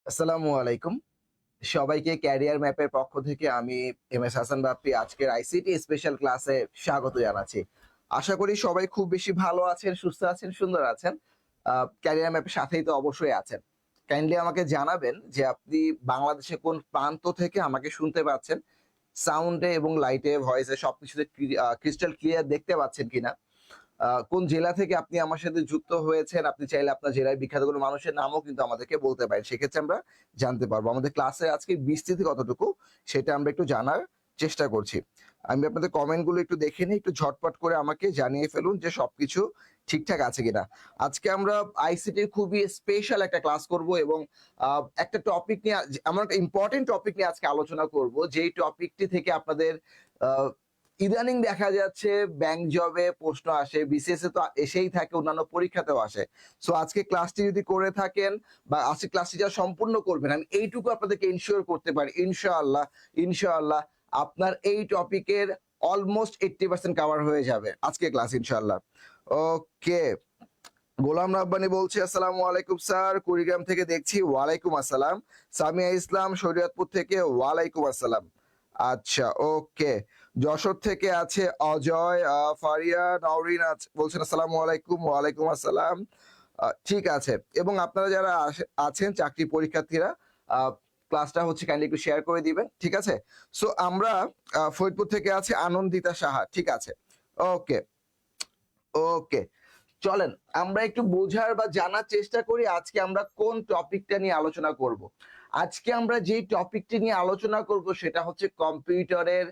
আসসালামু আলাইকুম। সবাইকে ক্যারিয়ার ম্যাপের পক্ষ থেকে আমি এমএস হাসান বাপ্পি আজকের আইসিটি স্পেশাল ক্লাসে স্বাগত জানাচ্ছি। আশা করি সবাই খুব বেশি ভালো আছেন, সুস্থ আছেন, সুন্দর আছেন। ক্যারিয়ার ম্যাপের সাথেই তো অবশ্যই আছেন। কাইন্ডলি আমাকে জানাবেন যে আপনি বাংলাদেশে কোন প্রান্ত থেকে আমাকে শুনতে পাচ্ছেন। সাউন্ডে এবং লাইটে, ভয়েসে সবকিছুতে ক্রিস্টাল ক্লিয়ার দেখতে পাচ্ছেন কিনা? কোন জেলা থেকে আপনি আমার সাথে যুক্ত হয়েছেন, আপনি চাইলে আপনার জেলায় বিখ্যাত কোনো মানুষের নামও কিন্তু আমাদেরকে বলতে পারেন। সেক্ষেত্রে আমরা জানতে পারবো। আমাদের ক্লাসে আজকে বিস্তৃতি কতটুকু সেটা আমরা একটু জানার চেষ্টা করছি। আমি আপনাদের কমেন্টগুলো একটু দেখে নিই, একটু ঝটপট করে আমাকে জানিয়ে ফেলুন যে সবকিছু ঠিকঠাক আছে কিনা। আজকে আমরা আইসিটির খুবই স্পেশাল একটা ক্লাস করব এবং একটা টপিক নিয়ে এমন একটা ইম্পর্টেন্ট টপিক নিয়ে আজকে আলোচনা করব, যেই টপিকটি থেকে আপনাদের আহ ইদানিং দেখা যাচ্ছে ব্যাংক জবে প্রশ্ন আসে, বিসিএস এ তো এসেই থাকে, অন্যান্য পরীক্ষাতেও আসে। সো আজকে ক্লাসটি যদি করে থাকেন বা আজকে ক্লাসটি যারা সম্পূর্ণ করবেন, আমি এইটুকু আপনাদেরকে ইনশিওর করতে পারি, ইনশাআল্লাহ ইনশাআল্লাহ আপনার এই টপিকের অলমোস্ট 80% কভার হয়ে যাবে আজকে ক্লাস ইনশাআল্লাহ। ওকে, গোলাম রাব্বানি বলছি আসসালামু আলাইকুম স্যার, কুড়িগ্রাম থেকে দেখছি। ওয়ালাইকুম আসসালাম। সামিয়া ইসলাম শরীয়তপুর থেকে, ওয়ালাইকুম আসসালাম। আচ্ছা, ওকে। যশোর থেকে আছে অজয়। ফারিয়া নওরিন বলছেন আসসালামু আলাইকুম। ওয়ালাইকুম আসসালাম। ঠিক আছে। এবং আপনারা যারা আছেন চাকরি পরীক্ষার্থীরা, ক্লাসটা হচ্ছে কাইন্ডলি একটু শেয়ার করে দিবেন, ঠিক আছে? সো আমরা ফরিদপুর থেকে আছে আনন্দিতা সাহা, ঠিক আছে। ওকে ওকে, চলেন আমরা একটু বোঝার বা জানার চেষ্টা করি আজকে আমরা কোন টপিকটা নিয়ে আলোচনা করব। আজকে আমরা যে টপিকটি নিয়ে আলোচনা করব সেটা হচ্ছে কম্পিউটারের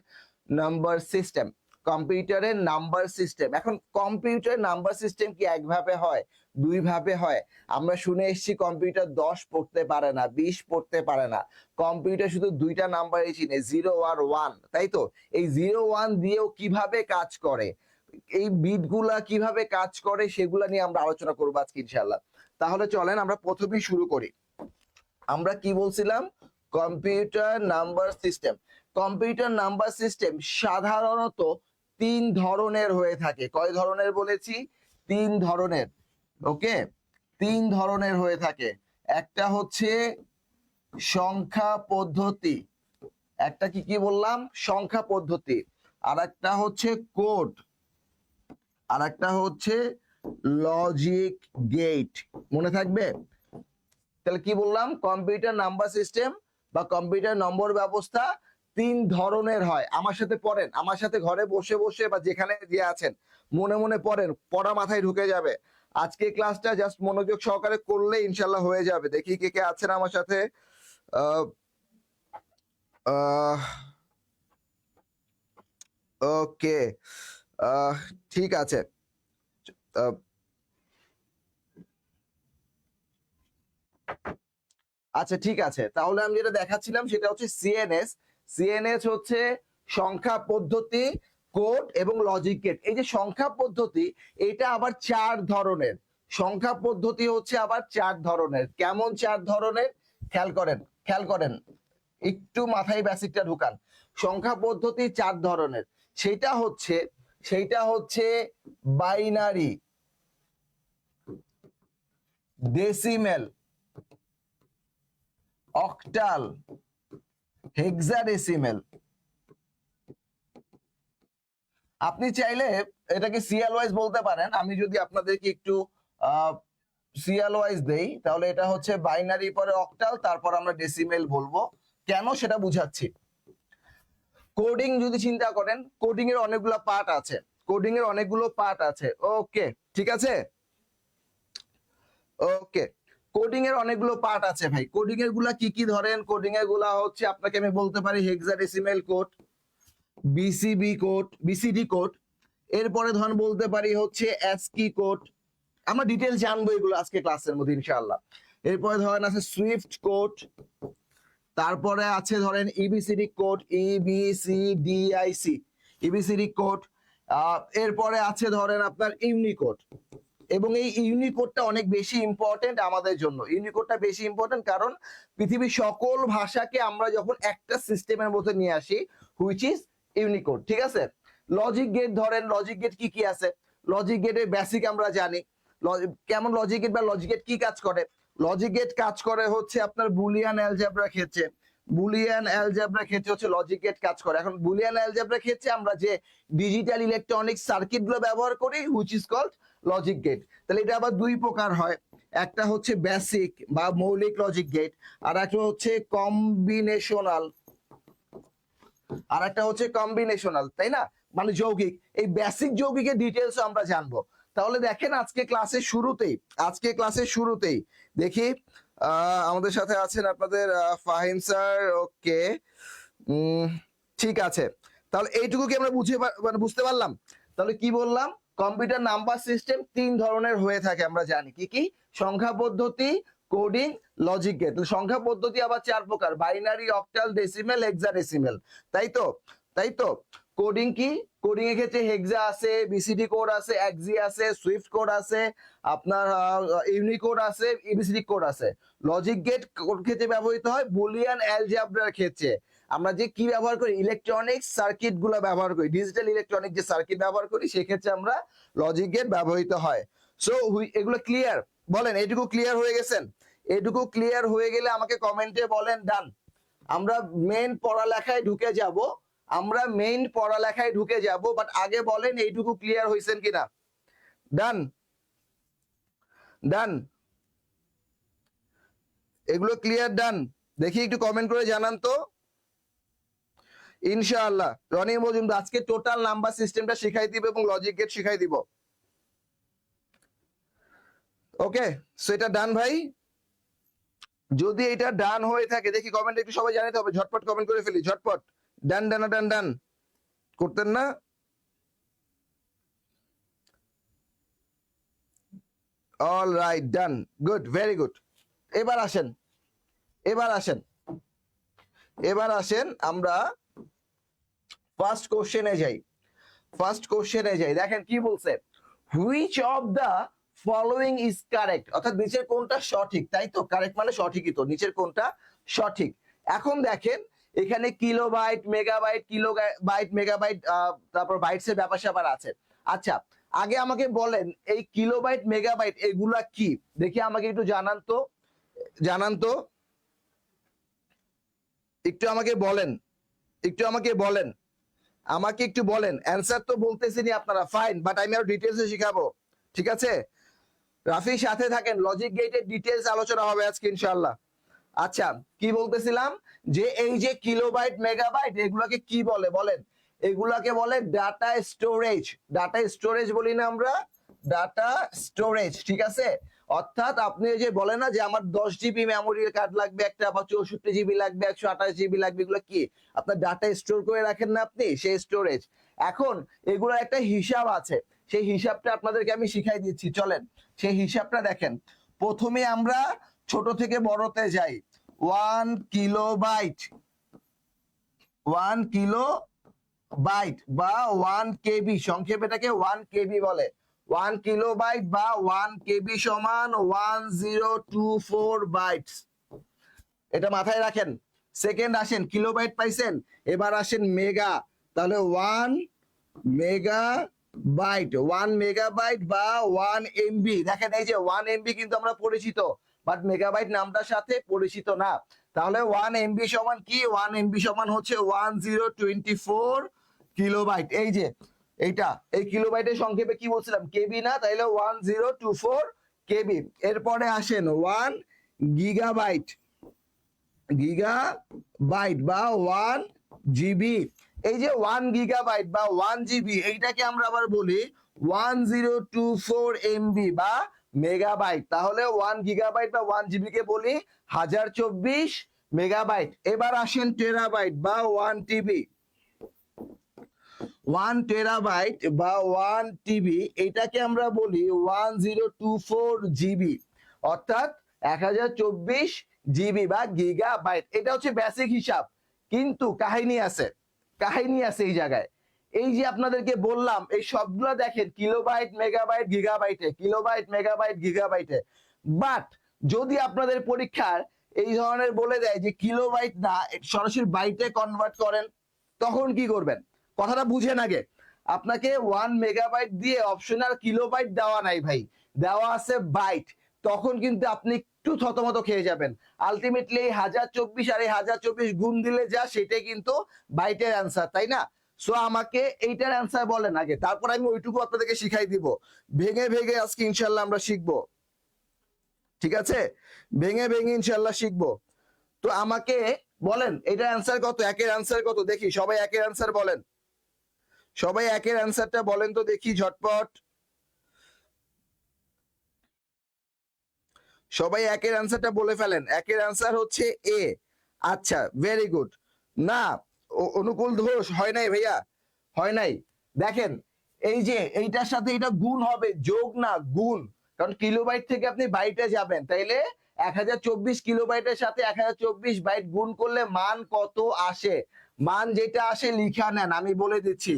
নাম্বার সিস্টেম। কম্পিউটারের নাম্বার সিস্টেম। এখন কম্পিউটার নাম্বার সিস্টেম কি একভাবে হয়, দুই ভাবে হয়? আমরা শুনে এসেছি কম্পিউটার 10 পড়তে পারে না, 20 পড়তে পারে না। কম্পিউটার শুধু দুইটা নাম্বারই চিনে, 0 আর 1, তাই তো? এই 0 1 দিয়েও কিভাবে কাজ করে, এই বিটগুলা কিভাবে কাজ করে, সেগুলা নিয়ে আমরা আলোচনা করবো আজকে ইনশাআল্লাহ। তাহলে চলেন আমরা প্রথমেই শুরু করি। আমরা কি বলছিলাম? Computer number system. Computer number system সাধারণত 3 ধরনের হয়ে থাকে। কয় ধরনের বলেছি? 3 ধরনের। ওকে, 3 ধরনের হয়ে থাকে। একটা হচ্ছে সংখ্যা পদ্ধতি, একটা কি কি বললাম? সংখ্যা পদ্ধতি। আর একটা হচ্ছে কোড, আর একটা হচ্ছে লজিক গেট। মনে থাকবে? তাহলে কি বললাম? কম্পিউটার নাম্বার সিস্টেম বা কম্পিউটার নম্বর ব্যবস্থা 3 ধরনের হয়। আমার সাথে পড়েন, আমার সাথে ঘরে বসে বসে বা যেখানে যে আছেন মনে মনে পড়েন, পড়া মাথায় ঢুকে যাবে। আজকে ক্লাসটা জাস্ট মনোযোগ সহকারে করলে ইনশাল্লাহ হয়ে যাবে। দেখি কে কে আছেন আমার সাথে। ওকে, ঠিক আছে। আহ, আচ্ছা, ঠিক আছে। তাহলে আমি যেটা দেখাচ্ছিলাম সেটা হচ্ছে সিএনএস। সিএনএস হচ্ছে সংখ্যা পদ্ধতি, কোড এবং লজিক গেট। এই যে সংখ্যা পদ্ধতি, এটা আবার 4 ধরনের। সংখ্যা পদ্ধতি হচ্ছে আবার 4 ধরনের। কেমন 4 ধরনের? খেয়াল করেন, খেয়াল করেন, একটু মাথায় বেসিকটা ঢুকান। সংখ্যা পদ্ধতি 4 ধরনের। সেইটা হচ্ছে বাইনারি, ডেসিমেল, অক্টাল, হেক্সাডেসিমেল। আপনি চাইলে এটাকে সিএল ওয়াইজ বলতে পারেন। আমি যদি আপনাদেরকে একটু সিএল ওয়াইজ দেই, তাহলে এটা হচ্ছে বাইনারি, পরে অক্টাল, তারপর আমরা ডেসিমেল বলবো। কেন সেটা বুঝাচ্ছি। কোডিং যদি চিন্তা করেন, কোডিং এর অনেকগুলো পার্ট আছে, কোডিং এর অনেকগুলো পার্ট আছে। ওকে, ঠিক আছে। ওকে, কোডিং এর অনেকগুলো পার্ট আছে ভাই। কোডিং এর গুলা কি কি? ধরেন কোডিং এর গুলা হচ্ছে, আপনাকে আমি বলতে পারি হেক্সাডেসিমেল কোড, বিসিডি কোড। এরপরে ধরেন বলতে পারি হচ্ছে অ্যাসকি কোড। আমরা ডিটেইলস জানবো এগুলো আজকে ক্লাসের মধ্যে ইনশাআল্লাহ। এরপরে ধরেন আছে সুইফট কোড, তারপরে আছে ধরেন ইবিসিডি কোড, ইবিসিডিআইসি, ইবিসিডি কোড। এরপরে আছে ধরেন আপনার ইউনিকোড। এবং এই ইউনিকোডটা অনেক বেশি ইম্পর্টেন্ট আমাদের জন্য। ইউনিকোডটা বেশি ইম্পর্টেন্ট কারণ পৃথিবীর সকল ভাষাকে আমরা যখন একটা সিস্টেমের মধ্যে নিয়ে আসি, হুইচ ইজ ইউনিকোড, ঠিক আছে। লজিক গেট ধরেন, লজিক গেট কি কি আছে? লজিক গেটের বেসিক আমরা জানি। কেমন লজিক গেট বা লজিক গেট কি কাজ করে? লজিক গেট কাজ করে হচ্ছে আপনার বুলিয়ান অ্যালজেব্রা ক্ষেত্রে। বুলিয়ান অ্যালজেব্রা ক্ষেত্রে হচ্ছে লজিক গেট কাজ করে। এখন বুলিয়ান অ্যালজেব্রা ক্ষেত্রে আমরা যে ডিজিটাল ইলেকট্রনিক সার্কিট গুলো ব্যবহার করি which is called logic gate. তাহলে এটা আবার দুই প্রকার হয়, একটা হচ্ছে বেসিক বা মৌলিক লজিক গেট, আর একটা হচ্ছে কম্বিনেশনাল, আর একটা হচ্ছে কম্বিনেশনাল, তাই না, মানে যৌগিক। এই বেসিক যৌগিকের ডিটেলস আমরা জানবো। তাহলে দেখেন আজকে ক্লাসের শুরুতেই দেখি আমাদের সাথে আছেন আপনাদের ফাহিম স্যার। ওকে, ঠিক আছে। তাহলে এইটুকু কি আমরা মানে বুঝতে পারলাম? তাহলে কি বললাম, কম্পিউটার নাম্বার সিস্টেম তিন ধরনের হয়ে থাকে আমরা জানি। কি কি? সংখ্যা পদ্ধতি, কোডিং, লজিক গেট। সংখ্যা পদ্ধতি আবার চার প্রকার, বাইনারি, অক্টাল, ডেসিমেল, হেক্সাডেসিমেল, তাই তো। কোডিং কি? কোডিং এর ক্ষেত্রে হেক্সা আছে, বিসিডি কোড আছে, এক্সি আছে, সুইফট কোড আছে, আপনার ইউনিকোড আছে, এবিসিডি কোড আছে। লজিক গেট কোড ক্ষেত্রে ব্যবহৃত হয় বুলিয়ান অ্যালজেব্রার ক্ষেত্রে। আমরা যে কি ব্যবহার করি, ইলেকট্রনিক সার্কিট গুলো ব্যবহার করি, ডিজিটাল ইলেকট্রনিক যে সার্কিট ব্যবহার করি সেক্ষেত্রে আমরা লজিক গেট ব্যবহৃত হয়। সো এগুলো ক্লিয়ার? বলেন এইটুকু ক্লিয়ার হয়ে গেছেন? এইটুকু ক্লিয়ার হয়ে গেলে আমাকে কমেন্টে বলেন ডান। আমরা মেইন পড়ালেখায় ঢুকে যাব, বাট আগে বলেন এইটুকু ক্লিয়ার হয়েছেন কিনা। ডান, এগুলো ক্লিয়ার? ডান, দেখি একটু কমেন্ট করে জানান তো। ইনশাআল্লাহ রনি মজুমদার আজকে টোটাল নাম্বার সিস্টেমটা শিখাই দিব এবং লজিক গেট শিখাই দিব। ওকে, সো এটা ডান ভাই? যদি এটা ডান হয়ে থাকে দেখি কমেন্ট একটু সবাই জানাতে হবে, ঝটপট কমেন্ট করে ফেলি, ঝটপট। ডান করতেন না? All right, done, good, very good. এবার আসেন আমরা ফার্স্ট কোশ্চেনে যাই। দেখেন কি বলছে, which of the following is correct, অর্থাৎ নিচের কোনটা সঠিক, তাই তো। কারেক্ট মানে সঠিকই তো, নিচের কোনটা সঠিক। এখন দেখেন এখানে কিলোবাইট, মেগাবাইট, তারপর বাইটস এর ব্যাপার স্যাপার আছে। আচ্ছা, আগে আমাকে বলেন এই কিলোবাইট, মেগাবাইট এগুলা কি, দেখি আমাকে একটু জানান তো, একটু আমাকে বলেন। অ্যান্সার তো বলতেছেনি আপনারা, ফাইন, বাট আমি আরো ডিটেলসে শিখাবো, ঠিক আছে? রাফির সাথে থাকেন, লজিক গেটের ডিটেলস আলোচনা হবে আজকে ইনশাআল্লাহ। আচ্ছা, কি বলতেছিলাম, যে এই যে কিলোবাইট, মেগাবাইট এগুলাকে কি বলে বলেন? এগুলাকে বলে ডাটা স্টোরেজ বলি না আমরা, ডাটা স্টোরেজ, ঠিক আছে? অর্থাৎ আপনি যে বলেন না যে আমার 10 জিবি মেমোরি কার্ড লাগবে একটা, বা 64 জিবি লাগবে, 128 জিবি লাগবে, এগুলো কি আপনার ডাটা স্টোর করে রাখেন না আপনি, সেই স্টোরেজ। এখন এগুলোর একটা হিসাব আছে, সেই হিসাবটা আপনাদেরকে আমি শিখাই দিচ্ছি, চলেন সেই হিসাবটা দেখেন। প্রথমে আমরা ছোট থেকে বড়তে যাই। 1 কিলোবাইট বা 1 KB, সংক্ষেপে এটাকে 1 KB বলে। 1 কিলোবাইট বা 1 KB সমান 1024 বাইটস, এটা মাথায় রাখেন। সেকেন্ড আসেন, কিলোবাইট পাইছেন, এবার আসেন মেগা। তাহলে 1 মেগাবাইট বা 1 MB। দেখেন এই যে 1 MB কিন্তু আমরা পরিচিত, বাট মেগাবাইট নামটার সাথে পরিচিত না। তাহলে 1 MB সমান কি? 1 MB সমান হচ্ছে 1024 কিলোবাইট। এই যে এইটা, এই কিলোবাইটের সংক্ষেপে কি বলছিলাম, কেবি না, তাইলে 1024 কেবি। এরপরে আসেন 1 গিগাবাইট বা 1 জিবি। এই যে 1 গিগাবাইট বা 1 জিবি, এইটাকে আমরা আবার বলি 1024 MB বা মেগাবাইট। তাহলে 1 গিগাবাইট বা 1 জিবি কে বলি 1024 মেগাবাইট। এবার আসেন টেরাবাইট বা 1 TB। 1 টেরাবাইট বা 1 TB, এটাকে আমরা বলি 1024 জিবি, অর্থাৎ 1024 জিবি বা গিগাবাইট। এটা হচ্ছে বেসিক হিসাব, কিন্তু কাহিনী আছে এই জায়গায়। এই যে আপনাদেরকে বললাম এই সবগুলো দেখেন কিলোবাইট, মেগাবাইট, গিগাবাইটে। বাট যদি আপনাদের পরীক্ষার এই ধরনের বলে দেয় যে কিলোবাইট না, সরাসরি বাইটে কনভার্ট করেন, তখন কি করবেন? কথাটা বুঝেন আগে। আপনাকে 1 মেগাবাইট দিয়ে অপশনাল কিলোবাইট দেওয়া নাই ভাই, দেওয়া আছে বাইট। তখন কিন্তু আপনি একটু থতমত খেয়ে যাবেন। আলটিমেটলি এই 1024 আর এই 1024 গুণ দিলে যা সেটাই কিন্তু বাইটের অ্যান্সার, তাই না? সো আমাকে এইটার অ্যান্সার বলেন আগে, তারপর আমি ওইটুকু আপনাদেরকে শিখাই দিব। ভেঙে ভেঙে আজকে ইনশাল্লাহ আমরা শিখবো, ঠিক আছে? ভেঙে ভেঙে ইনশাল্লাহ শিখবো। তো আমাকে বলেন এটার অ্যান্সার কত, একের অ্যান্সার কত দেখি, সবাই একের অ্যান্সার বলেন, সবাই একের অ্যান্সারটা বলেন তো দেখি ঝটপট, সবাই একের অ্যান্সারটা বলে ফেলেন। একের অ্যান্সার হচ্ছে এ। আচ্ছা, ভেরি গুড। না, অনুকূল ঘোষ হয় নাই ভাইয়া, হয় নাই। দেখেন এই যে এইটার সাথে এটা গুণ হবে, যোগ না গুণ, কারণ কিলোবাইট থেকে আপনি বাইটে যাবেন, তাইলে 1024 কিলোবাইটের সাথে 1024 বাইট গুণ করলে মান কত আসে, মান যেটা আসে লিখা নেন, আমি বলে দিচ্ছি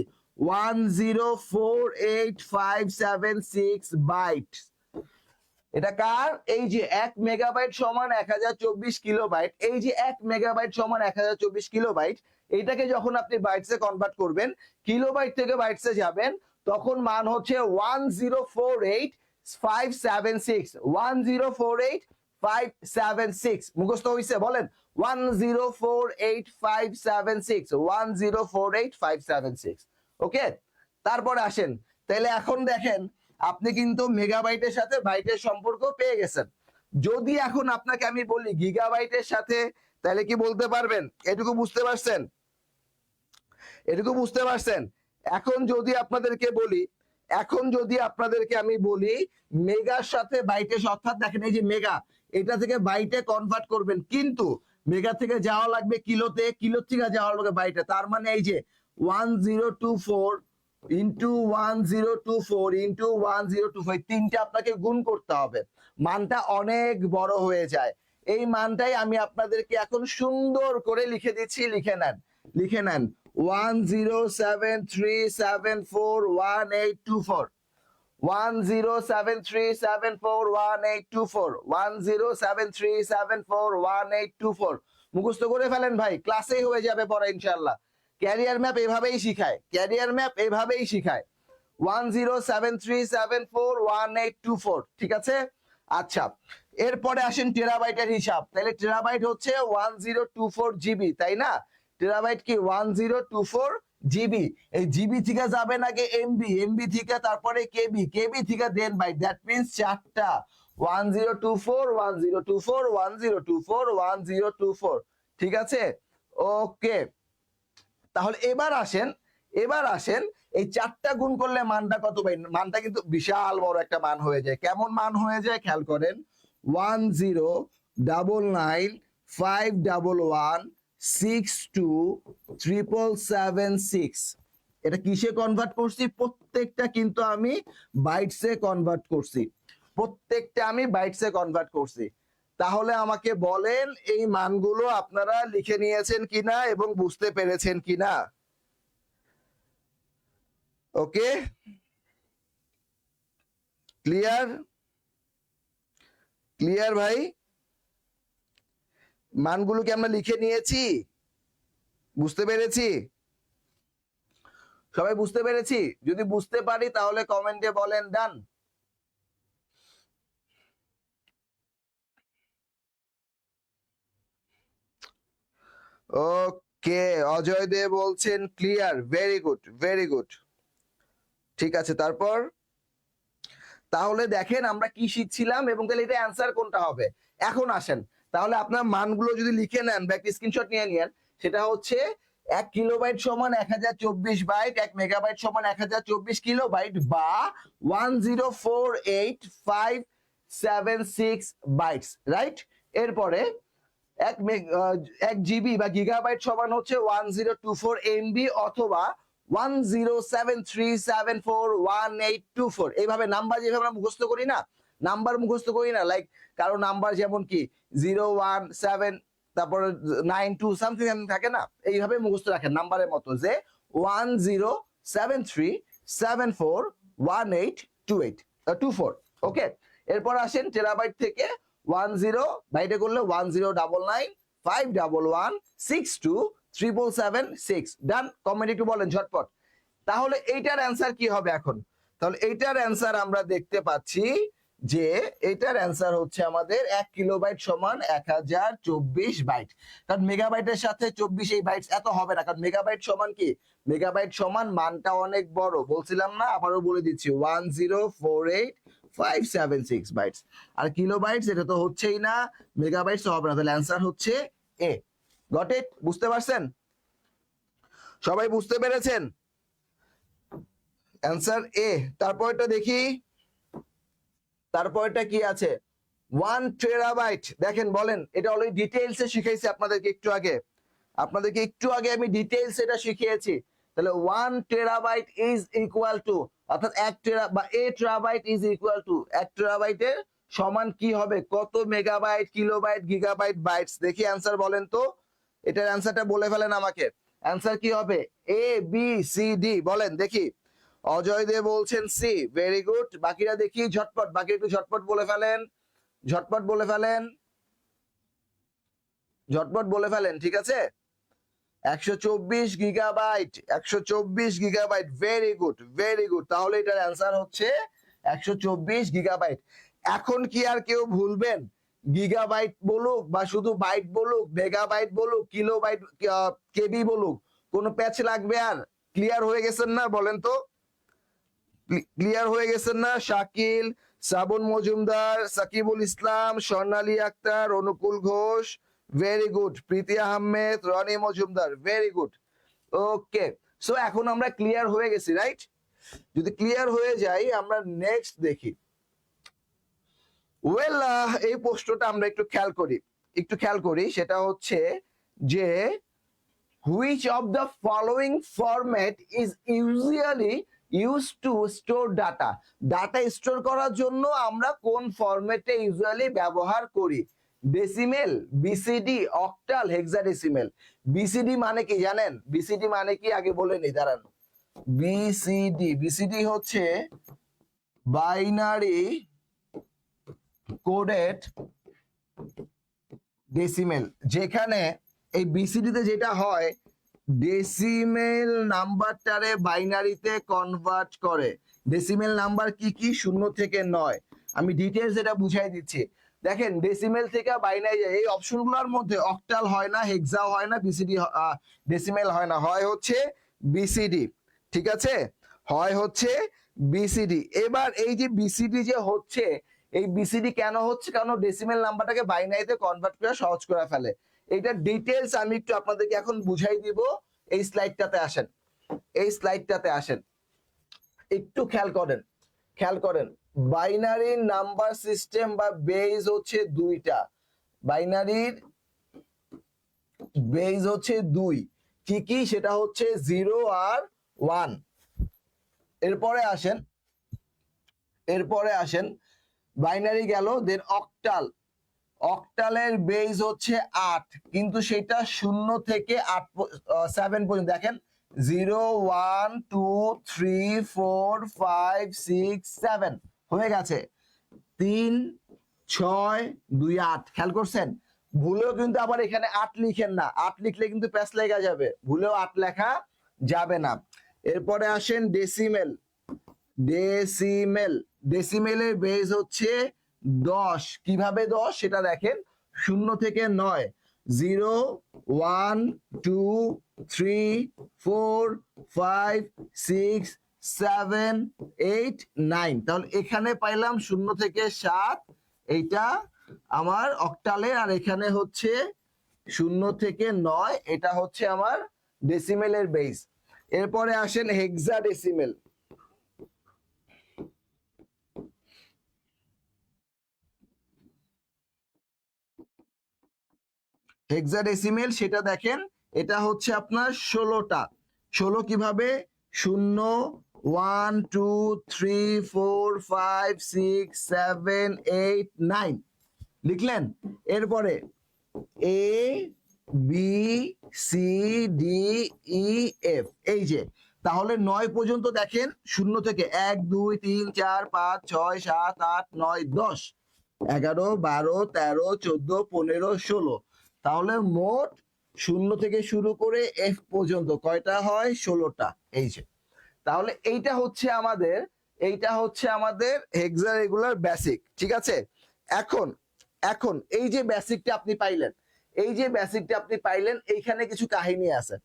1048576 বাইট। এটা কার? এই যে 1 মেগাবাইট সমান 1024 কিলোবাইট, এই যে 1 মেগাবাইট সমান 1024 কিলোবাইট, এইটাকে যখন আপনি বাইটসে কনভার্ট করবেন, কিলোবাইট থেকে বাইটসে যাবেন, তখন মান হচ্ছে 1048576, 1048576। মুখস্থ হইছে? বলেন 1048576, 1048576। ওকে, তারপরে আসেন, তাহলে এখন দেখেন আপনি কিন্তু মেগাবাইটের সাথে বাইটের সম্পর্ক পেয়ে গেছেন। যদি এখন আপনাকে আমি বলি গিগাবাইটের সাথে, তাহলে কি বলতে পারবেন? এটুকু বুঝতে পারছেন? এটুকু বুঝতে পারছেন? এখন যদি আপনাদেরকে বলি, এখন যদি আপনাদেরকে আমি বলি মেগার সাথে বাইটে, অর্থাৎ দেখেন এই যে মেগা, এটা থেকে বাইটে কনভার্ট করবেন, কিন্তু মেগা থেকে যাওয়া লাগবে কিলোতে, কিলো থেকে যাওয়া লাগবে বাইটে, তার মানে এই যে 1024 ইন্টু 1024 ইন্টু 1025, তিনটা আপনাকে গুণ করতে হবে, মানটা অনেক বড় হয়ে যায়। এই মানটাই আমি আপনাদেরকে এখন সুন্দর করে লিখে দিচ্ছি, লিখে নেন, লিখে নেন 1073741824, 1073741824, 1073741824। মুখস্থ করে ফেলেন ভাই, ক্লাসেই হয়ে যাবে পরে ইনশাআল্লাহ। ক্যারিয়ার ম্যাপ এভাবেই শিখায়, ক্যারিয়ার ম্যাপ এভাবেই শিখায়, 1073741824, ঠিক আছে? আচ্ছা, এরপরে আসেন টেরাবাইটের হিসাব। তাহলে টেরাবাইট হচ্ছে 1024 জিবি, তাই না? টেরাবাইট কি 1024 জিবি। এই জিবি থেকে যাবেন আগে এমবি, এমবি থেকে তারপরে কেবি, কেবি থেকে দেন বাইট, দ্যাট মিন্স চারটা, 1024 1024 1024 1024, ঠিক আছে? ওকে, তাহলে এবার আসেন, এবার আসেন এই চারটা গুণ করলে মানটা কত পাই? মানটা কিন্তু বিশাল বড় একটা মান হয়ে যায়। কেমন মান হয়ে যায় খেয়াল করেন, 109951162776। এটা কিসে কনভার্ট করছি? প্রত্যেকটা কিন্তু আমি বাইটসে কনভার্ট করছি, প্রত্যেকটা আমি বাইটসে কনভার্ট করছি। তাহলে আমাকে বলেন এই মানগুলো আপনারা লিখে নিয়েছেন কিনা এবং বুঝতে পেরেছেন কিনা? ওকে, ক্লিয়ার? ক্লিয়ার ভাই? মানগুলো কি আমরা লিখে নিয়েছি? বুঝতে পেরেছি? সবাই বুঝতে পেরেছি? যদি বুঝতে পারি তাহলে কমেন্টে বলেন ডান। ওকে, অজয় দে বলছেন clear, very good, very good, ঠিক আছে। তারপর তাহলে দেখেন আমরা কি শিখছিলাম এবং তাহলে এটা অ্যান্সার কোনটা হবে। এখন আসেন, তাহলে আপনার মানগুলো যদি লিখে নেন বা একটা স্ক্রিনশট নিয়ে নিয়েন, সেটা হচ্ছে 1 কিলোবাইট সমান 1024 বাইট, 1 মেগাবাইট সমান 1024 কিলোবাইট, বা 1048576 বাইটস, রাইট? এরপরে 1 জিবি বা গিগাবাইট সমান হচ্ছে 1024 এমবি অথবা 1073741824। এইভাবে নাম্বার যেভাবে আমরা মুখস্থ করি না, নাম্বার মুখস্থ করি না, লাইক কারো নাম্বার যেমন কি 017, তারপরে 92 সামথিং থাকে না, এইভাবে মুখস্থ রাখেন নাম্বারের মতো, যে 1073741824। ওকে, এরপর আসেন টেরাবাইট থেকে 10 বাইটে করলে 101151162776। ডান, কমেন্ট একটু বলেন ঝটপট। তাহলে এইটার অ্যান্সার কি হবে এখন? তাহলে এইটার অ্যান্সার আমরা দেখতে পাচ্ছি যে এটার অ্যান্সার হচ্ছে আমাদের 1 কিলোবাইট সমান 1024 বাইট। কারণ মেগাবাইটের সাথে 24 এই বাইটস এত হবে না, কারণ মেগাবাইট সমান কি, মেগাবাইট সমান মানটা অনেক বড়, বলছিলাম না, আবারও বলে দিচ্ছি 1048576 বাইটস। আর কিলোবাইটস এটা তো হচ্ছেই না, মেগাবাইটস হবে না, তাহলে অ্যান্সার হচ্ছে এ। Got it? বুঝতে পারছেন? সবাই বুঝতে পেরেছেন? অ্যান্সার এ। তারপরটা দেখি, তারপরটা কি আছে? 1 টেরাবাইট। দেখেন বলেন, এটা অলরেডি ডিটেইলসে শিখাইছি আপনাদেরকে একটু আগে, আমি ডিটেইলস এটা শিখিয়েছি। তাহলে 1 টেরাবাইট ইজ ইকুয়াল টু, অর্থাৎ 1 টেরা বা এ টেরাবাইট ইজ ইকুয়াল টু 1 টেরাবাইটের সমান কি হবে, কত মেগাবাইট, কিলোবাইট, গিগাবাইট, বাইটস? দেখি অ্যান্সার বলেন তো, এটার অ্যান্সারটা বলে ফেলেন আমাকে। অ্যান্সার কি হবে? এ বি সি ডি, বলেন দেখি। অজয় দে বলছেন সি, ভেরি গুড। বাকিরা দেখি ঝটপট, বাকি একটু ঝটপট বলে ফেলেন, ঝটপট বলে ফেলেন, ঝটপট বলে ফেলেন, ঠিক আছে? 124 gigabyte, 124 gigabyte, very good, very good. তাহলে এটার অ্যান্সার হচ্ছে 124 গিগাবাইট। এখন কি আর কেউ ভুলবেন? গিগাবাইট বলুক বা শুধু বাইট বলুক, মেগাবাইট বলুক, কিলোবাইট, কেবি বলুক, কোনো প্যাচ লাগবে? আর ক্লিয়ার হয়ে গেছেন না বলেন তো? ক্লিয়ার হয়ে গেছেন না? শাকিল, শ্রাবণ মজুমদার, সাকিবুল ইসলাম, স্বর্ণালী আক্তার, অনুকূল ঘোষ, ভেরি গুড। প্রীতি আহমেদ, রনি মজুমদার, ভেরি গুড। ওকে, সো এখন আমরা ক্লিয়ার হয়ে গেছি, রাইট? যদি ক্লিয়ার হয়ে যাই, আমরা নেক্সট দেখি। ওয়েল, এই প্রশ্নটা আমরা একটু খেয়াল করি, সেটা হচ্ছে যে which of the following format is usually use to store data? Data store করার জন্য আমরা কোন ফরম্যাটে ইউজুয়ালি ব্যবহার করি? Decimal, BCD, octal, hexadecimal. BCD মানে কি জানেন? বিসিডি মানে কি আগে বলে নি, দাঁড়ান। বিসিডি হচ্ছে বাইনারি কোডেড ডেসিমেল, যেখানে এই বিসিডিতে যেটা হয়, ডেসিমেল নাম্বারটারে বাইনারিতে কনভার্ট করে। ডেসিমেল নাম্বার কি কি? 0 থেকে 9। আমি ডিটেইলস এটা বুঝাই দিচ্ছি। দেখেন, ডেসিমেল থেকে বাইনারি যায়, এই অপশনগুলোর মধ্যে অক্টাল হয় না, হেক্সা হয় না, বিসিডি, ডেসিমেল হয় না, হয় হচ্ছে বিসিডি, ঠিক আছে? হয় হচ্ছে বিসিডি। এবার এই যে বিসিডি যে হচ্ছে, এই বিসিডি কেন হচ্ছে? কারণ ডেসিমেল নাম্বারটাকে বাইনারিতে কনভার্ট করে সহজ করে ফেলে। এইটার ডিটেইলস আমি একটু আপনাদেরকে এখন বুঝাই দিব। এই স্লাইডটাতে আসেন, এই স্লাইডটাতে আসেন, একটু খেয়াল করেন। বাইনারি নাম্বার সিস্টেম বা বেজ হচ্ছে দুইটা। বাইনারির বেজ হচ্ছে দুই। কি কি? সেটা হচ্ছে 0 আর 1। এরপরে আসেন বাইনারি গেল, দেন অক্টাল। অক্টালের বেজ হচ্ছে 8, কিন্তু সেটা 0 থেকে 7 পর্যন্ত। দেখেন 0 1 2 3 4 5 6 7 হয়ে গেছে। 3 6 2 8, খেয়াল করছেন? ভুলেও কিন্তু আবার এখানে 8 লিখেন না, 8 লিখলে কিন্তু প্যাচ লেগে যাবে, ভুলেও 8 লেখা যাবে না। এরপরে আসেন ডেসিমেল। ডেসিমেলের বেজ হচ্ছে 10। কিভাবে 10 সেটা দেখেন, 0 থেকে 9, 0 1 2 3 4 5 6 7 8 9। তাহলে এখানে পাইলাম 0 থেকে 7, এইটা আমার অক্টালের, আর এখানে হচ্ছে 0 থেকে 9, এটা হচ্ছে আমার ডেসিমেলের বেজ। এরপরে আসেন হেক্সাডেসিমেল। হেক্সাডেসিমেল সেটা দেখেন, এটা হচ্ছে আপনার 16টা। 16 কিভাবে? 0 1 2 3 4 5 6 7 8 9 লিখলেন। এরপরে A B C D E F, এই যে। তাহলে 9 পর্যন্ত দেখেন, 0 থেকে 1 2 3 4 5 6 7 8 9 10 11 12 13 14 15 16। তাহলে মোট 0 থেকে শুরু করে এফ পর্যন্ত কয়টা হয়? 16টা, এই যে। তাহলে এইটা হচ্ছে আমাদের এইটা হচ্ছে আমাদের হেক্সারেগুলার বেসিক, ঠিক আছে। এখন এখন এই যে বেসিকটা আপনি পাইলেন, এই যে বেসিকটা আপনি পাইলেন, এইখানে কিছু কাহিনী আছে,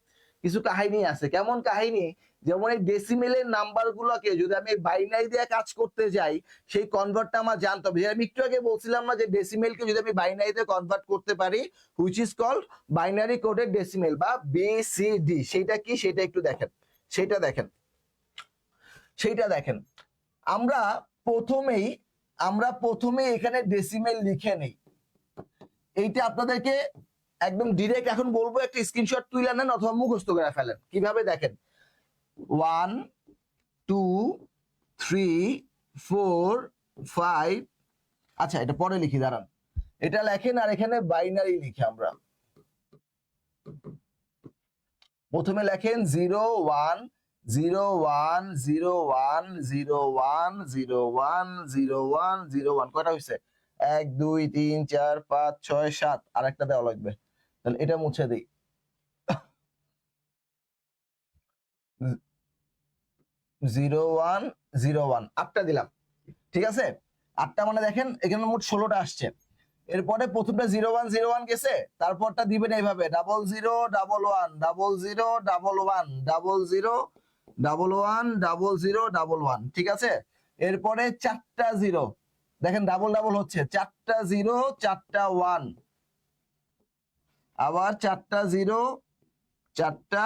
কিছু কাহিনী আছে। কেমন কাহিনী? যেমন এই ডেসিমেলের নাম্বার গুলোকে যদি আমি বাইনারি দিয়ে কাজ করতে যাই, সেই কনভার্টটা আমার জানতে হবে। আমি একটু আগে বলছিলাম না যে ডেসিমেলকে যদি আমি বাইনারিতে কনভার্ট করতে পারি, which is called binary coded decimal বা বিসিডি। সেটা কি সেটা একটু দেখেন, সেটা দেখেন, সেইটা দেখেন। আমরা প্রথমেই এখানে ডেসিমেল লিখে নেই। এইটা আপনাদেরকে একদম ডিরেক্ট এখন বলবো, একটা স্ক্রিনশট তুলে নেন অথবা মুখস্থ করে ফেলেন। কিভাবে দেখেন, 1 2 3 4 5। আচ্ছা এটা পরে লিখি, দাঁড়ান। এটা লেখেন আর এখানে বাইনারি লিখি আমরা। প্রথমে লেখেন 0 1 0 1 0 1 0 1 0 1 0 1 0 1। কয়টা হয়েছে? 1 2 3 4 5 6 7। আর একটা দেওয়া লাগবে, তাহলে এটা মুছে দিই। 0 1 0 1 আটটা দিলাম, ঠিক আছে। আটটা মানে দেখেন এখানে মোট 16টা আসছে। এরপরে প্রথমটা 0 1 0 1 গেছে, তারপরটা দিবেন এইভাবে 0 0 1 1 0 0 1 1 0 0 1 1 0 0 1, ঠিক আছে। এরপরে 4টা 0, দেখেন ডাবল ডাবল হচ্ছে, 4টা 0 4টা 1, আবার 4টা 0 4টা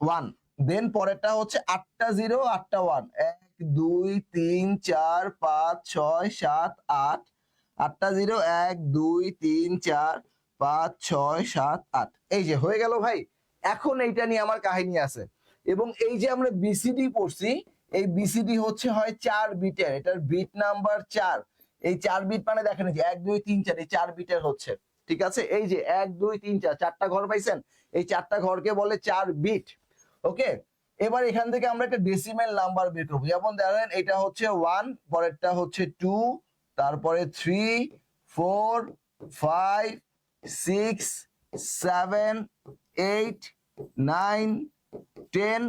1। দেন পরেরটা হচ্ছে 8টা 0 8টা 1, 1 2 3 4 5 6 7 8। 8টা 0 1 2 3 4 5 6 7 8। এই যে হয়ে গেল ভাই। এখন এইটা নিয়ে আমার কাহিনী আছে। এবং এই যে আমরা বিসিডি পড়ছি, এই বিসিডি হচ্ছে হয় 4 বিটের, এটার বিট নাম্বার 4। এই 4 বিট মানে দেখেন যে 1 2 3 4, এই 4 বিটের হচ্ছে, ঠিক আছে। এই যে 1 2 3 4, 4টা ঘর পাইছেন, এই 4টা ঘরকে বলে 4 বিট। ওকে, এবার এখান থেকে আমরা একটা ডেসিমেল নাম্বার বের করব। যেমন ধরেন এটা হচ্ছে 1, পরেরটা হচ্ছে 2, তারপরে 3 4 5 6 7 8 9 10।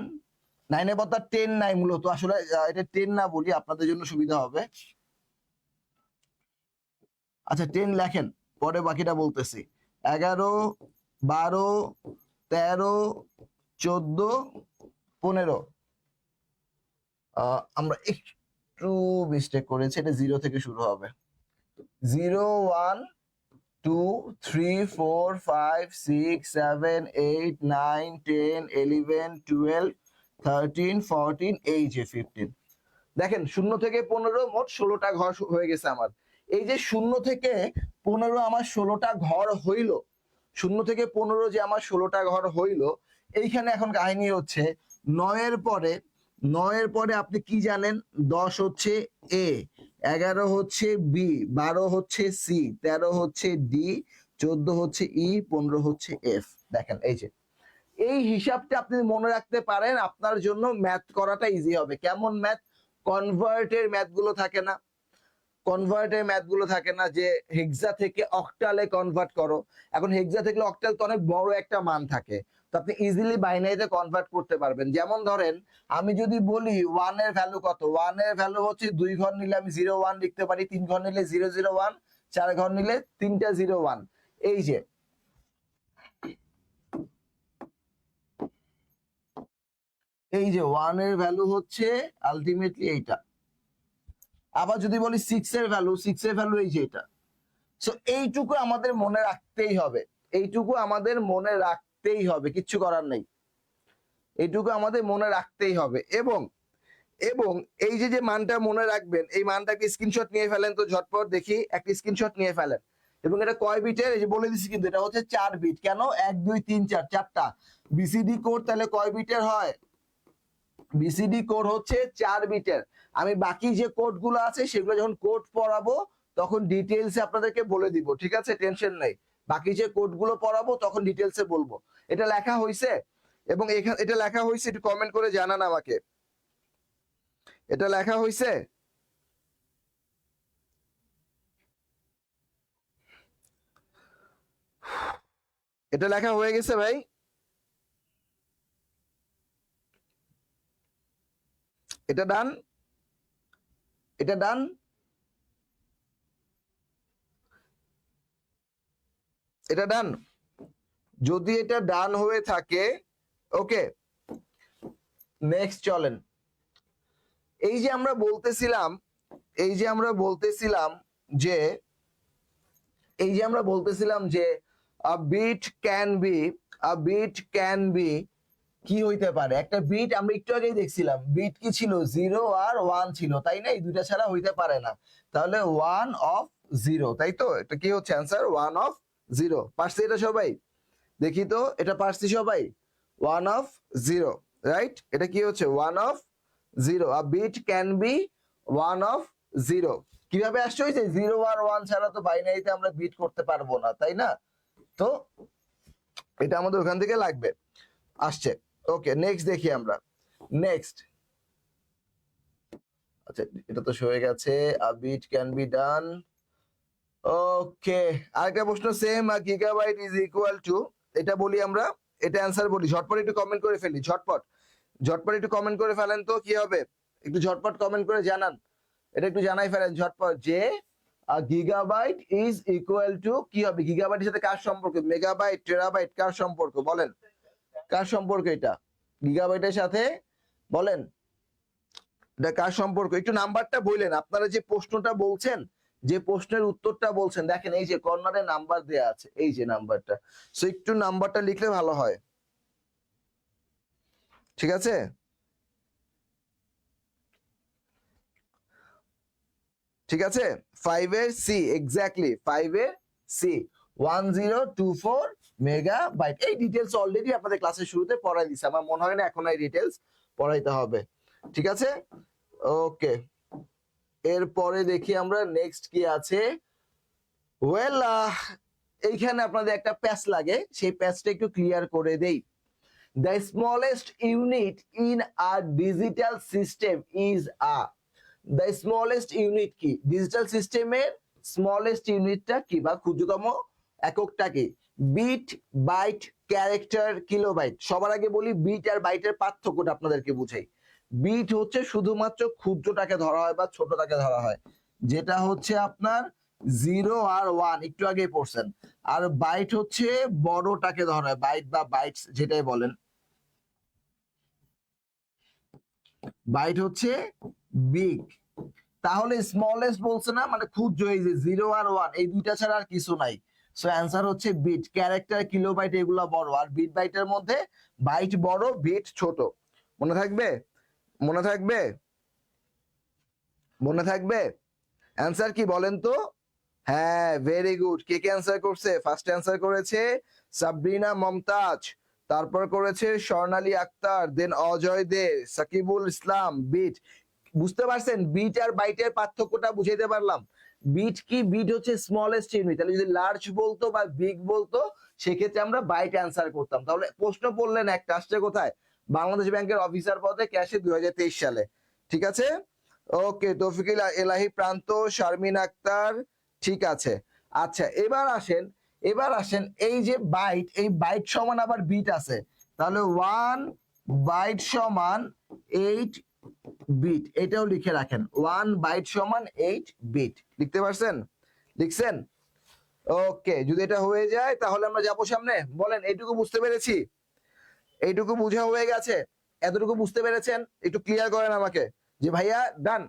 9 এর পর 10 নাই, মূলত আসলে এটা 10 না বলি, আপনাদের জন্য সুবিধা হবে। আচ্ছা 10 লেখেন, পরে বাকিটা বলতেছি। 11 12 13 14 15। আমরা একটু মিস্টেক করেছি, এটা 0 থেকে শুরু হবে। 0 1 2 3 4 5 6 7 8 9 10 11 12 13 14, এই যে 15। দেখেন 0 থেকে 15 মোট 16টা ঘর হয়ে গেছে আমার। এই যে 0 থেকে 15 আমার 16টা ঘর হইল, 0 থেকে 15 যে আমার 16টা ঘর হইল, এইখানে এখন কাহিনী হচ্ছে 9 এর পরে আপনি কি জানেন? 10 হচ্ছে এ, 11 হচ্ছে বি, 12 হচ্ছে সি, 13 হচ্ছে ডি, 14 হচ্ছে ই, 15 হচ্ছে এফ। দেখেন এই যে এই হিসাবটা আপনি মনে রাখতে পারেন, আপনার জন্য ম্যাথ করাটা ইজি হবে। কেমন ম্যাথ? কনভার্টের ম্যাথ গুলো থাকে না, কনভার্টের ম্যাথ গুলো থাকে না যে হেক্সা থেকে অক্টালে কনভার্ট করো। এখন হেক্সা থেকে অক্টাল তো অনেক বড় একটা মান থাকে, তো আপনি ইজিলি বাইনারিতে কনভার্ট করতে পারবেন। যেমন ধরেন আমি যদি বলি 1 এর ভ্যালু কত, 1 এর ভ্যালু হচ্ছে 2 ঘর নিলে আমি 0 1 লিখতে পারি, 3 ঘর নিলে 0 0 1, 4 ঘর নিলে 3টা 0 1। এই যে এই যে 1 এর ভ্যালু হচ্ছে আলটিমেটলি এইটা। আবার যদি বলি 6 এর ভ্যালু, 6 এর ভ্যালু এই যে এটা। সো এইটুকু আমাদের মনে রাখতেই হবে, এইটুকু আমাদের মনে রাখতেই হবে, কিচ্ছু করার নেই। এইটুকু আমাদের মনে রাখতেই হবে। এবং এবং এই যে যে মানটা মনে রাখবেন, এই মানটাকে স্ক্রিনশট নিয়ে ফেলেন তো ঝটপট দেখি, একটা স্ক্রিনশট নিয়ে ফেলেন। এবং এটা কয় বিটের? এই যে বলে দিচ্ছি কিন্তু, এটা হচ্ছে 4 বিট। কেন? 1 2 3 4, 4টা বিসিডি কোড তাহলে কয় বিটের হয়? বিসিডি কোড হচ্ছে 4 বিটের। আমি বাকি যে কোড গুলো আছে সেগুলো যখন কোড পড়াবো তখন ডিটেইলসে আপনাদেরকে বলে দিব, ঠিক আছে, টেনশন নাই। বাকি যে কোড গুলো পড়াবো তখন ডিটেইলসে বলবো। এটা লেখা হয়েছে? এবং এখানে এটা লেখা হয়েছে, একটু কমেন্ট করে জানান আমাকে, এটা লেখা হয়েছে? এটা লেখা হয়ে গেছে ভাই? এটা ডান? এটা ডান, এটা ডান। যদি এটা ডান হয়ে থাকে, ওকে, নেক্সট চলেন। এই যে আমরা বলতেছিলাম, এই যে আমরা বলতেছিলাম যে এই যে আমরা বলতেছিলাম যে a bit can be, a bit can be কি হইতে পারে, একটা বিট আমরা একটু আগেই দেখছিলাম বিট কি ছিল, 0 আর 1 ছিল, তাই না? এই দুইটা ছাড়া হইতে পারে না। তাহলে 1 অফ 0, তাই তো? এটা কি হচ্ছে অ্যান্সার, 1 অফ 0। পারছি এটা সবাই? দেখি তো, এটা পারছি সবাই? 1 অফ 0, রাইট? এটা কি হচ্ছে 1 of 0। A bit can be 1 of 0। কিভাবে আসছে? ওই যে 0 আর 1 ছাড়া তো বাইনারিতে আমরা বিট করতে পারবো না, তাই না? তো এটা আমাদের ওখান থেকে লাগবে, আসছে। ওকে, নেক্সট দেখি আমরা। নেক্সট, আচ্ছা এটা তো হয়ে গেছে, a bit can be done. Okay, আরেকটা প্রশ্ন, same gigabyte is equal to, এটা বলি আমরা, এটা অ্যান্সার বলি, ঝটপট একটু কমেন্ট করে ফেলি, ঝটপট ঝটপট একটু কমেন্ট করে ফেলেন তো, কি হবে একটু ঝটপট কমেন্ট করে জানান, এটা একটু জানাই ফেলেন ঝটপট, যে গিগাবাইট ইজ ইকুয়াল টু কি হবে? গিগাবাইটের সাথে কার সম্পর্ক? মেগাবাইট, টেরাবাইট, কার সম্পর্ক বলেন? কার সম্পর্ক এটা গিগাবাইটের সাথে? বলেন এটা কার সম্পর্ক? একটু নাম্বারটা বললেন, আপনারা যে প্রশ্নটা বলছেন, যে প্রশ্নের উত্তরটা বলছেন, দেখেন এই যে কর্নারে নাম্বার দেয়া আছে, এই যে নাম্বারটা, সো একটু নাম্বারটা লিখলে ভালো হয়, ঠিক আছে? ঠিক আছে, 5 এর সি, এক্স্যাক্টলি 5 এর সি, 1024 মেগাবাইট। এই ডিটেলস অলরেডি আপনাদের ক্লাসের শুরুতে পড়াই দিছি, আমার মনে হয় না এখন এই ডিটেলস পড়াইতে হবে, ঠিক আছে? ওকে, এরপরে দেখি আমরা নেক্সট কি আছে। ওয়েল, এইখানে আপনাদের একটা প্যাচ লাগে, সেই প্যাচটা একটু ক্লিয়ার করে দেই। The smallest unit in a digital system is a, the smallest unit কি? ডিজিটাল সিস্টেমের স্মলেস্ট ইউনিটটা কি বা ক্ষুদ্রতম এককটা কি? Bit, byte, character, kilobyte. সবার আগে বলি বিট আর বাইটের পার্থক্যটা আপনাদেরকে বুঝাই। বিট হচ্ছে শুধুমাত্র ক্ষুদ্রটাকে ধরা হয় বা ছোটটাকে ধরা হয়, যেটা হচ্ছে আপনার 0 আর 1, একটু আগে পড়ছেন। আর বাইট হচ্ছে বড়টাকে ধরা হয়, বাইট বা বাইটস যেটাই বলেন। বাইট হচ্ছে বিগ। তাহলে স্মলেস্ট বলছে না, মানে ক্ষুদ্র, এই যে 0 আর 1 এই দুইটা ছাড়া আর কিছু নাই, সো অ্যান্সার হচ্ছে বিট। ক্যারেক্টার, কিলোবাইট এগুলা বড়, আর বিট বাইটের মধ্যে বাইট বড়, বিট ছোট। মনে থাকবে? মনে থাকবে? মনে থাকবে? অ্যান্সার কি বলেন তো? হ্যাঁ, ভেরি গুড। কে কে অ্যান্সার করছে? ফার্স্ট অ্যান্সার করেছে সাবরিনা মমতাজ, তারপর করেছে স্বর্ণালী আক্তার, দেন অজয় দে, সাকিবুল ইসলাম, বিট। বুঝতে পারছেন বিট আর বাইটের পার্থক্যটা বুঝাইতে পারলাম? বিট কি? বিট হচ্ছে স্মলেস্ট ইউনিট, তাহলে যদি লার্জ বলতো বা বিগ বলতো সেক্ষেত্রে আমরা বাইট অ্যান্সার করতাম। তাহলে প্রশ্ন পড়লেন একটা, আসছে কোথায়? বাংলাদেশ ব্যাংকের অফিসার পদে, ক্যাশে 2023 সালে, ঠিক আছে? ওকে, তৌফিকুল এলাহি প্রান্ত, শারমিন আক্তার, ঠিক আছে। আচ্ছা, এবার আসেন, এবার আসেন, এই যে বাইট, এই বাইট সমান আবার বিট আছে, তাহলে 1 বাইট সমান 8 বিট, এটাও লিখে রাখেন, 1 বাইট সমান 8 বিট। লিখতে পারছেন? লিখছেন? ওকে, যদি এটা হয়ে যায় তাহলে আমরা যাবো সামনে। বলেন এইটুকু বুঝতে পেরেছি? এইটুকু বুঝা হয়ে গেছে? এতটুকু বুঝতে পেরেছেন? একটু ক্লিয়ার করেন আমাকে যে ভাইয়া ডান,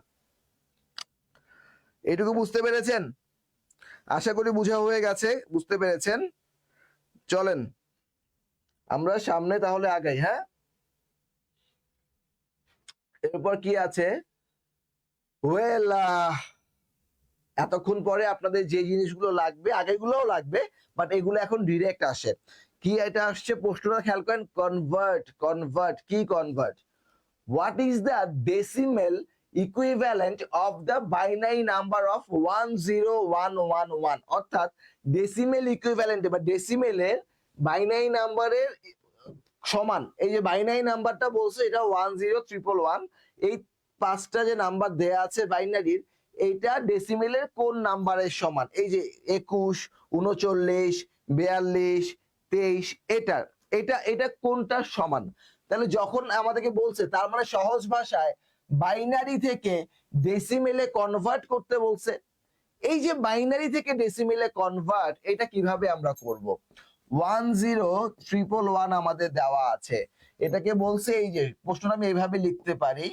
এইটুকু বুঝতে পেরেছেন? আশা করি বুঝা হয়ে গেছে, বুঝতে পেরেছেন। চলেন আমরা সামনে তাহলে আগাই, হ্যাঁ? এরপর কি আছে? ওয়েল, এতক্ষণ পরে আপনাদের যে জিনিসগুলো লাগবে, আগেগুলোও লাগবে, বাট এগুলো এখন ডিরেক্ট আসে। কি এটা আসছে প্রশ্নটা খেয়াল করেন, কনভার্ট। কনভার্ট কি? Convert, what is the decimal equivalent of the binary number of 10111? অর্থাৎ ডেসিমেল ইকুইভ্যালেন্ট বা ডেসিমেলের বাইনারি নাম্বারের সমান, এই যে বাইনারি নাম্বারটা বলছে এটা 10111, এই পাঁচটা যে নাম্বার দেয়া আছে বাইনারির, এইটা ডেসিমেলের কোন নাম্বারের সমান? এই যে 21, 39, 42, 23, এটার, এটা এটা কোনটার সমান? তাহলে যখন আমাদেরকে বলছে, তার মানে সহজ ভাষায় বাইনারি থেকে ডেসিমেলে কনভার্ট করতে বলছে। এই যে বাইনারি থেকে ডেসিমেলে কনভার্ট, এটা কিভাবে আমরা করব? 10111 আমাদের দেওয়া আছে, এটাকে বলছে, এই যে প্রশ্নটা আমি এইভাবে লিখতে পারি,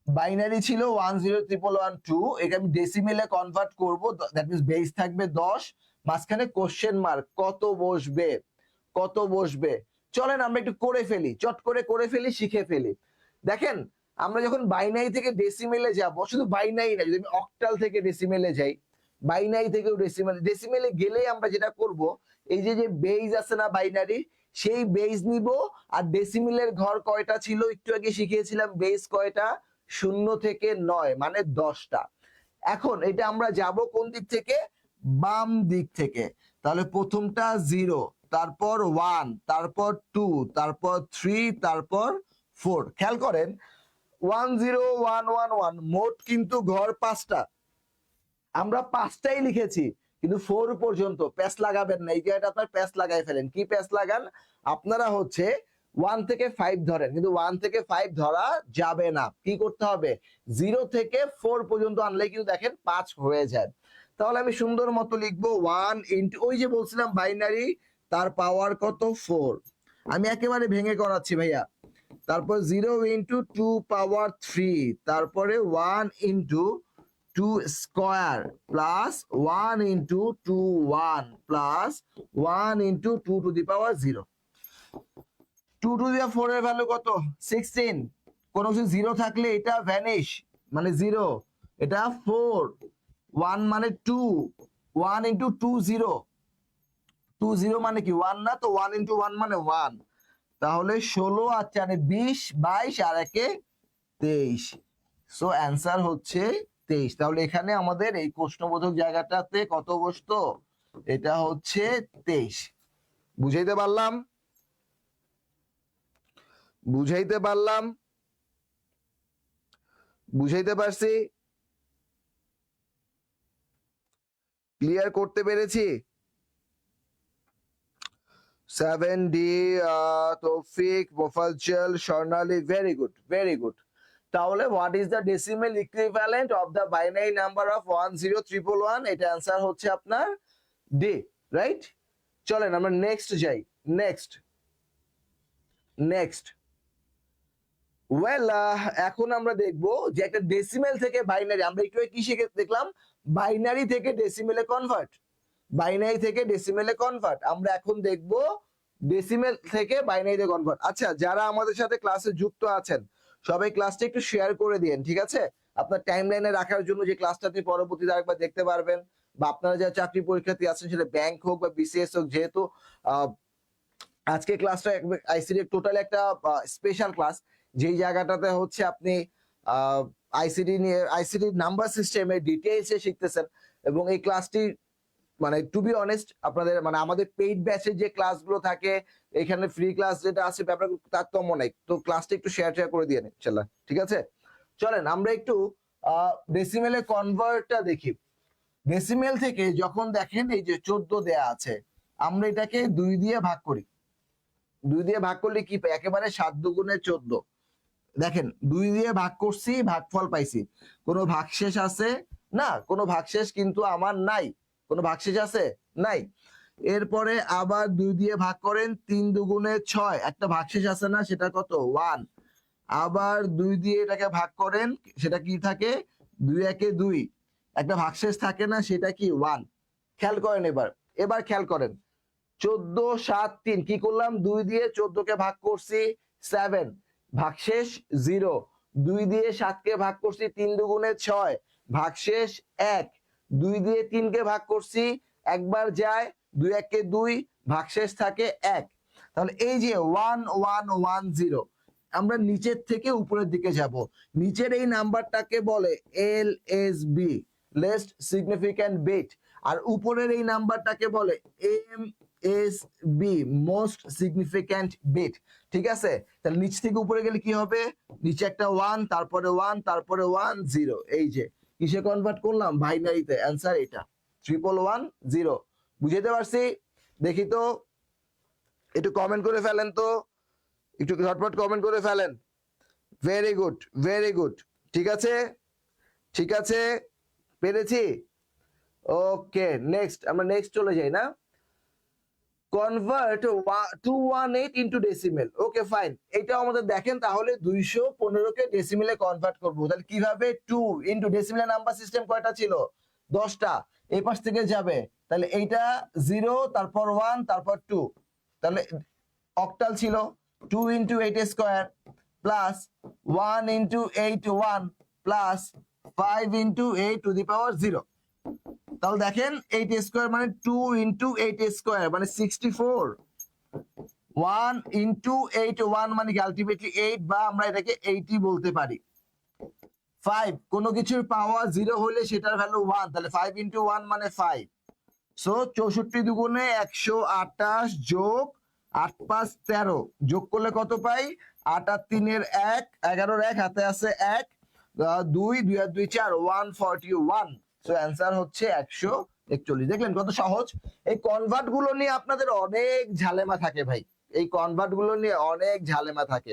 বাইনারি ছিল 1011112, এটা আমি ডেসিমেলে কনভার্ট করব, দ্যাট মিন্স বেস থাকবে 10, মাঝখানে কোশ্চেন মার্ক, কত বসবে, কত বসবে। চলেন আমরা একটু করে ফেলি, চট করে ফেলি, শিখে ফেলি। দেখেন, আমরা যখন বাইনারি থেকে ডেসিমেলে যাব, শুধু বাইনারি না, যদি আমি অক্টাল থেকে ডেসিমেলে যাই, বাইনারি থেকেও ডেসিমেলে গেলেই আমরা যেটা করব, এই যে যে বেজ আছে না বাইনারি, সেই বেজ নিব। আর ডেসিমেলের ঘর কয়টা ছিল একটু আগে শিখিয়েছিলাম, বেজ কয়টা, 0 থেকে 9, মানে 10টা। এখন এটা আমরা যাব কোন দিক থেকে? বাম দিক থেকে। তাহলে প্রথমটা 0, তারপর 1, তারপর 2, তারপর 3, তারপর 4। খেয়াল করেন 10111 মোট কিন্তু ঘর 5টা, আমরা 5টাই লিখেছি, কিন্তু 4 পর্যন্ত প্যাচ লাগাবেন না। এই জায়গাটা আপনার প্যাচ লাগাই ফেলেন। কি প্যাচ লাগান? আপনারা হচ্ছে 1 থেকে 5 ধরেন, কিন্তু 1 থেকে 5 ধরা যাবে না। কি করতে হবে? 0 থেকে 4 পর্যন্ত আনলে কিন্তু দেখেন 5 হয়ে যায়। তাহলে আমি সুন্দর মতো লিখবো 1 ইন্টু, ওই যে বলছিলাম বাইনারি, তার পাওয়ার কত? 4। আমি একেবারে ভেঙে করাচ্ছি ভাইয়া। তারপর 0 ইন্টু 2 পাওয়ার 3, তারপরে 1 into 2 square plus 1 into 2 1 plus 1 into 2 two the power 0। 2 to the 4 এর ভ্যালু কত? 16। কোনো কিছু 0 থাকলে এটা ভ্যানিশ, মানে 0, এটা 4, 1 মানে 2, 1 ইন্টু 2 0, 2 0 মানে কি 1 না, তো 1 ইন্টু 1 মানে 1। তাহলে 16 আর 4 20, 22 আর 1 23। সো অ্যান্সার হচ্ছে 23। তাহলে এখানে আমাদের এই প্রশ্নবোধক জায়গাটাতে কত বসতো? এটা হচ্ছে 23। বুঝাইতে পারলাম? বুঝাইতে পারলাম? বুঝাইতে পারছি? ক্লিয়ার করতে পেরেছি? 7D, তৌফিক, মোফাজ্জল, স্বর্ণালী, ভেরি গুড, ভেরি গুড। তাহলে what is the decimal equivalent of the binary number of 10111? এটা অ্যান্সার হচ্ছে আপনার ডি, রাইট? চলেন আমরা নেক্সট যাই। নেক্সট নেক্সট ওয়েল, এখন আমরা দেখবো যে একটা ডেসিমেল থেকে বাইনারি, আমরা একটু কি শিখে দেখলাম? বাইনারি থেকে ডেসিমেলে কনভার্ট, বাইনারি থেকে ডেসিমেলে কনভার্ট। আমরা এখন দেখবো ডেসিমেল থেকে বাইনারিতে কনভার্ট। আচ্ছা, যারা আমাদের সাথে ক্লাসে যুক্ত আছেন সবাই ক্লাসটা একটু শেয়ার করে দিন, ঠিক আছে? আপনার টাইমলাইনে রাখার জন্য, যে ক্লাসটা আপনি পরবর্তীতে আরেকবার দেখতে পারবেন, বা আপনারা যারা চাকরি পরীক্ষার্থী আছেন, সেটা ব্যাংক হোক বা বিসিএস হোক, যেহেতু আজকে ক্লাসটা আইসিডি টোটাল একটা স্পেশাল ক্লাস, যেই জায়গাটাতে হচ্ছে আপনি আইসিডি নিয়ে, আইসিডি নাম্বার সিস্টেমে ডিটেইলসে শিখতেছেন। এবং এই ক্লাসটি, মানে টু বি অনেস্ট, আপনাদের মানে আমাদের পেইড ব্যাচের যে ক্লাসগুলো থাকে, এখানে ফ্রি ক্লাস যেটা আছে ব্যাপার তারতম্য নাই। তো ক্লাসটা একটু শেয়ার করে দিয়ে নিন ইনশাআল্লাহ, ঠিক আছে? চলেন আমরা একটু ডেসিমেলে কনভার্টটা দেখি। ডেসিমেল থেকে যখন দেখেন এই যে 14 দেয়া আছে, আমরা এটাকে 2 দিয়ে ভাগ করি। 2 দিয়ে ভাগ করলে কি পাই? একেবারে 7 দুগুণে 14। দেখেন 2 দিয়ে ভাগ করছি, ভাগফল পাইছি। কোনো ভাগশেষ আছে? না, কোনো ভাগশেষ কিন্তু আমার নাই। কোনো ভাগশেষ আছে? নাই। এরপরে আবার 2 দিয়ে ভাগ করেন, 3 দুগুণে 6, একটা ভাগশেষ আছে না, সেটা কত? 1। আবার 2 দিয়ে এটাকে ভাগ করেন, সেটা কি থাকে? 2 একে 2, একটা ভাগশেষ থাকে না, সেটা কি? 1। খেয়াল করেন এবার, এবার খেয়াল করেন 14 7 3, কি করলাম? 2 দিয়ে 14 কে ভাগ করছি, 7, ভাগশেষ 0। 2 দিয়ে 7 কে ভাগ করছি, 3 দুগুণে 6, ভাগশেষ 1। 2 দিয়ে 3 কে ভাগ করছি, একবার যায়, 2 একে 2, ভাগশেষ থাকে 1। তাহলে এই যে 1110, আমরা নিচের থেকে উপরের দিকে যাব। নিচের এই নাম্বারটাকে বলে এলএসবি, লেস্ট সিগনিফিক্যান্ট বিট। আর উপরের এই নাম্বারটাকে বলে এমএসবি, মোস্ট সিগনিফিক্যান্ট বিট। ঠিক আছে? তাহলে নিচ থেকে উপরে গেলে কি হবে? নিচে একটা 1, তারপরে 1, তারপরে 1 0। এই যে কিসে কনভার্ট করলাম? বাইনারিতে। অ্যান্সার এটা 1110। বুঝাইতে পারছি? দেখি তো, একটু কমেন্ট করে ফেলেন তো, একটু ঝটপট কমেন্ট করে ফেলেন। Very good, very good. ঠিক আছে, ঠিক আছে, পেরেছি। ওকে, নেক্সট, আমরা নেক্সট চলে যাই না? Convert 218 into decimal. Okay fine, এটাও আমাদের দেখেন তাহলে 215 কে ডেসিমেলে কনভার্ট করব। তাহলে কিভাবে? 2 ইনটু ডেসিমেলে নাম্বার সিস্টেম কয়টা ছিল? 10টা। এই পাশ থেকে যাবে, তাহলে এইটা 0, তারপর 1, তারপর 2, তাহলে অক্টাল ছিল। 2 into 8 square plus 1 into 8 1 plus 5 into 8 to the power 0। তাহলে দেখেন 8 স্কয়ার মানে 2 ইনটু 8 স্কয়ার মানে 64। 1 ইনটু 8 1 মানে কি আলটিমেটলি 8, বা আমরা এটাকে 80 বলতে পারি। 5 কোনো কিছুর পাওয়ার 0 হলে সেটার ভ্যালু 1, তাহলে 5 ইনটু 1 মানে 5। সো 64 দুগুণে 128 যোগ 8 5 13 যোগ করলে কত পাই? 8 আর 3 এর 1, 11 এর 1 হাতে আছে 1, 2 2 আর 2 4, 141। সো অ্যান্সার হচ্ছে 141। দেখলেন কত সহজ? এই কনভার্ট গুলো নিয়ে আপনাদের অনেক ঝালেমা থাকে ভাই, এই কনভার্ট গুলো নিয়ে অনেক ঝালেমা থাকে,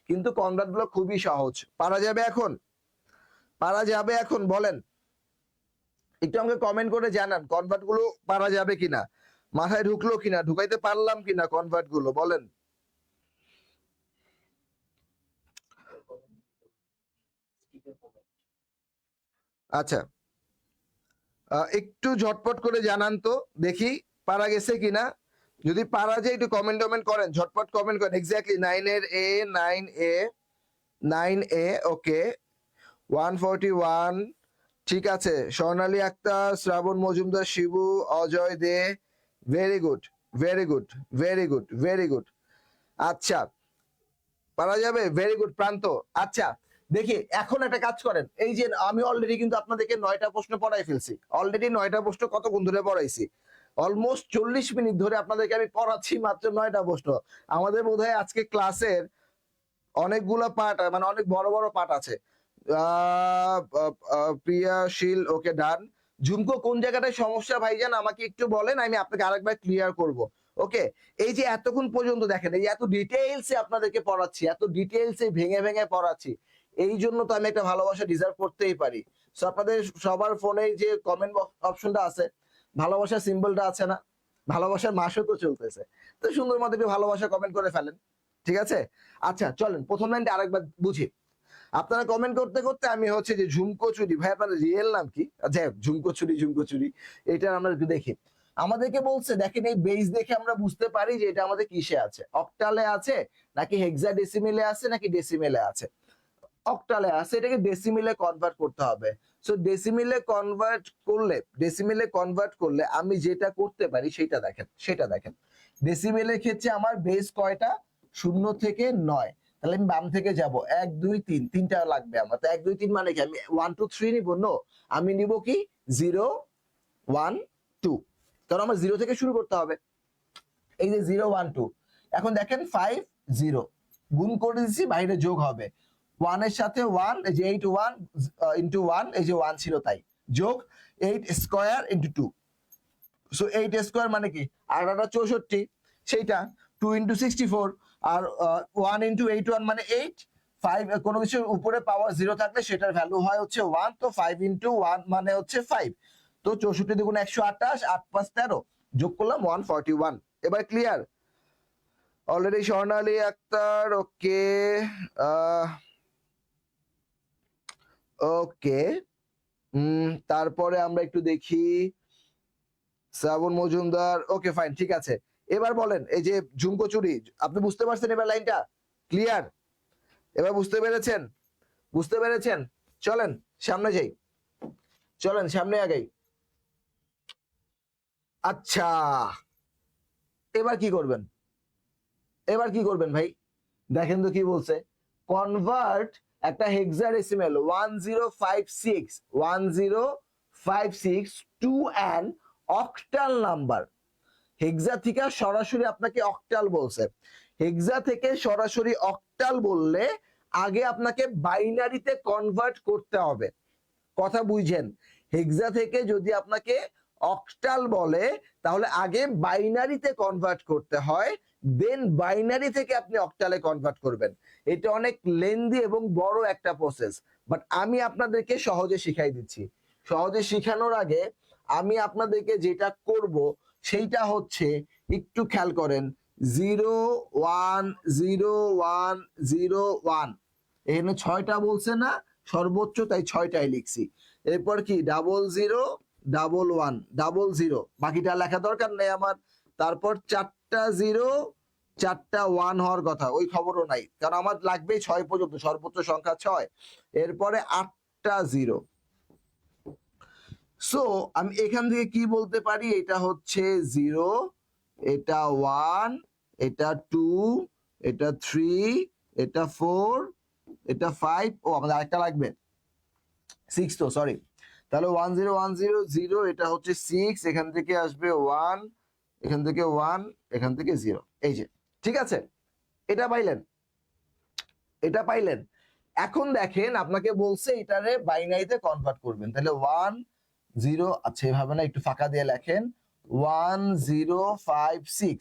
কিন্তু কনভার্ট গুলো খুবই সহজ। পারা যাবে এখন? পারা যাবে এখন? বলেন, একটু আমাকে কমেন্ট করে জানান কনভার্ট গুলো পারা যাবে কিনা, মাথায় ঢুকলো কিনা, ঢুকাইতে পারলাম কিনা কনভার্ট গুলো, বলেন। আচ্ছা, একটু ঝটপট করে জানান তো দেখি পারা গেছে কিনা। যদি পারা যায় একটু কমেন্ট টমেন্ট করেন, ঝটপট কমেন্ট করেন। এক্স্যাক্টলি 9 এর এ, 9A, 9A, ওকে। 141, ঠিক আছে। Swarnali Akhtar, Shraban Majumdar, Shibu, Ajay De, very good, very good, very good, very good. আচ্ছা, পারা যাবে, ভেরি গুড প্রান্ত। আচ্ছা দেখি এখন একটা কাজ করেন, এই যে আমি অলরেডি কিন্তু আপনাদেরকে 9টা প্রশ্ন পড়াই ফেলছি, অলরেডি 9টা প্রশ্ন কতক্ষণ ধরে পড়াইছি? অলমোস্ট 40 মিনিট ধরে আপনাদেরকে আমি পড়াচ্ছি মাত্র 9টা প্রশ্ন। আমাদের বোধহয় আজকে ক্লাসের অনেকগুলো পার্ট, মানে অনেক বড় বড় পার্ট আছে। প্রিয়াশীল, ওকে ডান। ঝুমকো কোন জায়গাটায় সমস্যা ভাইজান আমাকে একটু বলেন, আমি আপনাকে আরেকবার ক্লিয়ার করব। ওকে, এই যে এতক্ষণ পর্যন্ত দেখেন, এই এত ডিটেইলসে আপনাদেরকে পড়াচ্ছি, এত ডিটেইলসে ভেঙে ভেঙে পড়াচ্ছি, এই জন্য তো আমি একটা ভালোবাসা ডিজার্ভ করতেই পারি। সো আপনাদের সবার ফোনে যে কমেন্ট অপশনটা আছে, ভালোবাসার সিম্বলটা আছে না, ভালোবাসার মাসও তো চলতেছে, তো সুন্দর মতো একটু ভালোবাসা কমেন্ট করে ফেলেন, ঠিক আছে? আচ্ছা চলেন প্রথম লাইনটা আরেকবার বুঝি। আপনারা কমেন্ট করতে করতে আমি হচ্ছে যে ঝুমকো চুরি, ভাই আপনার রিয়েল নাম কি? আচ্ছা ঝুমকো চুরি, ঝুমকো চুরি, এটা আমরা একটু দেখি। আমাদেরকে বলছে দেখেন এই বেস দেখে আমরা বুঝতে পারি যে এটা আমাদের কিসে আছে, অক্টালে আছে নাকি হেক্সাডেসিমেলে আছে নাকি ডেসিমেলে আছে। অক্টালে আছে, এটাকে ডেসিমেলে কনভার্ট করতে হবে। সো ডেসিমেলে কনভার্ট করলে, ডেসিমেলে কনভার্ট করলে আমি যেটা করতে পারি সেটা দেখেন, সেটা দেখেন। ডেসিমেলের ক্ষেত্রে আমার বেস কয়টা? 0 থেকে 9। তাহলে আমি বাম থেকে যাব, 1 2 3, তিনটা লাগবে আমার। তো 1 2 3 মানে কি আমি 1 2 3 নিব? নো, আমি নিব কি 0 1 2। কারণ আমার 0 থেকে শুরু করতে হবে। এই যে 0 1 2, এখন দেখেন 5 0 গুণ করে দিচ্ছি, বাইরে যোগ হবে 1 এর সাথে 1, এই যে 8 1 ইনটু 1, এই যে 1 ছিল তাই, যোগ 8 স্কয়ার ইনটু 2। সো 8 স্কয়ার মানে কি 8 8 64, সেইটা 2 ইনটু 64, আর 1 ইনটু 8 1 মানে 8, 5 কোনো কিছুর উপরে পাওয়ার 0 থাকলে সেটার ভ্যালু হয় হচ্ছে 1, তো 5 ইনটু 1 মানে হচ্ছে 5। তো 64 দ্বিগুণ 128, 8 5 13, যোগ করলাম 141। এবার ক্লিয়ার? অলরেডি স্বর্ণালী আক্তার, ওকে, ওকে। তারপরে আমরা একটু দেখি, শ্রাবণ মজুমদার, ওকে ফাইন, ঠিক আছে। এবার বলেন এই যে ঝুমকো চুরি, আপনি বুঝতে পারছেন এবার লাইনটা? ক্লিয়ার? এবার বুঝতে পেরেছেন? বুঝতে পেরেছেন? চলেন সামনে যাই, চলেন সামনে আগাই। আচ্ছা, এবার কি করবেন? এবার কি করবেন ভাই? দেখেন তো কি বলছে, কনভার্ট একটা hexadecimal 1056 to an octal number. Hexa থেকে সরাসরি আপনাকে অক্টাল বলছে, হেক্সা থেকে সরাসরি অক্টাল বললে আগে আপনাকে বাইনারিতে কনভার্ট করতে হবে। কথা বুঝেন, হেক্সা থেকে যদি আপনাকে অক্টাল বলে তাহলে আগে বাইনারিতে কনভার্ট করতে হয়, দেন বাইনারি থেকে আপনি অক্টালে কনভার্ট করবেন। এটা অনেক লেন্দি এবং বড় একটা প্রসেস, বাট আমি আপনাদেরকে সহজে শিখাই দিচ্ছি। সহজে শিখানোর আগে আমি আপনাদেরকে যেটা করব সেইটা হচ্ছে, একটু খেয়াল করেন, 0 1 0 1 0 1, এখানে 6টা বলছে না সর্বোচ্চ, তাই 6টাই লিখছি। এরপর কি 00 11 00, বাকিটা লেখা দরকার নেই আমার। তারপর 4টা 0 4টা 1 হওয়ার কথা, ওই খবরও নাই, কারণ আমার লাগবে 6 পর্যন্ত, সর্বোচ্চ সংখ্যা 6। এরপরে 8টা 0। সো আমি এখান থেকে কি বলতে পারি, এটা হচ্ছে 0, এটা 1, এটা 2, এটা 3, এটা 4, এটা 5, ও আমাদের আরেকটা লাগবে 6, তো সরি। তাহলে 1 0 1 0 0, এটা হচ্ছে 6, এখান থেকে আসবে 1, এখান থেকে 1, এখান থেকে 0, এই যে। ঠিক আছে, এটা পাইলেন, এটা পাইলেন। এখন দেখেন আপনাকে বলছে এটারে বাইনারিতে কনভার্ট করবেন, তাহলে 1 0, আচ্ছা এভাবে না, একটু ফাঁকা দিয়ে লেখেন 1 0 5 6।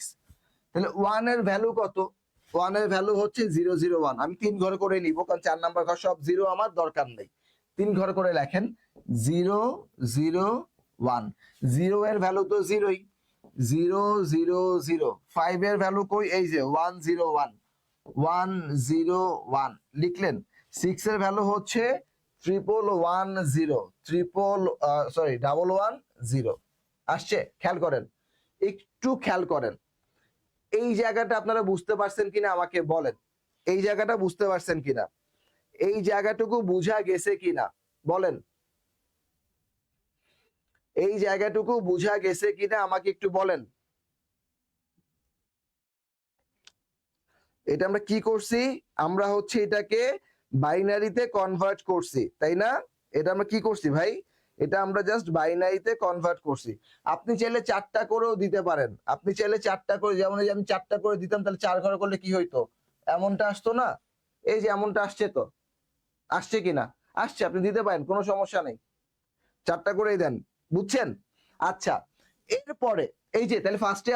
তাহলে 1 এর ভ্যালু কত? 1 এর ভ্যালু হচ্ছে 0 0 1। আমি 3 ঘর করে নিব, কারণ 4 নাম্বার ঘর সব 0 আমার দরকার নেই। 3 ঘর করে লেখেন 0 0 1। 0 এর ভ্যালু তো 0ই, 0 0 0। 5 এর ভ্যালু কই? এই যে 1 0 1, 1 0 1 লিখলেন। 6 এর ভ্যালু হচ্ছে 111 0 আসছে। খেয়াল করেন, একটু খেয়াল করেন, এই জায়গাটা আপনারা বুঝতে পারছেন কিনা আমাকে বলেন। এই জায়গাটা বুঝতে পারছেন কিনা, এই জায়গাটুকু বুঝা গেছে কিনা বলেন। এই জায়গাটুকু বুঝা গেছে কিনা আমাকে একটু বলেন। এটা আমরা কি করছি? আমরা হচ্ছে এটাকে বাইনারিতে কনভার্ট করছি, তাই না? এটা আমরা কি করছি ভাই? এটা আমরা জাস্ট বাইনারিতে কনভার্ট করছি। আপনি চাইলে 4টা করেও দিতে পারেন, আপনি চাইলে 4টা করে, যেমন এই যে আমি 4টা করে দিতাম, তাহলে 4 ঘর করলে কি হইতো? এমনটা আসতো না? এই যে এমনটা আসছে, তো আসছে কিনা? আসছে, আপনি দিতে পারেন, কোনো সমস্যা নেই। 4টা করেই দেন, বুঝছেন? আচ্ছা, এরপরে এই যে, তাহলে ফার্স্টে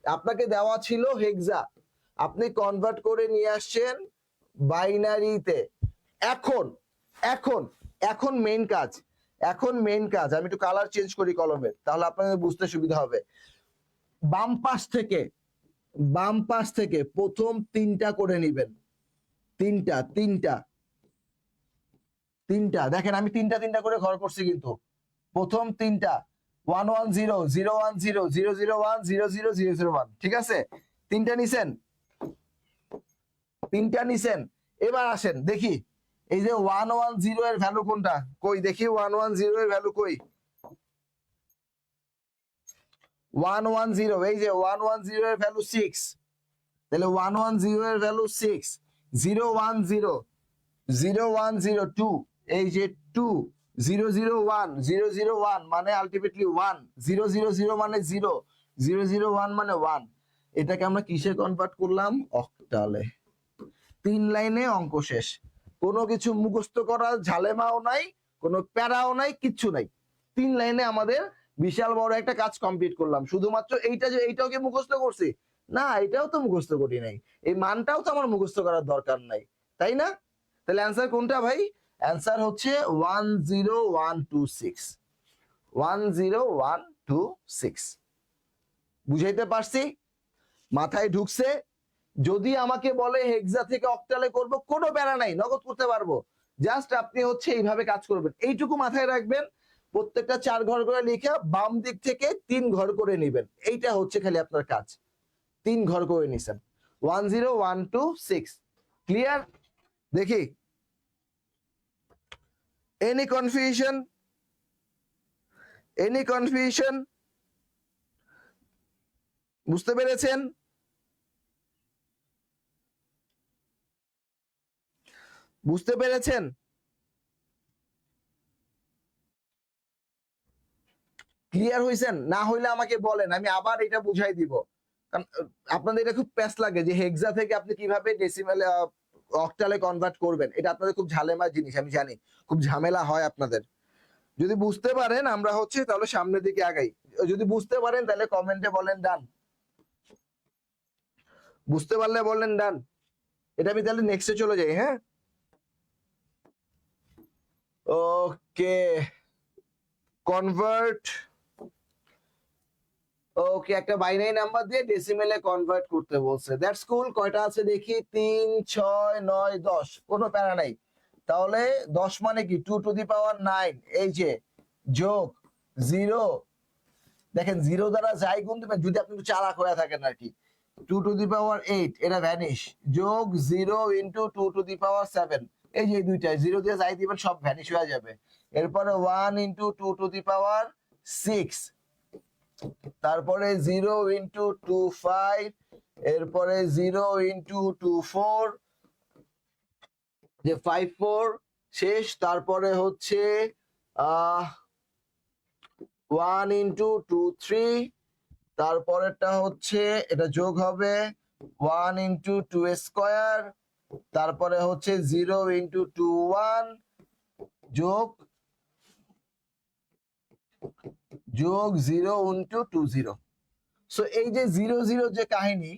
আপনাকে দেওয়া ছিল হেক্সা, আপনি কনভার্ট করে নিয়ে আসছেন বাইনারিতে। এখন এখন এখন মেইন কাজ, এখন মেইন কাজ, আমি একটু কালার চেঞ্জ করি কলমের, তাহলে আপনাদের বুঝতে সুবিধা হবে। বাম পাশ থেকে প্রথম 3টা করে নেবেন। 3টা 3টা 3টা, দেখেন আমি 3টা 3টা করে ঘর করছি, কিন্তু প্রথম 3টা 1 1 0 0 1 0 0 0 1 0 0 0 0 1, ঠিক আছে? 3টা নিছেন, 3টা নিছেন। এবার আসেন দেখি, এই যে 1 1 0 এর ভ্যালু কোনটা? কই দেখি 1 1 0 এর ভ্যালু কই? 1 1 0, এই যে 1 1 0 এর ভ্যালু 6, তাহলে 1 1 0 এর ভ্যালু 6। 0 1 0 0 1 0 2, এই যে 2। 0 0 1 0 0 1 মানে আলটিমেটলি 1। 0 0 0 মানে 0, 0 0 1 মানে 1। এটাকে আমরা কিসে কনভার্ট করলাম? অক্টালে। 3 লাইনে অঙ্ক শেষ। কোনো কিছু মুখস্থ করার ঝালেমাও নাই, কোনো প্যারাও নাই, কিচ্ছু নাই। 3 লাইনে আমাদের বিশাল বড় একটা কাজ কমপ্লিট করলাম। শুধুমাত্র এইটা, যে এইটাও কি মুখস্থ করছি? না, এটাও তো মুখস্থ করি নাই। এই মানটাও তো আমার মুখস্থ করার দরকার নাই, তাই না? তাহলে অ্যান্সার কোনটা ভাই? অ্যান্সার হচ্ছে 10126। 10126। বুঝাইতে পারছি? মাথায় ঢুকছে? যদি আমাকে বলে হেক্সা থেকে অক্টালে করব, কোনো প্যারা নাই, নগদ করতে পারবো। জাস্ট আপনি হচ্ছে এইভাবে কাজ করবেন, এইটুকু মাথায় রাখবেন। প্রত্যেকটা 4 ঘর করে লিখে বাম দিক থেকে 3 ঘর করে নেবেন, এইটা হচ্ছে খালি আপনার কাজ। 3 ঘর করে নিছেন, 10126। ক্লিয়ার? দেখি, এনি কনফিউশন? Any confusion? বুঝতে পেরেছেন? বুঝতে পেরেছেন? ক্লিয়ার হইছেন? না হইলে আমাকে বলেন, আমি আবার এটা বুঝাই দিব। কারণ আপনাদের এটা খুব প্যাস লাগে যে হেক্সা থেকে আপনি কিভাবে ডেসিমালে অক্টালে কনভার্ট করবেন, এটা আপনাদের খুব ঝামেলার জিনিস, আমি জানি খুব ঝামেলা হয় আপনাদের। যদি বুঝতে পারেন আমরা হচ্ছে তাহলে সামনের দিকে আগাই, যদি বুঝতে পারেন তাহলে কমেন্টে বলেন ডান। বুঝতে পারলে বললেন ডান। এটা আমি তাহলে নেক্সটে চলে যাই। হ্যাঁ, ওকে, কনভার্ট। ওকে, একটা বাইনারি নাম্বার দিয়ে ডেসিমেলে কনভার্ট করতে বলছে। দ্যাটস কুল। কয়টা আছে দেখি, 3 6 9 10, কোনো প্যারা নাই। তাহলে 10 মানে কি 2 টু দি পাওয়ার 9, এই যে যোগ 0, দেখেন 0 দ্বারা যাই গুণ দিবেন যদি আপনি একটু চালাক হয়ে থাকেন আর কি, 2 টু দি পাওয়ার 8 এটা ভ্যানিশ, যোগ 0 ইনটু 2 টু দি পাওয়ার 7, এই যে দুইটা 0 দিয়ে যাই দিবেন সব ভ্যানিশ হয়ে যাবে। এরপরে 1 ইনটু 2 টু দি পাওয়ার 6, তারপরে 0 ইনটু 2 5, এরপরে 0 ইনটু 2 4, যে 5 4 শেষ। তারপরে হচ্ছে 1 ইনটু 2 3, তারপরেরটা হচ্ছে এটা যোগ হবে 1 ইনটু 2 স্কয়ার, তারপরে হচ্ছে 0 ইনটু 2 1, যোগ 0 ইনটু 2 0। সো এই যে 0 0 যে কাহিনী,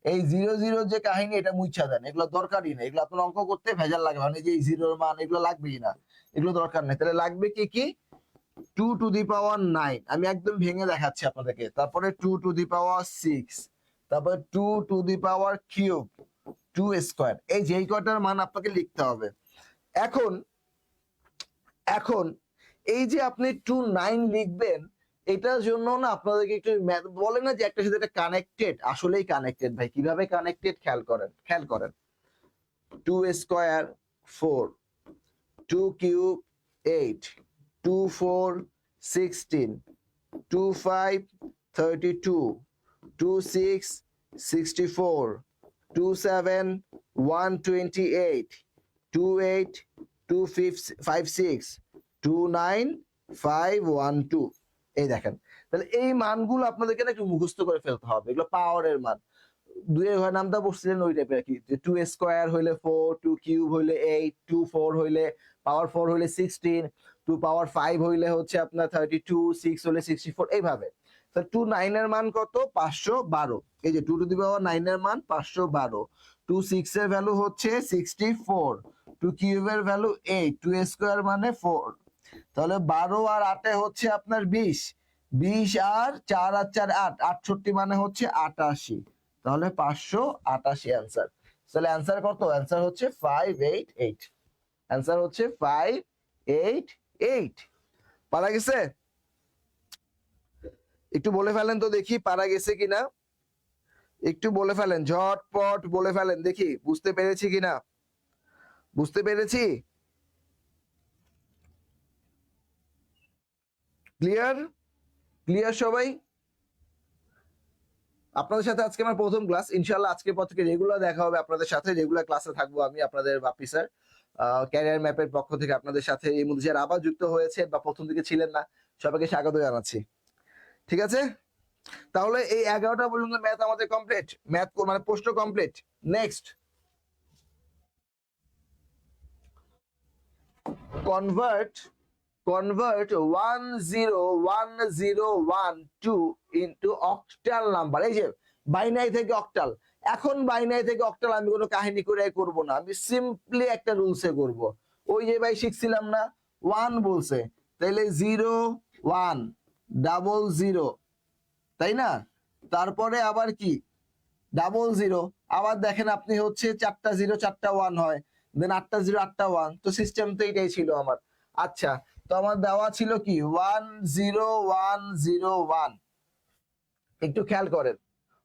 এই 0 0 যে কাহিনী, এটা মুছা দেন, এগুলো দরকারই না, এগুলো আপনার অঙ্ক করতে ভেজাল লাগবে মানে যে এই জিরোর মান এগুলো লাগবেই না, এগুলো দরকার নেই। তাহলে লাগবে কি কি, 2 টু দি পাওয়ার 9, আমি একদম ভেঙে দেখাচ্ছি আপনাদেরকে। তারপরে 2 টু দি পাওয়ার 6, তারপরে 2 two the power cube 2 square, এই যে এই কয়টার মান আপনাকে লিখতে হবে। এখন এখন এই যে আপনি 2 9 লিখবেন, এটার জন্য না আপনাদেরকে একটু বলে না যে একটা সাথে একটা কানেক্টেড, আসলেই কানেক্টেড ভাই। কিভাবে কানেক্টেড খেয়াল করেন, খেয়াল করেন। 2 স্কয়ার 4, 2 কিউব 8, 2 4 16, 2 5 32, 2 6 64, 2 7 128, 2 8 2 5 6, 2 9 5 1 2। এই দেখেন, তাহলে এই মানগুলো আপনাদেরকে না একটু মুখস্থ করে ফেলতে হবে, এগুলো পাওয়ারের মান। দুইয়ের ঘরে নামটা বসছিলেন ওই টাইপের কি, যে 2 স্কয়ার হইলে 4, 2 কিউব হইলে 8, 2 4 হইলে পাওয়ার 4 হইলে 16, 2 পাওয়ার 5 হইলে হচ্ছে আপনার 32, 6 হইলে 64, এইভাবে। তো 2 9 এর মান কত, 512। এই যে 2 টু দি পাওয়ার 9 এর মান 512, 2 6 এর ভ্যালু হচ্ছে 64, 2 কিউবের ভ্যালু 8, 2 স্কয়ার মানে 4, তাহলে 12 আর 8 হচ্ছে আপনার 20, 20 আর 4 আর 4 8, 68 মানে হচ্ছে 88, তাহলে 588 অ্যান্সার। তাহলে অ্যান্সার কত, অ্যান্সার হচ্ছে 588, অ্যান্সার হচ্ছে 588। পারা গেছে? একটু বলে ফেলেন তো দেখি পারা গেছে কিনা, একটু বলে ফেলেন, ঝটপট বলে ফেলেন দেখি বুঝতে পেরেছি কিনা, বুঝতে পেরেছি? ক্লিয়ার? ক্লিয়ার সবাই? আপনাদের সাথে আজকে আমার প্রথম ক্লাস, ইনশাআল্লাহ আজকের পর থেকে রেগুলার দেখা হবে আপনাদের সাথে, রেগুলার ক্লাসে থাকবো আমি, আপনাদের বাপ্পি স্যার। ক্যারিয়ার ম্যাপের পক্ষ থেকে আপনাদের সাথে এই মধ্যে যারা আবার যুক্ত হয়েছে বা প্রথম দিকে ছিলেন না, সবাইকে স্বাগত জানাচ্ছি। ঠিক আছে, তাহলে এই 11টা পর্যন্ত ম্যাথ আমাদের কমপ্লিট, ম্যাথ মানে প্রশ্ন complete. Next, convert 1010112 into octal number. এই যে বাইনারি থেকে অক্টাল, এখন বাইনারি থেকে অক্টাল আমি কোনো কাহিনী করে করব না, আমি সিম্পলি একটা রুলসে করব। ওই যে ভাই শিখছিলাম না, 1 বলছে, তাইলে 0 1 ডাবল 0, তাই না? তারপরে আবার কি, ডাবল 0, আবার দেখেন আপনি হচ্ছে 4টা 0 4টা 1 হয়, দেন 8টা 0 8টা 1, তো সিস্টেম তো এটাই ছিল আমার। আচ্ছা, তো আমার দেওয়া ছিল কি 10101, একটু খেয়াল করেন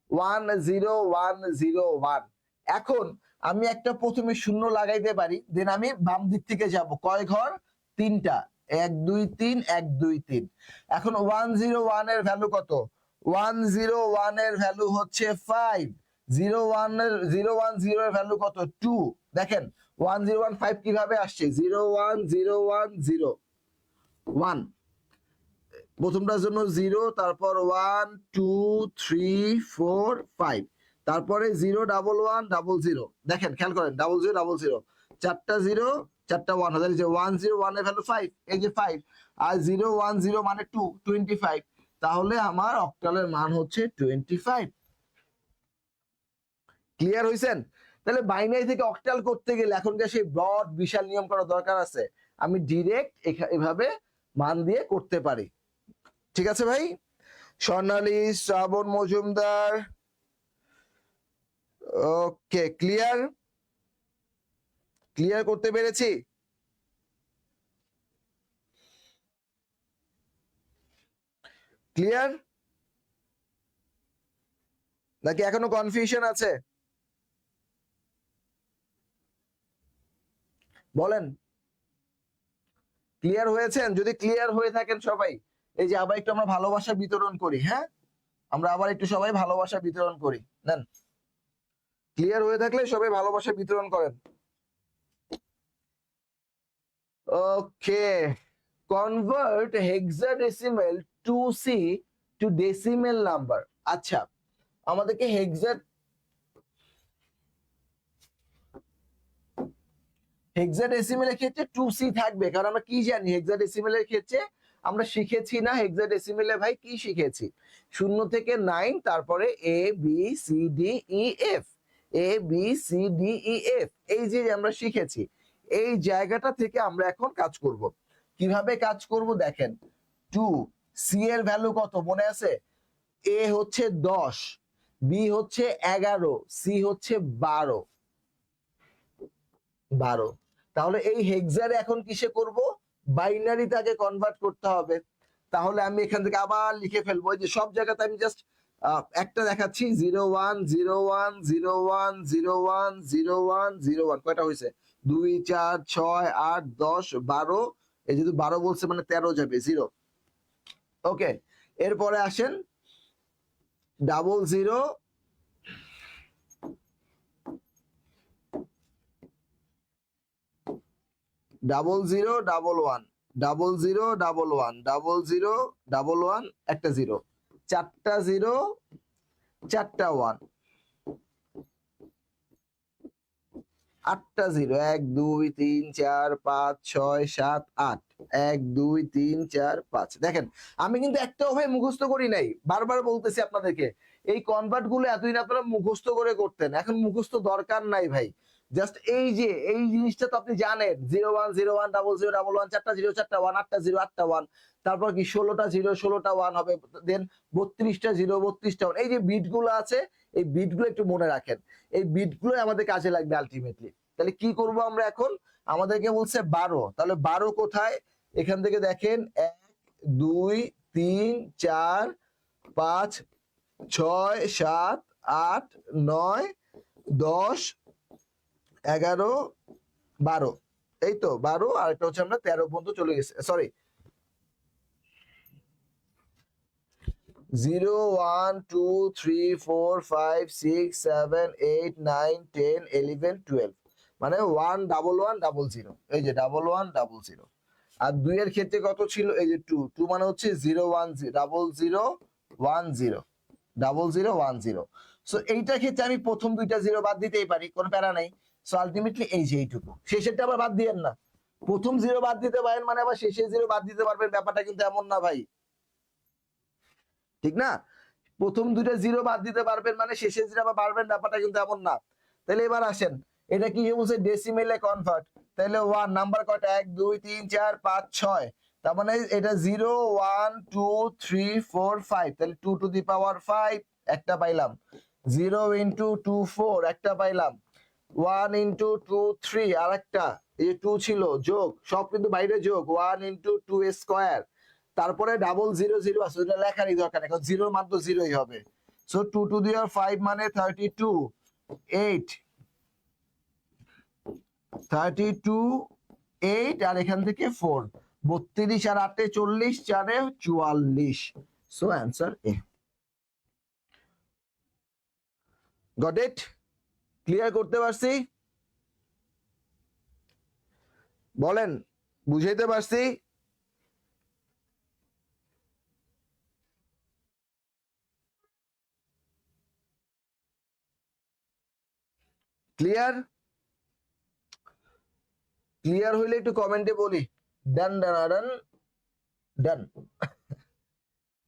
10101। এখন আমি একটা প্রথমে শূন্য লাগাইতে পারি, দেন আমি বাম দিক থেকে যাব, কয় ঘর, 3টা, 1 2 3 1 2 3। এখন 101 এর ভ্যালু কত, 101 এর ভ্যালু হচ্ছে 5, 01 এর 010 এর ভ্যালু কত, 2। দেখেন 1015 কিভাবে আসছে, 01001, প্রথমটার জন্য 0, তারপর 1 2 3 4 5, তারপরে 01100। দেখেন খেয়াল করেন, 0000, 4টা 0 4টা 1, তাহলে যে 101 এর ভ্যালু 5, এই যে 5, আর 010 মানে 2 25, তাহলে আমার অক্টালের মান হচ্ছে 25। ক্লিয়ার হইছেন? তাহলে বাইনারি থেকে অক্টাল করতে গেলে এখনকার সেই ব্রড বিশাল নিয়ম করা দরকার আছে? আমি ডিরেক্ট এভাবে মান দিয়ে করতে পারি। ঠিক আছে ভাই? স্বর্ণালী, শ্রাবণ মজুমদার, ওকে, ক্লিয়ার? ক্লিয়ার করতে পেরেছি? ক্লিয়ার নাকি এখনো কনফিউশন আছে? বলেন, ক্লিয়ার হয়েছেন? যদি ক্লিয়ার হয়ে থাকেন সবাই, এই যে আবার একটু আমরা ভালোবাসা বিতরণ করি। হ্যাঁ, আমরা আবার একটু সবাই ভালোবাসা বিতরণ করি। নেন, ক্লিয়ার হয়ে থাকলে সবাই ভালোবাসা বিতরণ করেন। Okay, convert hexadecimal 2C to decimal number. আচ্ছা, আমাদেরকে হেক্সাডেসিমেলের ক্ষেত্রে 2C থাকবে, কারণ আমরা কি জানি হেক্সাডেসিমেলের ক্ষেত্রে আমরা শিখেছি না হেক্সাডেসিমেলে ভাই কি শিখেছি? 0 থেকে 9, তারপরে ABCDEF, ABCDEF, এই যে আমরা শিখেছি, এই জায়গাটা থেকে আমরা এখন কাজ করব। কিভাবে কাজ করব দেখেন, 2 সি এর ভ্যালু কত মনে আছে? এ হচ্ছে 10, বি হচ্ছে 11, সি হচ্ছে 12। তাহলে এই হেক্সারে এখন কিসে করব? বাইনারিতে আগে কনভার্ট করতে হবে। তাহলে আমি এখান থেকে আবার লিখে ফেলবো, যে সব জায়গাতে আমি জাস্ট একটা দেখাচ্ছি, 010101010101, কয়টা হয়েছে? 2 4 6 8 10 12, এই যেহেতু 12 বলছে মানে 13 যাবে, 0। ওকে, এরপরে আসেন 00 0011 0011 0011 একটা 0, 4টা 0, 4টা 1, 8টা 0, 1 2 3 4 5 6 7 8, 1 2 3 4 5। দেখেন আমি কিন্তু একটাও ভাই মুখস্থ করি নাই, বারবার বলতেছি আপনাদেরকে, এই কনভার্ট গুলো এতদিন আপনারা মুখস্থ করে করতেন, এখন মুখস্থ দরকার নাই ভাই। জাস্ট এই যে এই জিনিসটা তো আপনি জানেন, 0101 0011, 4টা 0 4টা 1, 8টা 0 8টা 1, তারপর কি 16টা 0 16টা 1 হবে, দেন 32টা 0 32টা 1। এই যে বিট গুলো আছে, এই বিট গুলো একটু মনে রাখেন, এই বিট গুলো আমাদের কাজে লাগবে আলটিমেটলি। তাহলে কি করব আমরা এখন? আমাদেরকে বলছে 12, তাহলে 12 কোথায়? এখান থেকে দেখেন 1 2 3 4 5 6 7 8 9 10 11 12, এই তো 12, আর একটা হচ্ছে আমরা 13 পর্যন্ত চলে গেছে, সরি 0 1 2 3 4 5 6 7 8 9 10 11 12, মানে 111100, এই যে 1100। আর 2 এর ক্ষেত্রে কত ছিল? এই যে 2 2 মানে হচ্ছে 0 1 0 0010 0010। সো এইটার ক্ষেত্রে আমি প্রথম দুইটা 0 বাদ দিতেই পারি, কোনো প্যারা নাই। সো আলটিমেটলি এই যে এইটুকু, শেষেরটা আবার বাদ দিয়েন না। প্রথম 0 বাদ দিতে পারেন মানে আবার শেষের 0 বাদ দিতে পারবেন, ব্যাপারটা কিন্তু এমন না ভাই, ঠিক না? প্রথম দুইটা 0 বাদ দিতে পারবেন মানে শেষের 0 আবার পারবেন, ব্যাপারটা কিন্তু এমন না। তাহলে এবার আসেন, এটা কি বলছে? ডেসিমেলে কনভার্ট। তাহলে 1 নাম্বার কয়টা? 1 2 3 4 5 6, তার মানে এটা 0 1 2 3 4 5, তাহলে 2 টু দি পাওয়ার 5 একটা পাইলাম, 0 ইনটু 2 4 একটা পাইলাম, 1 ইনটু 2 3 আরেকটা, এই যে 2 ছিল যোগ, সব কিন্তু বাইরে যোগ, 1 ইনটু 2 স্কয়ার, তারপরে 000 আছে, ওটা লেখারই দরকার নেই, কারণ 0 মান তো 0ই হবে। সো 2 টু দি পাওয়ার 5 মানে 32, 8 32 8, আর এখান থেকে 4, 32 আর 8 40, 4 44। So answer A. Got it? Clear করতে পারছি? বলেন, বুঝাইতে পারছি? ক্লিয়ার? ক্লিয়ার হইলে একটু কমেন্টে বলি ডান ডান ডান ডান।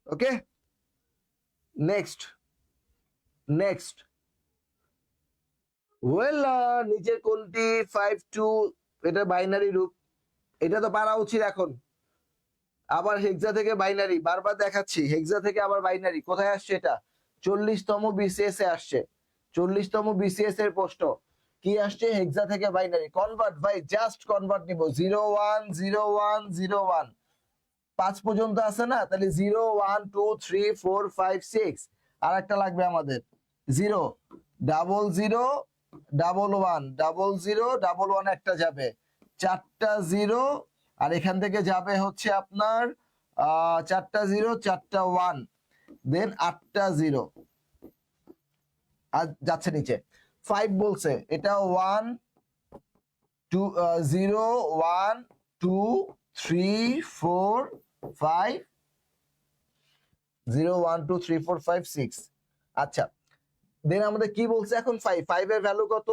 ওকে, নেক্সট নেক্সট ওয়েল, নিচের কোনটি 5 2, এটা বাইনারি রূপ, এটা তো পারা উচিত এখন। আবার হেক্সা থেকে বাইনারি, বারবার দেখাচ্ছি, হেক্সা থেকে আবার বাইনারি, কোথায় আসছে এটা? 40তম বিসিএস এ আসছে, 40তম বিসিএস এর প্রশ্ন কি আসছে? হেক্সা থেকে বাইনারি। কনভার্ট ভাই, জাস্ট কনভার্ট নিব, 0 1 0 1 0 1, 5 পর্যন্ত আছে না, তাহলে 0 1 2 3 4 5 6, আর একটা লাগবে আমাদের 0 0 1 1 একটা যাবে, 4টা 0, আর এখান থেকে যাবে হচ্ছে আপনার 4টা 0 4টা 1, দেন 8টা 0, আর যাচ্ছে নিচে 5 বলছে, এটা 1 2 0 1 2 3 4 5, 0 1 2 3 4 5 6। আচ্ছা, দেন আমাদের কি বলছে এখন? 5 এর ভ্যালু কত?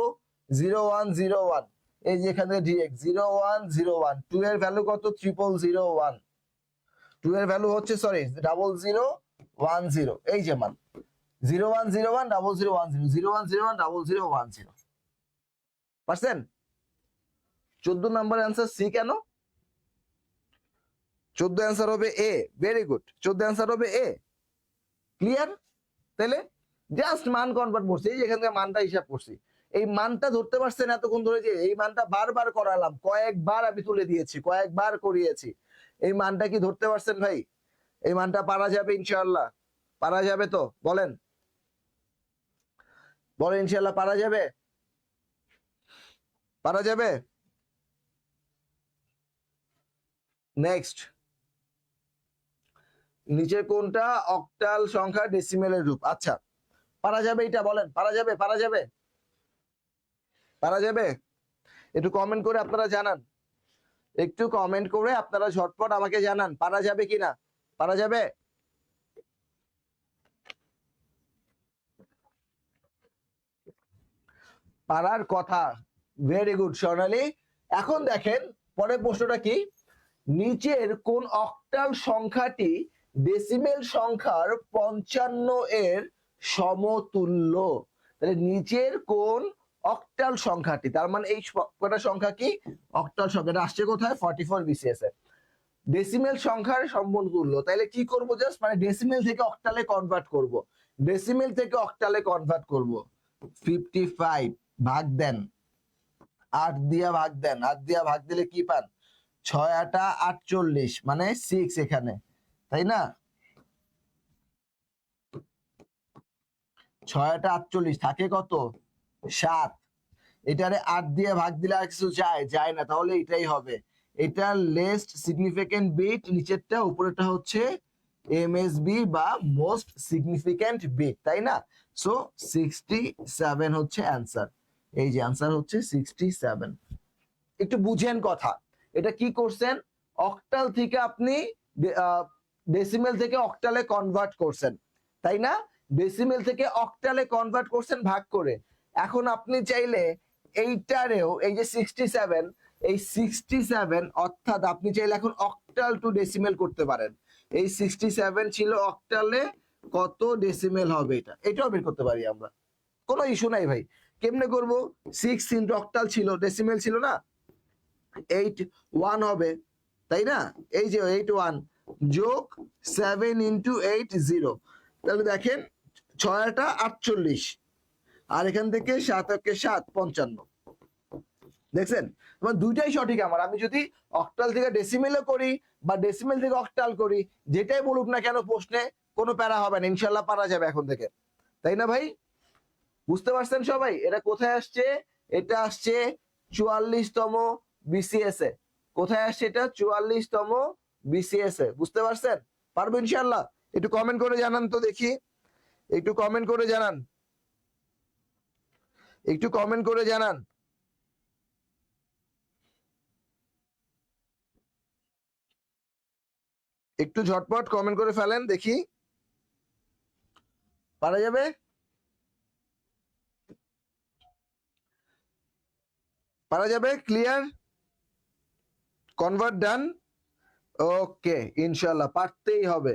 0 1 0 1, এই যে এখানে ডিরেক্ট 0 1 0 1। 2 এর ভ্যালু কত? 0 0 0 1। 2 এর ভ্যালু হচ্ছে, সরি, 0 0 1 0, এই যে মান 0 1 0 1 0 0 1 0, 0 1 0 1 0 0 1 0। পারছেন? 14 নম্বর অ্যান্সার সি কেন? 14 অ্যান্সার হবে এ। ভেরি গুড, 14 অ্যান্সার হবে এ। ক্লিয়ার? তাহলে জাস্ট মান কনভার্ট করছি, এই যেখান থেকে মানটা হিসাব করছি, এই মানটা ধরতে পারছেন এতক্ষণ ধরে, যে এই মানটা বারবার করালাম, কয়েকবার আমি তুলে দিয়েছি, কয়েকবার করিয়েছি, এই মানটা কি ধরতে পারছেন ভাই? এই মানটা পারা যাবে ইনশাআল্লাহ? পারা যাবে তো? বলেন বলেন, ইনশাআল্লাহ পারা যাবে? পারা যাবে? নেক্সট, নিচে কোনটা অক্টাল সংখ্যা ডেসিমেলের রূপ? আচ্ছা, পারা যাবে এটা? বলেন, পারা যাবে? পারা যাবে? পারা যাবে? একটু কমেন্ট করে আপনারা জানান, একটু কমেন্ট করে আপনারা ঝটপট আমাকে জানান, পারা যাবে কিনা? পারা যাবে? পারার কথা। ভেরি গুড স্বর্ণালী। এখন দেখেন পরের প্রশ্নটা কি, নিচের কোন অক্টাল সংখ্যাটি ডেসিমেল সংখ্যার 55 এর সমতুল্য? তাহলে নিচের কোন অক্টাল সংখ্যাটি, তার মানে এই কটা সংখ্যা কি অক্টাল সংখ্যাটা আসছে কোথায়? 44 বিসিএস এ, ডেসিমেল সংখ্যার সমতুল্য। তাহলে কি করব? জাস্ট মানে ডেসিমেল থেকে অক্টালে কনভার্ট করব, ডেসিমেল থেকে অক্টালে কনভার্ট করব। 55 ভাগ দেন, 8 দিয়া ভাগ দেন, 8 দিয়া ভাগ দিলে কি পান? 6 8 48, মানে 6 এখানে, তাই না? 6 8 48 থাকে কত? 7। এটারে 8 দিয়ে ভাগ দিলে আর কিছু যায় না, তাহলে এটাই হবে। এটা লেস্ট সিগনিফিকেন্ট বিট, নিচেরটা, উপরেরটা হচ্ছে এমএসবি বা মোস্ট সিগনিফিকেন্ট বিট, তাই না? সো 67 হচ্ছে অ্যান্সার। এই যে অ্যান্সার হচ্ছে 67। একটু বুঝেন কথা, এটা কি করছেন? অক্টাল থেকে আপনি ডেসিমেল থেকে অক্টালে কনভার্ট করছেন, তাই না? ডেসিমেল থেকে অক্টালে কনভার্ট করছেন ভাগ করে। এখন আপনি চাইলে এইটারেও, এই যে 67, এই 67 অর্থাৎ আপনি চাইলে এখন অক্টাল টু ডেসিমেল করতে পারেন। এই 67 ছিল অক্টালে, কত ডেসিমেল হবে এটাও বের করতে পারি আমরা, কোনো ইস্যু নাই ভাই। কেমনে করব? 6 ইন্টু অক্টাল ছিল, ডেসিমেল ছিল না, 8 1 হবে, তাই না? এই যে 8 1 যোগ 7 ইন্টু 8 0, তাহলে দেখেন 6 8 48, আর এখান থেকে 7 1 7 55। দেখছেন, তোমার দুইটাই সঠিক আমার। আমি যদি অক্টাল থেকে ডেসিমেলও করি বা ডেসিমেল থেকে অক্টাল করি, যেটাই বলুক না কেন প্রশ্নে, কোনো প্যারা হবে না, ইনশাল্লাহ পারা যাবে এখন থেকে, তাই না ভাই? বুঝতে পারছেন সবাই এটা কোথায় আসছে? এটা আসছে 44তম বিসিএস এ। কোথায় আসছে এটা? 44তম বিসিএস এ। বুঝতে পারছেন? পারবো ইনশাআল্লাহ? একটু কমেন্ট করে জানান তো দেখি, একটু কমেন্ট করে জানান, একটু কমেন্ট করে জানান। একটু ঝটপট কমেন্ট করে ফেলেন দেখি, পারা যাবে? পারা যাবে? ক্লিয়ার? কনভার্ট ডান? ওকে, ইনশাআল্লাহ পারতেই হবে,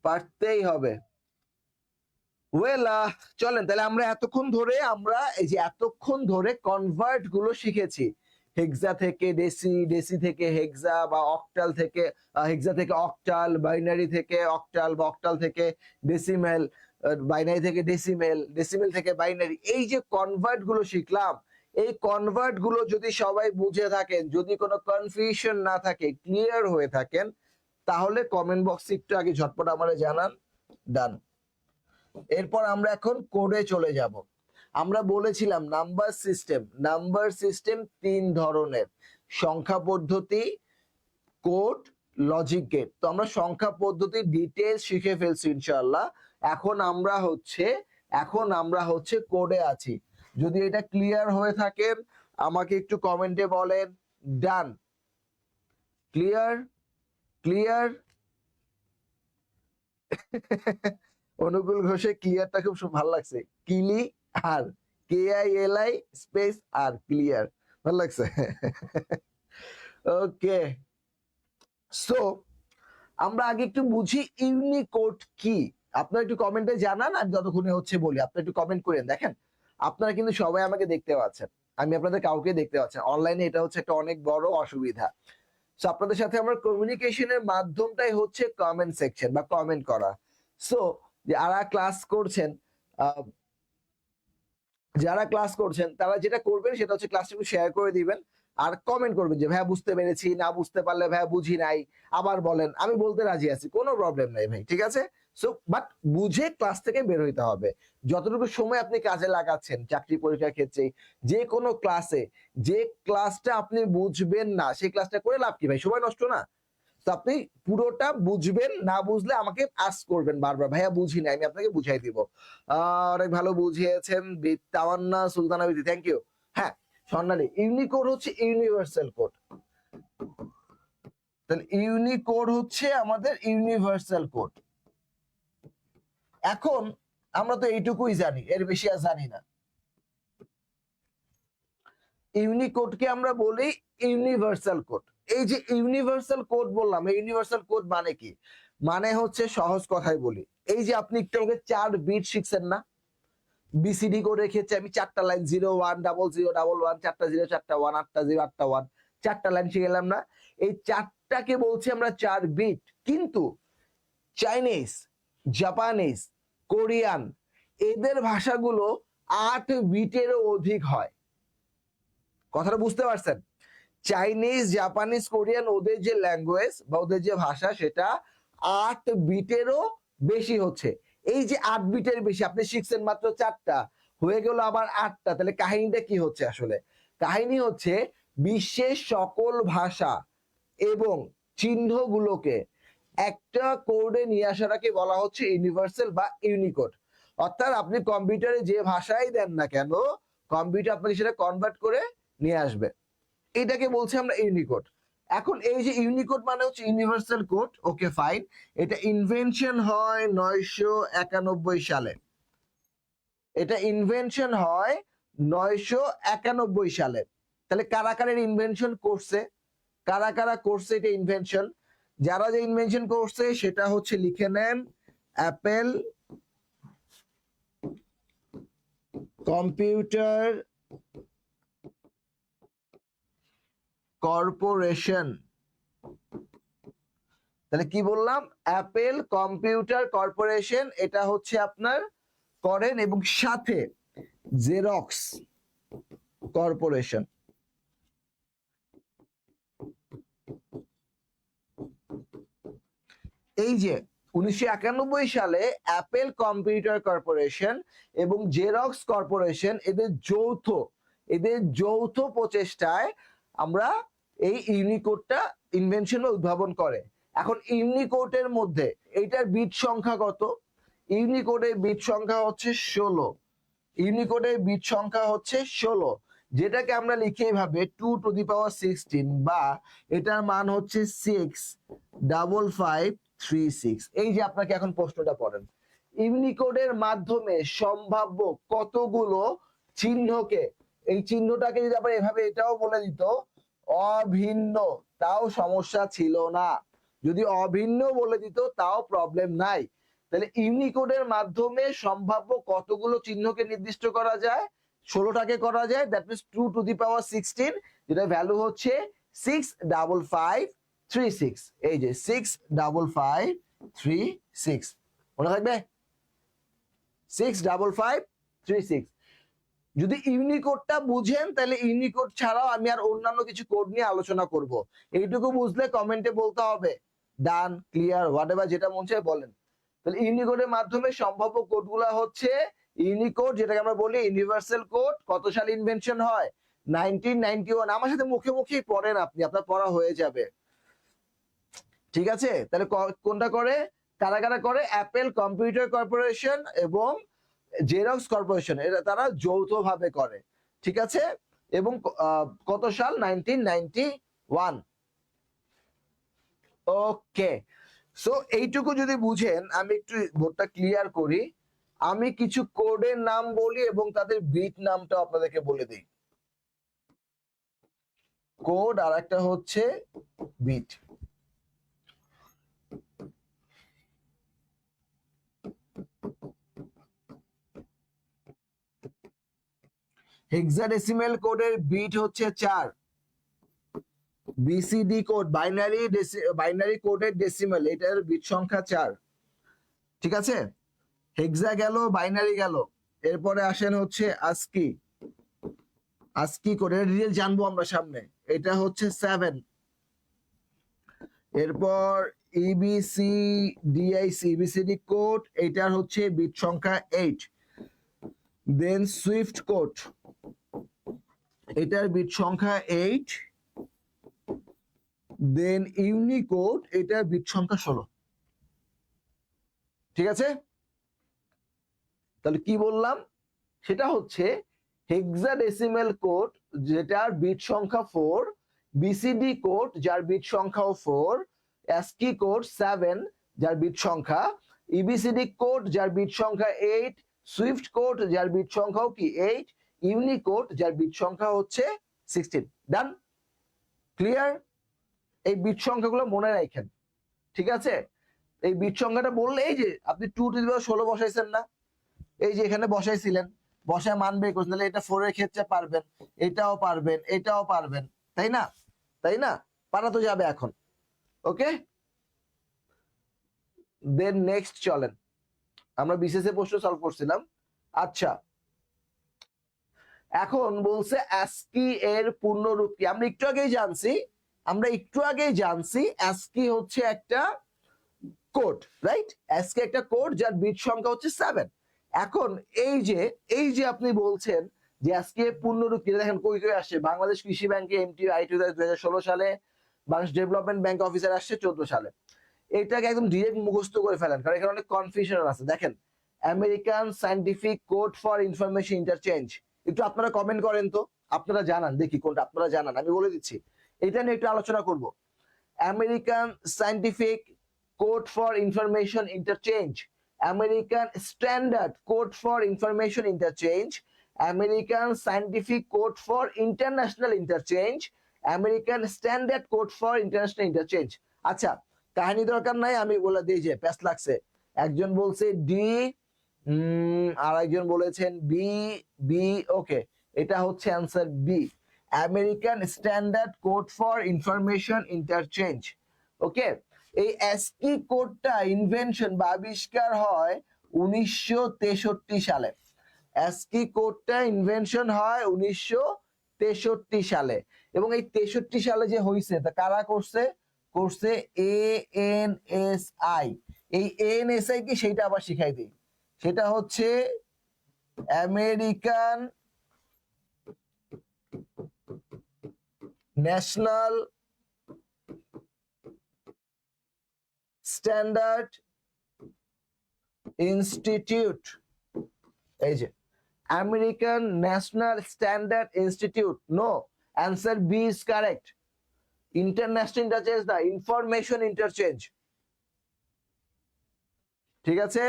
পারতেই হবে। ওয়েল, চলেন তাহলে আমরা এতক্ষণ ধরে কনভার্ট গুলো শিখেছি। হেক্সা থেকে ডেসি, ডেসি থেকে হেক্সা বা অক্টাল থেকে হেক্সা থেকে অক্টাল, বাইনারি থেকে অক্টাল বা অক্টাল থেকে ডেসিমেল, বাইনারি থেকে ডেসিমেল, ডেসিমেল থেকে বাইনারি। এই যে কনভার্ট গুলো শিখলাম, এই কনভার্ট গুলো যদি সবাই বুঝে থাকেন, যদি কোনো কনফিউশন না থাকে, ক্লিয়ার হয়ে থাকেন, তাহলে কমেন্ট বক্সে একটু আগে ঝটপট আমাদের জানান। ডান। এরপর আমরা এখন কোডে চলে যাব। আমরা বলেছিলাম নাম্বার সিস্টেম তিন ধরনের: সংখ্যা পদ্ধতি, কোড, লজিক গেট। তো আমরা সংখ্যা পদ্ধতি ডিটেইলস শিখে ফেলছি ইনশাআল্লাহ। এখন আমরা হচ্ছে কোডে আছি। যদি এটা ক্লিয়ার হয়ে থাকেন আমাকে একটু কমেন্টে বলেন। ডান, ক্লিয়ার, ক্লিয়ার। অনুকূল ঘোষে ক্লিয়ারটা খুব ভালো লাগছে। কিলি আর KILI স্পেস আর ক্লিয়ার, ভালো লাগছে। ওকে, সো আমরা আগে একটু বুঝি ইউনিকোড কি। আপনারা একটু কমেন্টে জানান, আমি যতক্ষণে হচ্ছে বলি। আপনারা একটু কমেন্ট করেন। দেখেন, আপনারা কিন্তু সবাই আমাকে দেখতে পাচ্ছেন, আমি আপনাদের কাউকে দেখতে পাচ্ছেন অনলাইনে। এটা হচ্ছে একটা অনেক বড় অসুবিধা। সো আপনাদের সাথে আমার কমিউনিকেশনের মাধ্যমটাই হচ্ছে কমেন্ট সেকশন বা কমেন্ট করা। সো যারা ক্লাস করছেন তারা যেটা করবেন সেটা হচ্ছে ক্লাসটা একটু শেয়ার করে দিবেন আর কমেন্ট করবেন যে ভাইয়া বুঝতে পেরেছি, না বুঝতে পারলে ভাইয়া বুঝি নাই, আবার বলেন, আমি বলতে রাজি আছি, কোনো প্রবলেম নাই ভাই, ঠিক আছে। সো বাট বুঝে ক্লাস থেকে বের হইতে হবে। যতটুকু সময় আপনি কাজে লাগাচ্ছেন চাকরি পরীক্ষার ক্ষেত্রে, যে কোনো ক্লাসে, যে ক্লাসটা আপনি বুঝবেন না সেই ক্লাসটা করে লাভ কি ভাই? সময় নষ্ট না। তো আপনি পুরোটা বুঝবেন, না বুঝলে আমাকে আস্ক করবেন বারবার, ভাইয়া বুঝি না, আমি আপনাকে বুঝাই দিব। অনেক ভালো বুঝিয়েছেন তাওয়ান্না সুলতানা বিদি, থ্যাংক ইউ। হ্যাঁ স্বর্ণালী, ইউনিকোড হচ্ছে ইউনিভার্সাল কোড। তাহলে ইউনিকোড হচ্ছে আমাদের ইউনিভার্সাল কোড। এখন আমরা তো এইটুকুই জানি, এর বেশি আর জানি না। ইউনিকোডকে আমরা বলি ইউনিভার্সাল কোড। এই যে ইউনিভার্সাল কোড বললাম, এই ইউনিভার্সাল কোড মানে কি? মানে হচ্ছে, সহজ কথাই বলি, এই যে আপনি একটু আগে 4 বিট শিখছেন না, বিসিডি করে রেখেছি আমি 4টা লাইন, 0 1 0 0 1 1, 4টা 0 4টা 1, 8টা 0 8টা 1, 4টা লাইন শিখে গেলাম না? এই 4টাকে বলছি আমরা 4 বিট। কিন্তু চাইনিজ, জাপানিজ, কোরিয়ান, এদের ভাষাগুলো 8 বিটেরও অধিক হয়। কথাটা বুঝতে পারছেন? চাইনিজ, জাপানিজ, কোরিয়ান, ওদের যে ল্যাঙ্গুয়েজ বা ওদের যে ভাষা, সেটা 8 বিটেরও বেশি হচ্ছে। এই যে 8 বিটের বেশি, আপনি শিখছেন মাত্র 4টা, হয়ে গেল আবার 8টা। তাহলে কাহিনীটা কি হচ্ছে আসলে? কাহিনী হচ্ছে বিশ্বের সকল ভাষা এবং চিহ্নগুলোকে একটা কোডে নিয়ে আসাটাকে বলা হচ্ছে ইউনিভার্সাল বা ইউনিকোড। অর্থাৎ আপনি কম্পিউটারে যে ভাষাই দেন না কেন, কম্পিউটার আপনাকে সেটা কনভার্ট করে নিয়ে আসবে। এটাকে বলছি আমরা ইউনিকোড। এখন এই যে ইউনিকোড মানে হচ্ছে ইউনিভার্সাল কোড, ওকে ফাইন। এটা ইনভেনশন হয় 991 সালে। এটা ইনভেনশন হয় 991 সালে। তাহলে কারা কারা ইনভেনশন করছে, কারা কারা করছে এটা ইনভেনশন? যারা যে ইনভেনশন করছে সেটা হচ্ছে লিখে নেন, অ্যাপেল কম্পিউটার কর্পোরেশন। তাহলে কি বললাম? অ্যাপেল কম্পিউটার কর্পোরেশন, এটা হচ্ছে আপনার করেন, এবং সাথে জেরক্স কর্পোরেশন। এই যে 1991 সালে অ্যাপেল কম্পিউটার কর্পোরেশন এবং জেরক্স কর্পোরেশন, এদের যৌথ প্রচেষ্টায় আমরা এই ইউনিকোডটা ইনভেনশন উদ্ভাবন করে। এখন ইউনিকোডের মধ্যে এইটার বিট সংখ্যা কত? ইউনিকোডের বিট সংখ্যা হচ্ছে 16। ইউনিকোডের বিট সংখ্যা হচ্ছে 16, যেটাকে আমরা লিখি এইভাবে 2^16, বা এটার মান হচ্ছে 65536। এই যে আপনাকে এখন প্রশ্নটা পড়েন, ইউনিকোডের মাধ্যমে সম্ভাব্য কতগুলো চিহ্নকে, এই চিহ্নটাকে যদি আবার এভাবে এটাও বলে দিত অভিন্ন, তাও সমস্যা ছিল না। যদি অভিন্ন বলে দিত তাও প্রবলেম নাই। তাহলে ইউনিকোডের মাধ্যমে সম্ভাব্য কতগুলো চিহ্নকে নির্দিষ্ট করা যায়? 16টাকে করা যায়, that means 2 to the power 16, যেটা ভ্যালু হচ্ছে 65536। এই যে 65536 মনে থাকবে, 65536। যদি ইউনিকোডটা বুঝেন তাহলে ইউনিকোড ছাড়াও আমি আর অন্যান্য কিছু কোড নিয়ে আলোচনা করব। এইটুকু বুঝলে কমেন্টে বলতে হবে ডান, ক্লিয়ার, হোয়াটএভার, যেটা মন চায় বলেন। তাহলে ইউনিকোডের মাধ্যমে সম্ভাব্য কোডগুলো হচ্ছে ইউনিকোড, যেটাকে আমরা বলি ইউনিভার্সাল কোড। কত সালে ইনভেনশন হয়? 1991। আমার সাথে মুখে মুখেই পড়েন আপনি, আপনার পড়া হয়ে যাবে। ঠিক আছে, তাহলে কোনটা করে, কারা কারা করে? অ্যাপেল কম্পিউটার কর্পোরেশন এবং জেরক্স কর্পোরেশন, এরা তারা যৌথভাবে করে। ঠিক আছে, এবং কত সাল? 1991। ওকে, সো এইটুকু যদি বুঝেন, আমি একটু বোর্ডটা ক্লিয়ার করি। আমি কিছু কোডের নাম বলি এবং তাদের বিট নামটা আপনাদেরকে বলে দিই। কোড আর একটা হচ্ছে বিট। হেক্সাডেসিমেল কোডের বিট হচ্ছে 4। বিসিডি কোড, বাইনারি কোডের ডেসিমেল, এটার বিট সংখ্যা 4। ঠিক আছে, হেক্সা গেল, বাইনারি গেল। এরপরে আসেন হচ্ছে আস্কি। আস্কি কোডের ডিটেইল জানবো আমরা সামনে। এটা হচ্ছে 7। এরপর ইবিসিডি কোড, এটার হচ্ছে বিট সংখ্যা 8। দেন সুইফট কোড, এটার বিট সংখ্যা 8। দেন ইউনিকোড, এটার বিট সংখ্যা 16। ঠিক আছে, তাহলে কি বললাম? সেটা হচ্ছে হেক্সাডেসিমেল কোড, যেটার বিট সংখ্যা 4, বিসিডি কোড যার বিট সংখ্যাও 4, অ্যাস্কি কোড 7 যার বিট সংখ্যা, ইবিসিডি কোড যার বিট সংখ্যা 8, সুইফট কোড যার বিট সংখ্যাও কি 8, ইউনিকোড যার বিট সংখ্যা হচ্ছে 16। ডান, ক্লিয়ার? এই বিট সংখ্যাগুলো মনে রাখেন। ঠিক আছে, এই বিট সংখ্যাটা বললে, এই যে আপনি 2 to the power 16 বসাইছেন না, এই যে এখানে বসাইছিলেন, বসায় মান বের করছেন, তাহলে এটা 4 এর ক্ষেত্রে পারবেন, এটাও পারবেন, এটাও পারবেন, তাই না? তাই না? পারা তো যাবে এখন। ওকে, দেন নেক্সট চলেন, আমরা বিসিএস এর প্রশ্ন সলভ করছিলাম। আচ্ছা, এখন বলছে অ্যাস্কি এর পূর্ণরূপ কি? আমরা একটু আগেই জানছি অ্যাস্কি হচ্ছে একটা কোড, রাইট? অ্যাস্কি একটা কোড যার বিট সংখ্যা হচ্ছে 7। এখন এই যে আপনি বলছেন যে অ্যাস্কি এর পূর্ণরূপ কি, দেখেন কই কই আসছে। বাংলাদেশ কৃষি ব্যাংকে এমটিইউ আইটি 2016 সালে, বাংলাদেশ ডেভেলপমেন্ট ব্যাংক অফিসার আসছে 14 সালে। এটাকে একদম ডিরেক্ট মুখস্থ করে ফেলেন, কারণ এখানে অনেক কনফিউশন আছে। দেখেন, American scientific code for information interchange. একটু আপনারা কমেন্ট করেন তো, আপনারা জানান, দেখি কোনটা আপনারা জানান, আমি বলে দিচ্ছি। এটা নিয়ে একটু আলোচনা করব। American scientific code for information interchange, American standard code for information interchange, American scientific code for international interchange, American standard code for international interchange. আচ্ছা, কাহিনী দরকার নাই, আমি বলে দিই, যে প্যাস লাগছে। একজন বলছে ডি, আর একজন বলেছেন বি। বি, ওকে, এটা হচ্ছে answer B, American standard code for information interchange. Okay, এই অ্যাস্কি কোডটা ইনভেনশন বা আবিষ্কার হয় 1963 সালে। অ্যাস্কি কোডটা ইনভেনশন হয় 1963 সালে, এবং এই 63 সালে যে হয়েছে তা কারা করছে? ANSI। এই ANSI কি, সেটা আবার শিখাই দিই। সেটা হচ্ছে আমেরিকান ন্যাশনাল স্ট্যান্ডার্ড ইনস্টিটিউট। এই যে American national standard institute. No, answer B is correct. International interchange না, ইনফরমেশন ইন্টারচেঞ্জ। ঠিক আছে,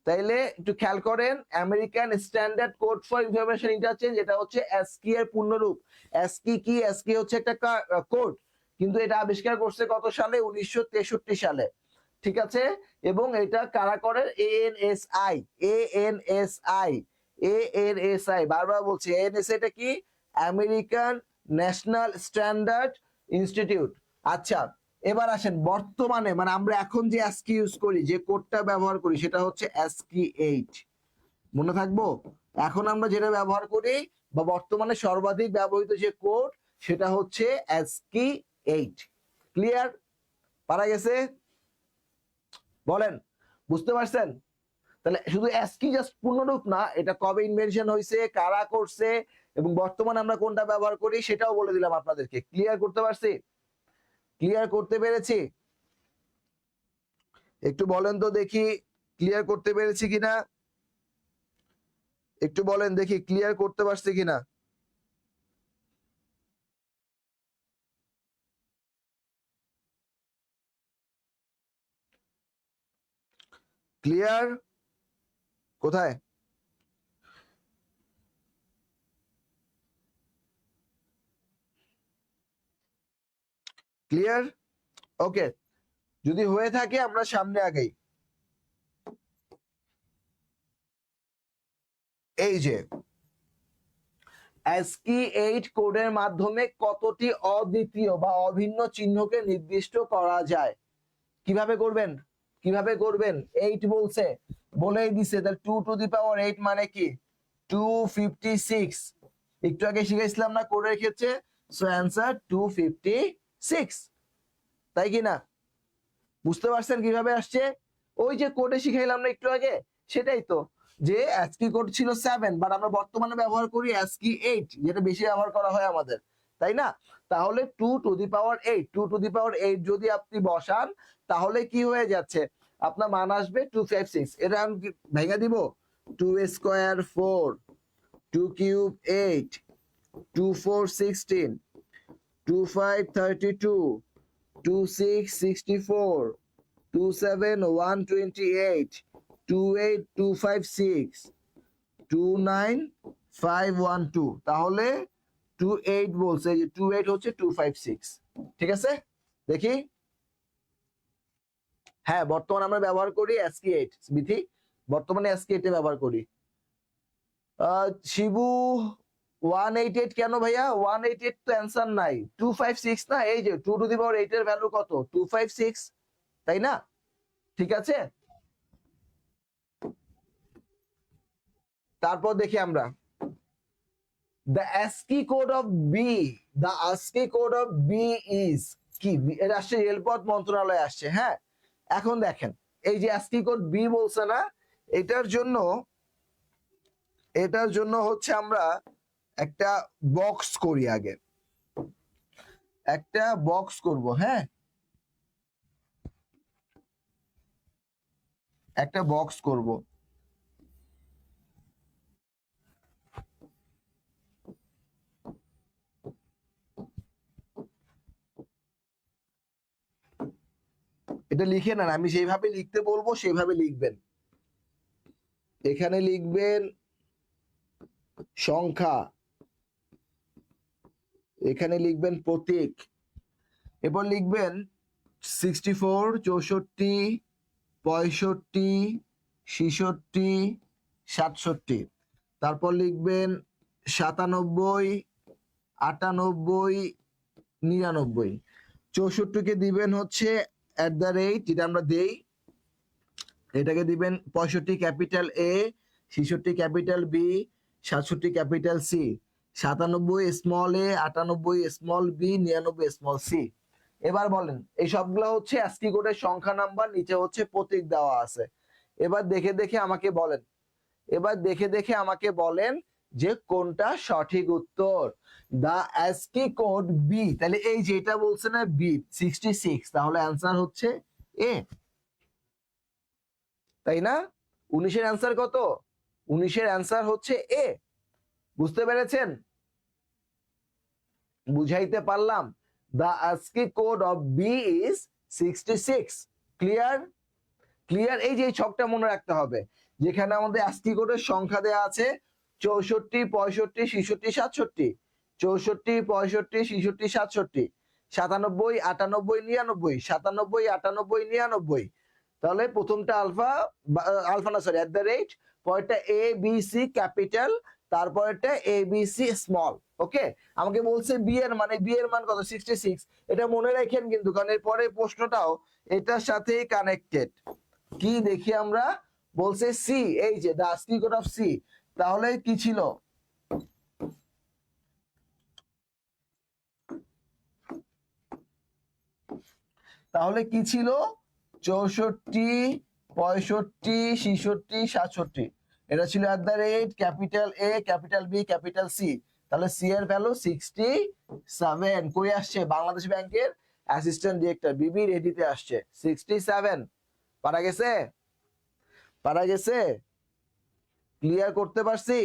তাইলে একটু খেয়াল করেন, American standard code for information interchange, এটা হচ্ছে অ্যাস্কি এর পূর্ণরূপ। অ্যাস্কি কি? অ্যাস্কি হচ্ছে একটা কোড, কিন্তু এটা আবিষ্কার করছে কত সালে? 1963 সালে। ঠিক আছে, এবং এটা কারা করে, এএনএসআই, এএনএসআই, এএনএসআই, বারবার বলছি এএনএসআই টা কি, আমেরিকান ন্যাশনাল স্ট্যান্ডার্ড ইনস্টিটিউট। আচ্ছা, এবার আসেন বর্তমানে মানে আমরা এখন যে অ্যাসকি ইউজ করি, যে কোডটা ব্যবহার করি সেটা হচ্ছে অ্যাসকি 8, মনে থাকবো। এখন আমরা যেটা ব্যবহার করি বা বর্তমানে সর্বাধিক ব্যবহৃত যে কোড সেটা হচ্ছে অ্যাসকি 8। ক্লিয়ার? পারা গেছে? বলেন, বুঝতে পারছেন? তাহলে শুধু অ্যাসকি জাস্ট পূর্ণরূপ না, এটা কবে ইনভেনশন হয়েছে, কারা করছে, এবং বর্তমানে আমরা কোনটা ব্যবহার করি সেটাও বলে দিলাম আপনাদেরকে। ক্লিয়ার করতে পারছি? ক্লিয়ার করতে পেরেছি? একটু বলেন তো দেখি ক্লিয়ার করতে পেরেছি কিনা, একটু বলেন দেখি ক্লিয়ার করতে পারছি কিনা। ক্লিয়ার? কোথায়? ক্লিয়ার? ওকে, যদি হয়ে থাকে আমরা সামনে আগাই। এই যে ASCII 8 কোডের মাধ্যমে কতটি অদ্বিতীয় বা অভিন্ন চিহ্নকে নির্দিষ্ট করা যায়। কিভাবে করবেন, কিভাবে করবেন? 8 বলছে, বলেই দিছে, তাহলে 2 টু দি পাওয়ার 8 মানে কি 256। একটু আগে শিখাইছিলাম না কোডের ক্ষেত্রে, সো অ্যানসার 256, তাই কি না? বুঝতে পারছেন কিভাবে আসছে? ওই যে কোডে শিখাইলাম না একটু আগে, সেটাই তো, যে ASCII কোড ছিল 7 বাট আমরা বর্তমানে ব্যবহার করি ASCII 8, যেটা বেশি ব্যবহার করা হয় আমাদের, তাই না? তাহলে 2 two the power 8, 2 two the পাওয়ার 8 যদি আপনি বসান তাহলে কি হয়ে যাচ্ছে, আপনার মান আসবে 256। এটা আমি ভেঙে দিব, 2 স্কয়ার 4, 2 কিউব 8, 2 4 16, 2 5 32, 2 6 64, 2 7 128, 2 8 256, 2 9 512। তাহলে 28 বলছে, যে 28 হচ্ছে 256। ঠিক আছে, দেখি। হ্যাঁ, বর্তমানে আমরা ব্যবহার করি ASCII 8, বিথি বর্তমানে ASCII 8 ব্যবহার করি। শিবু 188 কেন ভাইয়া? 188 তো অ্যান্সার নাই, 256 না, এই যে 2 টু দি পাওয়ার 8 এর ভ্যালু কত, 256, তাই না? ঠিক আছে, তারপর দেখি আমরা the ASCII code of B, the ASCII code of B is কি, এটা আসছে রেলপথ মন্ত্রণালয়ে আসছে। হ্যাঁ, এখন দেখেন এই যে ASCII কোড B বলছে না, এটার জন্য হচ্ছে আমরা একটা বক্স করি, আগে একটা বক্স করব। হ্যাঁ, একটা বক্স করব। এটা লিখে নেন, আমি যেভাবে লিখতে বলবো সেইভাবে লিখবেন। এখানে লিখবেন সংখ্যা, এখানে লিখবেন প্রতীক, এরপর লিখবেন 64, 64, 65, 66, 67, তারপর লিখবেন 97, 98, 99। 64 কে দিবেন হচ্ছে @ যেটা আমরা দেই, এটাকে দিবেন 65 capital A, 66 capital B, 67 capital C, 97 small a, 98 small b, 99 small c। এবার বলেন, এই সবগুলো হচ্ছে ASCII কোডের সংখ্যা নাম্বার, নিচে হচ্ছে প্রতীক দেওয়া আছে। এবার দেখে দেখে আমাকে বলেন, এবার দেখে দেখে আমাকে বলেন যে কোনটা সঠিক উত্তর। দা ASCII কোড বি, তাহলে এই যেটা বলছে না বি 66, তাহলে অ্যান্সার হচ্ছে এ, তাই না? 19-এর অ্যান্সার কত? 19-এর অ্যান্সার হচ্ছে এ। বুঝতে পেরেছেন? বুঝাইতে পারলাম? The ASCII code of B is 66. Clear? Clear? এই যে এই ছকটা মনে রাখতে হবে, যেখানে আমাদের ASCII কোডের সংখ্যা দেয়া আছে 64, 65, 66, 67, 64, 65, 66, 67, 97, 98, 99, 97, 98, 99, তাহলে প্রথমটা আলফা, আলফা না সরি @ পরেরটা এ বি সি ক্যাপিটাল, তারপরেরটা এ বি সি স্মল। ওকে, আমাকে বলছে বি এর মান কত 66। এটা মনে রাখেন কিন্তু, কারণ এর পরের প্রশ্নটাও এটার সাথেই কানেক্টেড। কি দেখি আমরা, বলছে সি, এই যে দা আস্কি কোড অফ সি, তাহলে কি ছিল, তাহলে কি ছিল 64 65 66 67, এটা ছিল capital A capital B capital C. তাহলে সি এর ভ্যালু 67। কই আসছে, বাংলাদেশ ব্যাংকের অ্যাসিস্ট্যান্ট ডিরেক্টর বিবি রেডিতে আসছে 67। পারা গেছে, পারা গেছে, ক্লিয়ার করতে পারছি,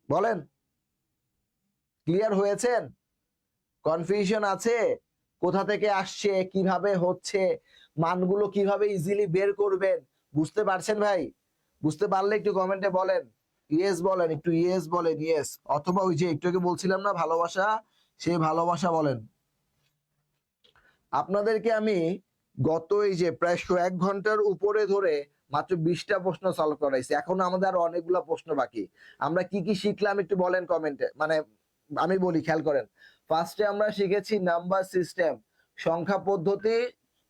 বলেন ক্লিয়ার হয়েছেন, কনফিউশন আছে, কোথা থেকে আসছে, কিভাবে হচ্ছে, মানগুলো কিভাবে ইজিলি বের করবেন, বুঝতে পারছেন ভাই? বুঝতে পারলে একটু কমেন্টে বলেন, ইয়েস বলেন, একটু ইয়েস বলেন, ইয়েস, অথবা ওই যে একটু আগে বলছিলাম না ভালোবাসা, সেই ভালোবাসা বলেন। আপনাদেরকে আমি গত এই যে প্রায় 1 ঘন্টার উপরে ধরে মাত্র 20টা প্রশ্ন সলভ করাইছি, এখন আমাদের আরো অনেকগুলো প্রশ্ন বাকি। আমরা কি কি শিখলাম একটু বলেন কমেন্টে, মানে আমি বলি, খেয়াল করেন। ফার্স্টে আমরা শিখেছি নাম্বার সিস্টেম, সংখ্যা পদ্ধতি,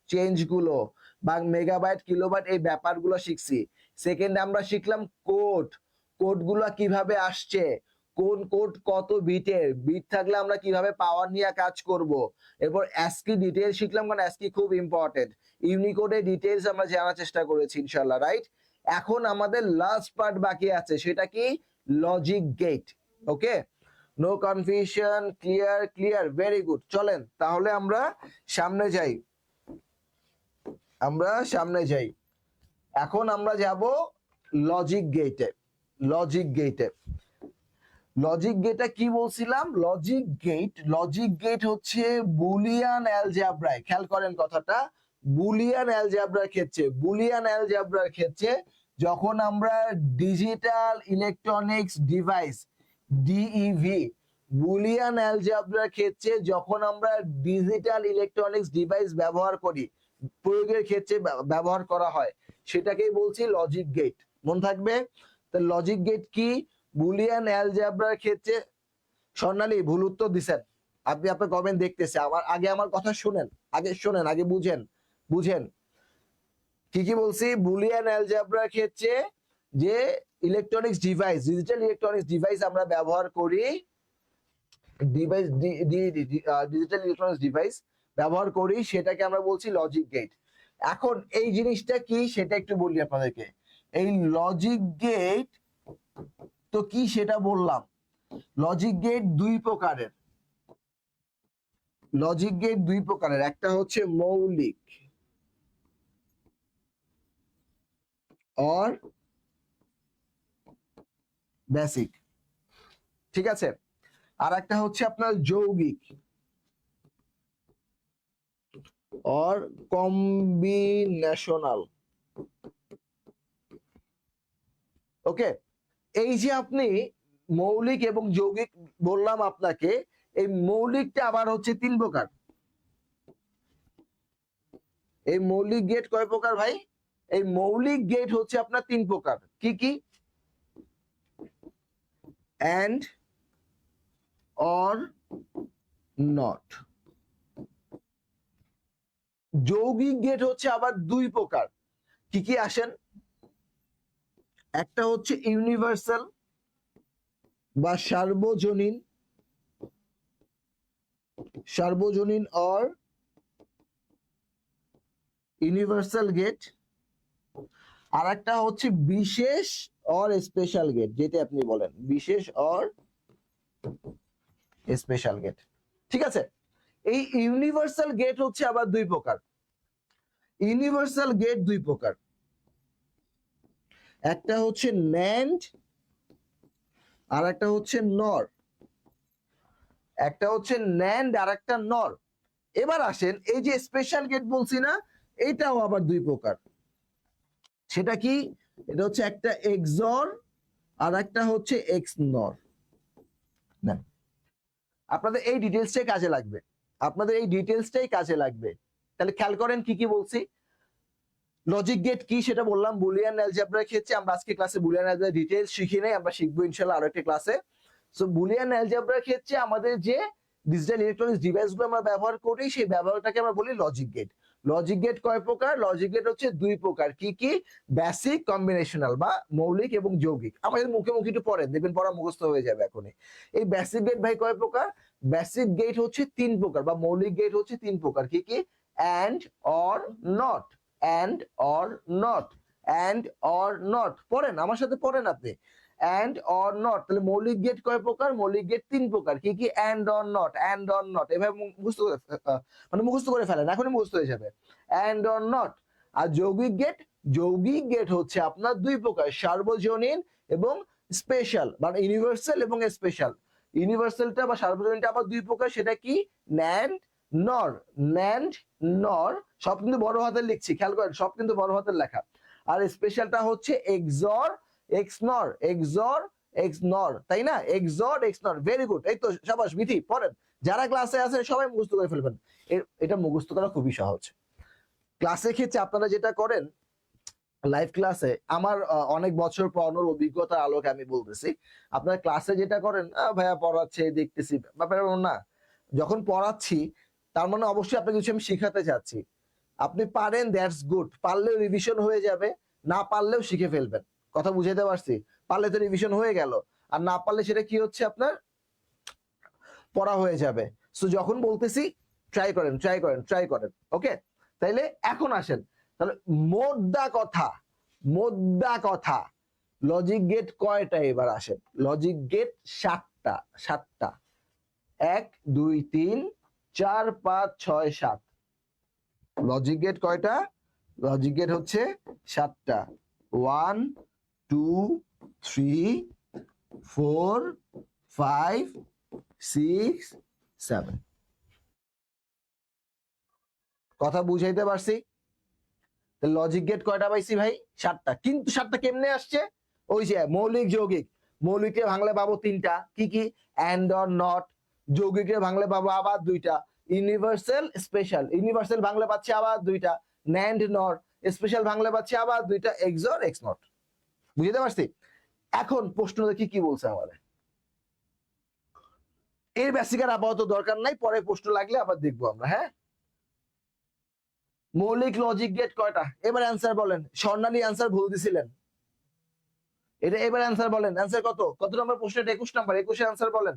চেঞ্জ গুলো বা মেগাবাইট কিলোবাইট এই ব্যাপারগুলো শিখছি। সেকেন্ডে আমরা শিখলাম কোড, কোডগুলো কিভাবে আসছে, কোন কোড কত বিটের, বিট থাকলে আমরা কিভাবে পাওয়ার নিয়ে কাজ করব। এরপর অ্যাস্কি ডিটেইলস শিখলাম, কারণ অ্যাস্কি খুব ইম্পর্টেন্ট। ইউনিকোডের ডিটেইলস আমরা জানার চেষ্টা করেছি ইনশাআল্লাহ, রাইট? এখন আমাদের লাস্ট পার্ট বাকি আছে, সেটা কি, logic gate. Okay, no confusion, clear clear, very good. চলেন তাহলে আমরা সামনে যাই, আমরা সামনে যাই। এখন আমরা যাব লজিক গেটে। লজিক গেটে, লজিক গেটটা কি বলছিলাম, লজিক গেট হচ্ছে বুলিয়ান অ্যালজেব্রায়, খেয়াল করেন কথাটা, বুলিয়ান অ্যালজেব্রার ক্ষেত্রে যখন আমরা ডিজিটাল ইলেকট্রনিক্স ডিভাইস ডিইভি, বুলিয়ান অ্যালজেব্রার ক্ষেত্রে যখন আমরা ডিজিটাল ইলেকট্রনিক্স ডিভাইস ব্যবহার করি, প্রয়োগের ক্ষেত্রে ব্যবহার করা হয়, সেটাকেই বলছি লজিক গেট। মনে থাকবে। তো লজিক গেট কি, বুলিয়ান অ্যালজেব্রার ক্ষেত্রে, স্বর্ণালী ভুল উত্তর দিছেন, আপনি আপনার কমেন্ট দেখতেছে, আমার কথা শুনেন, আগে বুঝেন, বুঝেন কি কি বলছি। বুলিয়ান অ্যালজেব্রার ক্ষেত্রে যে electronics device, digital electronics device আমরা ব্যবহার করি, ডিজিটাল ইলেকট্রনিক্স ডিভাইস ব্যবহার করি, সেটাকে আমরা বলছি লজিক গেট। এখন এই জিনিসটা কি সেটা একটু বলি আপনাদেরকে। এই লজিক গেট তো কি সেটা বললাম। লজিক গেট দুই প্রকারের, লজিক গেট দুই প্রকারের, একটা হচ্ছে মৌলিক আর বেসিক, ঠিক আছে, আর একটা হচ্ছে আপনার যৌগিক আর কম্বিনেশনাল। ওকে, এই যে আপনি মৌলিক এবং যৌগিক বললাম আপনাকে, এই মৌলিকটা আবার হচ্ছে 3 প্রকার। এই মৌলিক গেট কয় প্রকার ভাই, এই মৌলিক গেট হচ্ছে আপনার 3 প্রকার। কি কি, and or not। যৌগিক গেট হচ্ছে আবার 2 প্রকার। কি কি আসেন, একটা হচ্ছে ইউনিভার্সাল বা সার্বজনীন, সার্বজনীন or ইউনিভার্সাল গেট, আর একটা হচ্ছে বিশেষ or স্পেশাল গেট, যেটা আপনি বলেন বিশেষ or স্পেশাল গেট। ঠিক আছে, এই ইউনিভার্সাল গেট হচ্ছে আবার 2 প্রকার। ইউনিভার্সাল গেট 2 প্রকার, একটা হচ্ছে ন্যান্ড আর একটা হচ্ছে নর, একটা হচ্ছে ন্যান্ড আর একটা নর। এবার আসেন, এই যে স্পেশাল গেট বলছি না, এটাও আবার 2 প্রকার। সেটা কি, এটা হচ্ছে একটা এক্সর আর একটা হচ্ছে এক্স নর। না, আপনাদের এই ডিটেলসটাই কাজে লাগবে, আপনাদের এই ডিটেলসটাই কাজে লাগবে। তাহলে খেয়াল করেন কি কি বলছি। লজিক গেট কি সেটা বললাম, বুলিয়ান অ্যালজেব্রার ক্ষেত্রে আমরা আজকে ক্লাসে বুলিয়ান অ্যালজেব্রা ডিটেইলস শিখি নাই, আমরা শিখবো ইনশাআল্লাহ আরো একটা ক্লাসে। সো বুলিয়ান অ্যালজেব্রার ক্ষেত্রে আমাদের যে ডিজিটাল ইলেকট্রনিক্স ডিভাইসগুলো আমরা ব্যবহার করি সেই ব্যবহারটাকে আমরা বলি লজিক গেট। লজিক গেট কয় প্রকার? লজিক গেট হচ্ছে দুই প্রকার। কি কি? বেসিক, কম্বিনেশনাল বা মৌলিক এবং যৌগিক। আমাদের মুখে মুখে একটু পড়েন, দেখবেন পড়া মুখস্থ হয়ে যাবে এখনই। এই বেসিক গেট ভাই কয় প্রকার? বেসিক গেট হচ্ছে তিন প্রকার বা মৌলিক গেট হচ্ছে তিন প্রকার। কি কি? And, or, not. And, or, not. And, or, not. পড়েন, আমার সাথে পড়েন আপনি। And, or, not. তাহলে মৌলিক গেট কয় প্রকার? মৌলিক গেট তিন প্রকার। কি কি? And, or, not. And, or, not. এভাবে মুখস্থ করে মানে মুখস্থ করে ফেলেন, এখনই মুখস্থ হয়ে যাবে। And, or, not. আর যৌগিক গেট? যৌগিক গেট হচ্ছে আপনার দুই প্রকার, সার্বজনীন এবং স্পেশাল, মানে ইউনিভার্সাল এবং স্পেশাল। ইউনিভার্সালটা বা সার্বজনীনটা আবার দুই প্রকার, সেটা কি? ন্যান্ড, নর। ন্যান্ড, নর, সব কিন্তু বড় হাতের লিখছি, খেয়াল করেন, সব কিন্তু বড় হাতের লেখা। আর স্পেশালটা হচ্ছে এক্সর, এক্সনর। এক্সর, এক্সনর, তাই না? এক্সর, এক্সনর। ভেরি গুড, এই তো সাবাস বিথি, পড়েন। যারা ক্লাসে আছেন সবাই মুখস্থ করে ফেলবেন, এটা মুখস্থ করা খুবই সহজ। ক্লাসের ক্ষেত্রে আপনারা যেটা করেন, লাইভ ক্লাসে আমার অনেক বছর পড়ানোর অভিজ্ঞতার আলোকে আমি বলতেছি, আপনারা ক্লাসে যেটা করেন, ভাইয়া পড়াচ্ছে দেখতেছি, ব্যাপার না। যখন পড়াচ্ছি তার মানে অবশ্যই আপনাকে কিছু আমি শিখাতে চাচ্ছি। আপনি পারেন, দ্যাটস গুড, পারলেও রিভিশন হয়ে যাবে, না পারলেও শিখে ফেলবেন। কথা বুঝাইতে পারছি? পারলে তো রিভিশন হয়ে গেল, আর না পারলে সেটা কি হচ্ছে? আপনার পড়া হয়ে যাবে। সো যখন বলতেছি ট্রাই করেন, ট্রাই করেন, ট্রাই করেন। ওকে, তাইলে এখন আসেন, তাহলে মোদ্দা কথা, মোদ্দা কথা, লজিক গেট কয়টা? এবার আসেন, লজিক গেট সাতটা। সাতটা, 1 2 3 4 5 6 7। লজিক গেট কয়টা? লজিক গেট হচ্ছে সাতটা। 1 2 3 4 5 6 7। কথা বুঝাইতে পারছি? লজিক গেট কয়টা পাইছি ভাই? সাতটা। কিন্তু সাতটা কেমনে আসছে? ওই যে মৌলিক, যৌগিক। মৌলিকে ভাঙলে পাবো তিনটা। কি কি? And, or, not. যৌগিকে ভাঙলে পাবো আবার দুইটা, ইউনিভার্সাল, স্পেশাল। ইউনিভার্সাল ভাঙলে পাচ্ছি আবার দুইটা, ন্যান্ড, নট। স্পেশাল ভাঙলে পাচ্ছি আবার দুইটা, এক্সর, এক্স নট। বুঝতে পারছি? এখন প্রশ্ন দেখি কি বলছে আমাদের। এর বেসিক আর আপাতত দরকার নাই, পরে প্রশ্ন লাগলে আবার দেখবো আমরা। হ্যাঁ, মৌলিক লজিক গেট কয়টা? এবার অ্যান্সার বলেন। স্বর্ণালী অ্যান্সার ভুল দিছিলেন, এটা এবার অ্যান্সার বলেন। অ্যান্সার কত? কত নম্বর প্রশ্ন? 21 নাম্বার। 21 অ্যান্সার বলেন।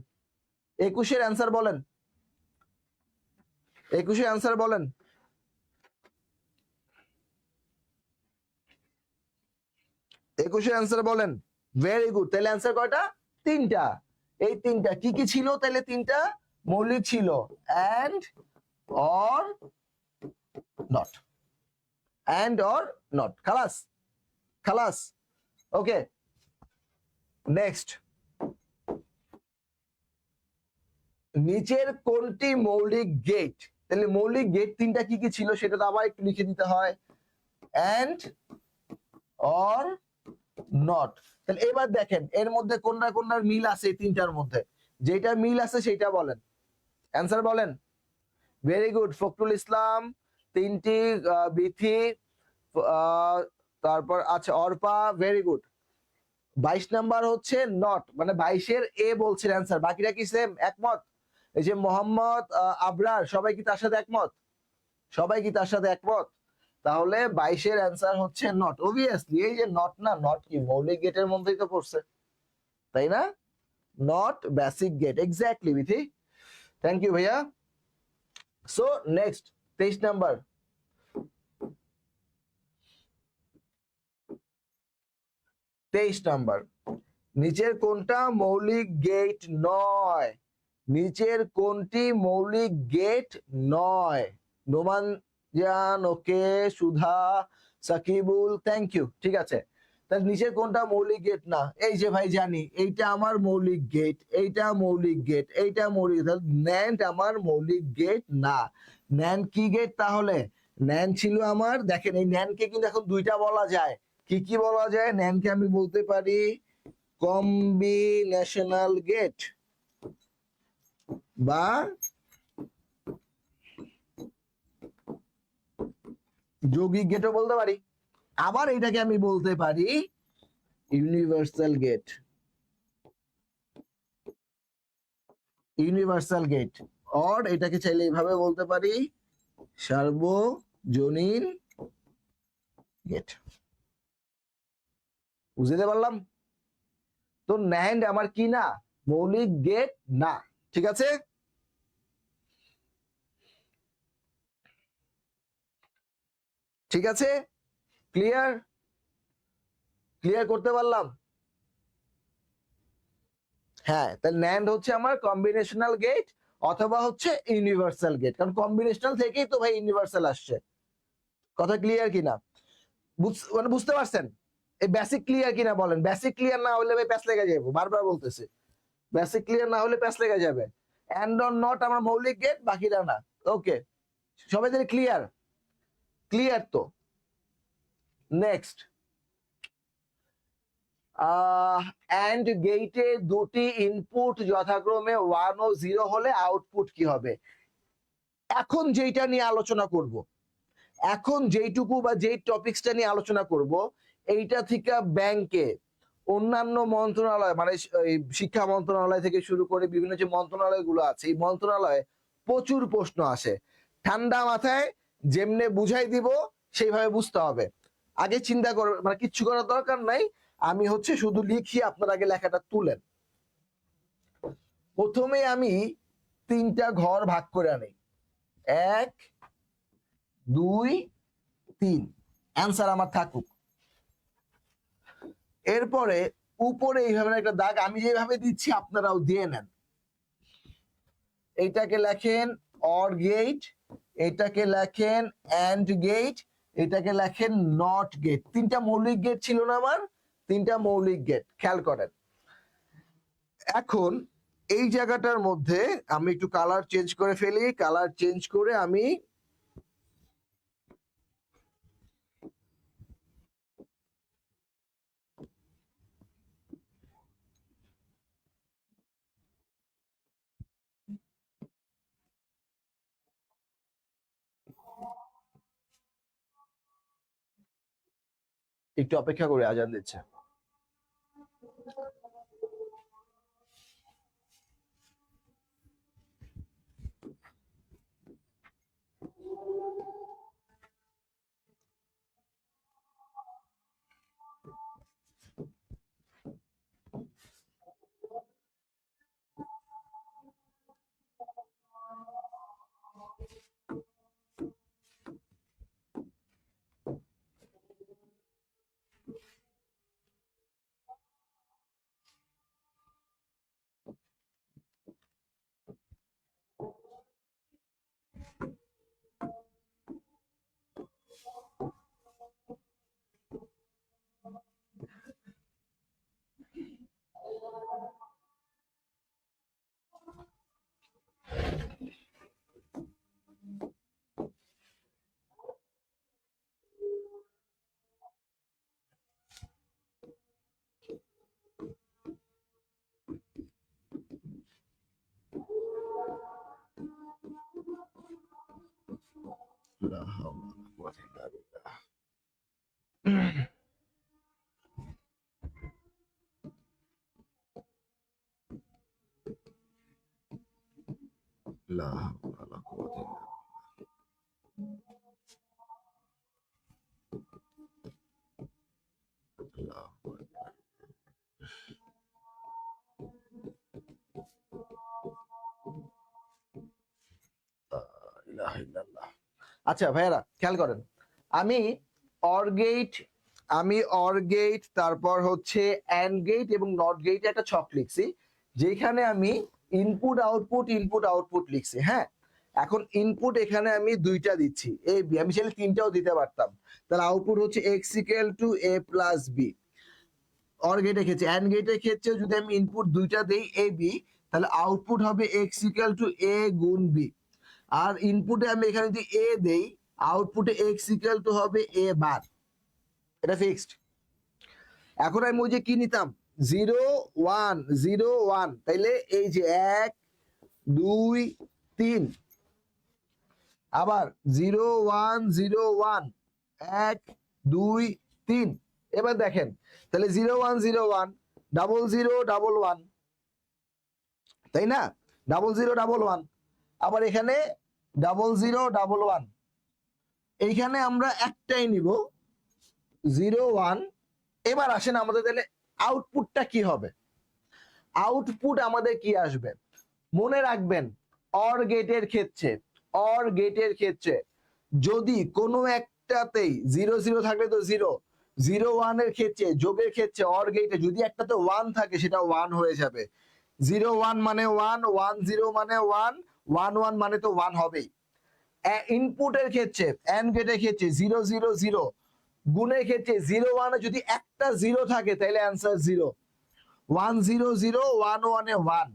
21 অ্যান্সার বলেন। 21 অ্যান্সার বলেন। 21 অ্যান্সার বলেন। Very good. তাহলে অ্যান্সার কয়টা? তিনটা। এই তিনটা কি কি ছিল? তাহলে তিনটা মৌলিক ছিল, and, or, not. And, or, not. খালাস, খালাস। ওকে, নেক্সট। নিচের কোনটি মৌলিক গেট? তাহলে মৌলিক গেট তিনটা কি কি ছিল সেটা তো আবার একটু লিখে দিতে হয়। And, or, not. তাহলে এবার দেখেন এর মধ্যে কোনটা কোনটার মিল আছে? এই তিনটার মধ্যে যেটা মিল আছে সেটা বলেন, অ্যান্সার বলেন। Very good, Fakhrul Islam. তিনটি, বিথি, তারপর আচ্ছা অর্পা, ভেরি গুড। 22 নাম্বার হচ্ছে নট, মানে 22-এর এ বলছেন অ্যান্সার। বাকিরা কি সেম একমত? এই যে মোহাম্মদ আবরার, সবাই কি তার সাথে একমত? সবাই কি তার সাথে একমত? তাহলে 22-এর অ্যান্সার হচ্ছে নট। অবভিয়াসলি এই যে নট, না নট কি মৌলিক গেটের মধ্যেই তো পড়ছে, তাই না? Not basic gate, exactly Bithi. Thank you ভাইয়া। So next 23 number. 23 নাম্বার, নিচের কোনটা মৌলিক গেট নয়? নিচের কোনটি মৌলিক গেট নয়? নোমান জান, ওকে। সুধা, সাকিবুল, থ্যাংক ইউ। ঠিক আছে, তাহলে নিচের কোনটা মৌলিক গেট না? এই যে ভাই জানি এইটা আমার মৌলিক গেট, এইটা মৌলিক গেট, এইটা মৌলিক। তাহলে ন্যান্ড আমার মৌলিক গেট না। ন্যান্ড কি গেট তাহলে? ন্যান্ড ছিল আমার, দেখেন এই ন্যান্ডকে কিন্তু এখন দুইটা বলা যায়। কি কি বলা যায়? ন্যান্ডকে আমি বলতে পারি কম্বিনেশনাল গেট বা যৌগিক গেটও বলতে পারি। আবার এটাকে আমি বলতে পারি universal gate, universal gate. Or এটাকে চাইলে এইভাবে বলতে পারি সার্বজনীন গেট। বুঝতে পারলাম? তো ন্যান্ড আমার কি না, মৌলিক গেট না। ঠিক আছে, ঠিক আছে, ক্লিয়ার, ক্লিয়ার করতে পারলাম? হ্যাঁ, তাহলে ন্যান্ড হচ্ছে আমার কম্বিনেশনাল গেট অথবা হচ্ছে ইউনিভার্সাল গেট, কারণ কম্বিনেশনাল থেকেই তো ভাই ইউনিভার্সাল আসছে। কথা ক্লিয়ার কিনা, মানে বুঝতে পারছেন? এই বেসিক ক্লিয়ার কিনা বলেন। বেসিক ক্লিয়ার না হলে ভাই প্যাচ লেগে যাবে, বারবার বলতেছে। বেসিক ক্লিয়ার না হলে প্যাচ লেগে যাবে। এন্ড অর নট আমার মৌলিক গেট, বাকিরা না। ওকে, সবাই তাহলে ক্লিয়ার? ক্লিয়ার তো। নেক্সট, এন্ড গেটে দুটি ইনপুট যথাক্রমে 1 ও 0 হলে আউটপুট কি হবে? এখন যেইটা নিয়ে আলোচনা করব, এখন যেইটুকু বা যেই টপিকসটা নিয়ে আলোচনা করব, এইটা থেকে ব্যাংকে অন্যান্য মন্ত্রণালয় মানে শিক্ষা মন্ত্রণালয় থেকে শুরু করে বিভিন্ন যে মন্ত্রণালয়গুলো আছে, এই মন্ত্রণালয়ে প্রচুর প্রশ্ন আসে। ঠান্ডা মাথায় যেমনে বুঝাই দিব সেইভাবে বুঝতে হবে। আগে চিন্তা কর, মানে কিচ্ছু করার দরকার নাই, আমি হচ্ছে শুধু লিখি, আপনার আগে লেখাটা তুলেন। প্রথমে আমি 3টা ঘর ভাগ করে আনি, 1 2 3, অ্যান্সার আমার থাকুক। এরপরে উপরে এইভাবে একটা দাগ আমি যেভাবে দিচ্ছি আপনারাও দিয়ে নেন। এইটাকে লেখেন অর গেট, এটাকে লেখেন অ্যান্ড গেট, এটাকে লেখেন নট গেট। 3টা মৌলিক গেট ছিল না আমার? 3টা মৌলিক গেট, খেয়াল করেন। এখন এই জায়গাটার মধ্যে আমি একটু কালার চেঞ্জ করে ফেলি। কালার চেঞ্জ করে আমি একটু অপেক্ষা করে, আজান দিচ্ছে। আচ্ছা ভাইয়ারা খেয়াল করেন, আমি অর গেট, তারপর হচ্ছে অ্যান্ড গেট এবং নট গেট একটা ছক লিখছি, যেখানে আমি ইনপুট আউটপুট লিখছি। হ্যাঁ, এখন ইনপুট এখানে আমি 2টা দিচ্ছি, এ বি, আমি চাইলে 3টাও দিতে পারতাম। তাহলে আউটপুট হচ্ছে x equal to a plus B. Or গেটের ক্ষেত্রে, অ্যান্ড গেটের ক্ষেত্রে যদি আমি ইনপুট 2টা দেই এ বি, তাহলে আউটপুট হবে x ইকুয়াল টু a গুণ বি। আর ইনপুটে আমি এখানে যদি এ দেই, আউটপুটে x ইকুয়াল টু হবে a বার। এটা ফিক্সড। এখন আমি ওই যে কি নিতাম, 0 1 0 1, তাইলে এই যে 1 2 3, আবার 0 1 0 1, 1 2 3। এবার দেখেন তাহলে 0 1 0 1 ডাবল 0 ডাবল 1, তাই না? ডাবল 0 ডাবল 1, আবার এখানে ডাবল 0 ডাবল 1। এইখানে আমরা একটাই নিব 0 1। এবার আসেন আমাদের তাহলে আউটপুটটা কি হবে? আউটপুট আমাদের কি আসবে মনে রাখবেন, অর গেটের ক্ষেত্রে যদি কোনো একটাতেই 0 0 থাকলে তো 0, 0 1 এর ক্ষেত্রে যোগের ক্ষেত্রে অর গেটে যদি একটাতে 1 থাকে সেটা 1 হয়ে যাবে। 0 1 মানে 1, 1 0 মানে 1, 1 1 মানে তো 1 হবেই। ইনপুটের ক্ষেত্রে এন্ড গেটের ক্ষেত্রে 0 0 0, গুণের ক্ষেত্রে 0 1 এ যদি একটা 0 থাকে তাহলে অ্যান্সার 0, 1 0 0 1 1 এ 1।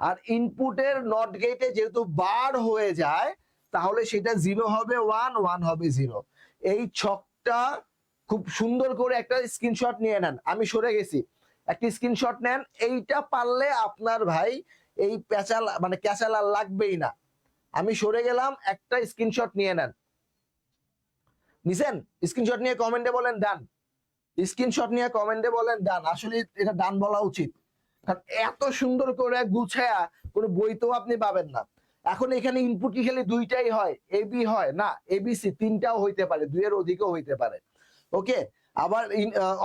আর ইনপুটের নট গেটে যেহেতু বার হয়ে যায় তাহলে সেটা 0 হবে 1, 1 হবে 0। এই ছকটা খুব সুন্দর করে একটা স্ক্রিনশট নিয়ে নেন। আমি সরে গেছি, একটা স্ক্রিনশট নেন। এইটা পারলে আপনার ভাই এই পেঁচাল মানে ক্যাচাল আর লাগবেই না। আমি সরে গেলাম, একটা স্ক্রিনশট নিয়ে নেন। নিছেন? স্ক্রিনশট নিয়ে কমেন্টে বলেন ডান। স্ক্রিনশট নিয়ে কমেন্টে বলেন ডান। আসলে এটা ডান বলা উচিত, কারণ এত সুন্দর করে গুছায়া কোনো বই তো আপনি পাবেন না। এখন এখানে ইনপুট কি খালি দুইটাই হয়, এ বি হয় না, এবিসি তিনটাও হইতে পারে, দুইয়ের অধিকও হইতে পারে। ওকে, আবার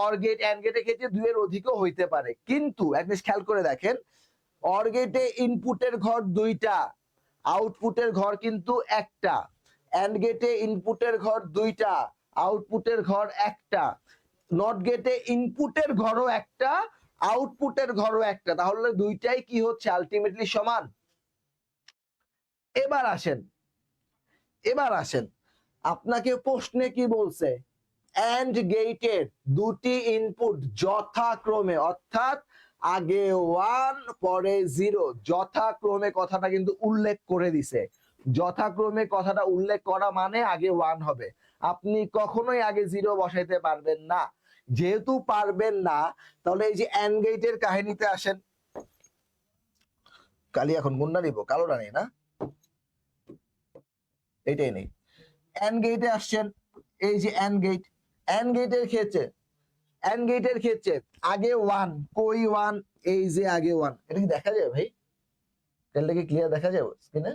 অর গেট এন্ড গেটের ক্ষেত্রে দুইয়ের অধিকও হইতে পারে। কিন্তু এক জিনিস খেয়াল করে দেখেন, অর গেটে ইনপুটের ঘর দুইটা, আউটপুটের ঘর কিন্তু একটা। এন্ড গেটে ইনপুটের ঘর দুইটা, আউটপুটের ঘর একটা। নট গেটে ইনপুটের ঘরও একটা, আউটপুটের ঘরও একটা। তাহলে দুইটাই কি হচ্ছে আলটিমেটলি সমান। এবার আসেন আপনাকে প্রশ্নে কি বলছে, এন্ড গেটের দুটি ইনপুট যথাক্রমে, অর্থাৎ আগে 1 পরে 0, যথাক্রমে কথাটা কিন্তু উল্লেখ করে দিছে। যথাক্রমে কথাটা উল্লেখ করা মানে আগে 1 হবে। আপনি কখনোই আগে 0 বসাইতে পারবেন না। যেহেতু পারবেন না, তাহলে এই যে এন্ড গেটের কাহিনীতে আসেন। কালি এখন কোনটা নিব? কালোটা নেই না, এইটাই নেই। এন্ড গেটে আসছেন, এই যে এন্ড গেটের ক্ষেত্রে আগে 1, কই 1, এই যে আগে 1। এটা কি দেখা যায় ভাই? তাহলে কি ক্লিয়ার দেখা যায় স্ক্রিনে?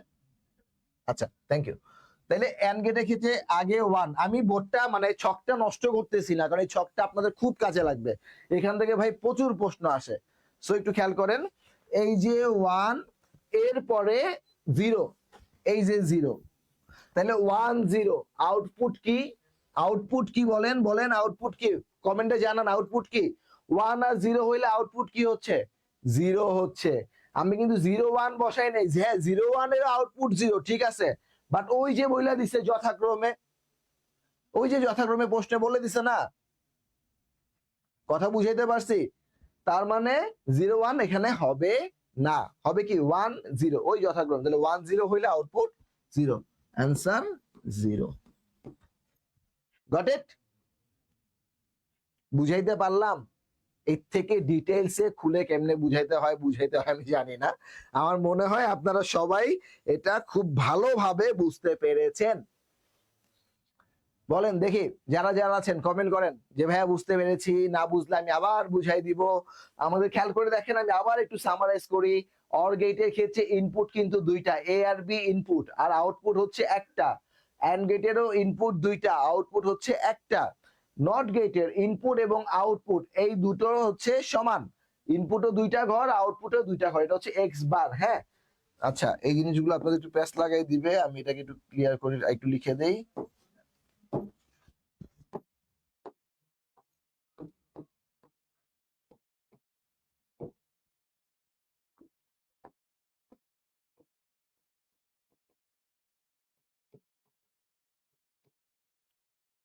আচ্ছা, থ্যাংক ইউ। তাহলে এন্ড গেটের ক্ষেত্রে আগে 1। আমি বোর্ডটা মানে ছকটা নষ্ট করতেছি না, কারণ এই ছকটা আপনাদের খুব কাজে লাগবে। এখান থেকে ভাই প্রচুর প্রশ্ন আসে। সো একটু খেয়াল করেন, এই যে 1 এর পরে 0, এই যে 0, তাহলে 1 0। আউটপুট কি? আউটপুট কি বলেন আউটপুট কি? কমেন্টে জানান আউটপুট কি। 1 আর 0 হইলে আউটপুট কি হচ্ছে? 0 হচ্ছে। আমি কিন্তু 0 1 বসাই নাই। হ্যাঁ, 0 1 এর আউটপুট 0, ঠিক আছে, বাট ওই যে বইলা দিছে যথাক্রমে, ওই যে যথাক্রমে প্রশ্নে বলে দিছে না। কথা বুঝাইতে পারছি? তার মানে 0 1 এখানে হবে না, হবে কি 1 0, ওই যথাক্রমে। তাহলে 1 0 হইলে আউটপুট 0, অ্যান্সার 0। Got it? বুঝাইতে পারলাম? এর থেকে ডিটেইলসে খুলে কেমনে বুঝাইতে হয় আমি জানি না। আমার মনে হয় আপনারা সবাই এটা খুব ভালোভাবে বুঝতে পেরেছেন। বলেন দেখি, যারা যারা আছেন কমেন্ট করেন যে ভাইয়া বুঝতে পেরেছি, না বুঝলে আমি আবার বুঝাই দিব। আমাদের খেয়াল করে দেখেন, আমি আবার একটু সামারাইজ করি। অর গেটের ক্ষেত্রে ইনপুট কিন্তু দুইটা, এ আর বি ইনপুট, আর আউটপুট হচ্ছে একটা। এন্ড গেটেরও ইনপুট দুইটা, আউটপুট হচ্ছে একটা। নট গেটের ইনপুট এবং আউটপুট এই দুটো হচ্ছে সমান। ইনপুটও দুইটা ঘর, আউটপুটও দুইটা ঘর, এটা হচ্ছে এক্স বার। হ্যাঁ, আচ্ছা, এই জিনিসগুলো আপনাদের একটু প্যাচ লাগাই দিবে। আমি এটাকে একটু ক্লিয়ার করে একটু লিখে দেই।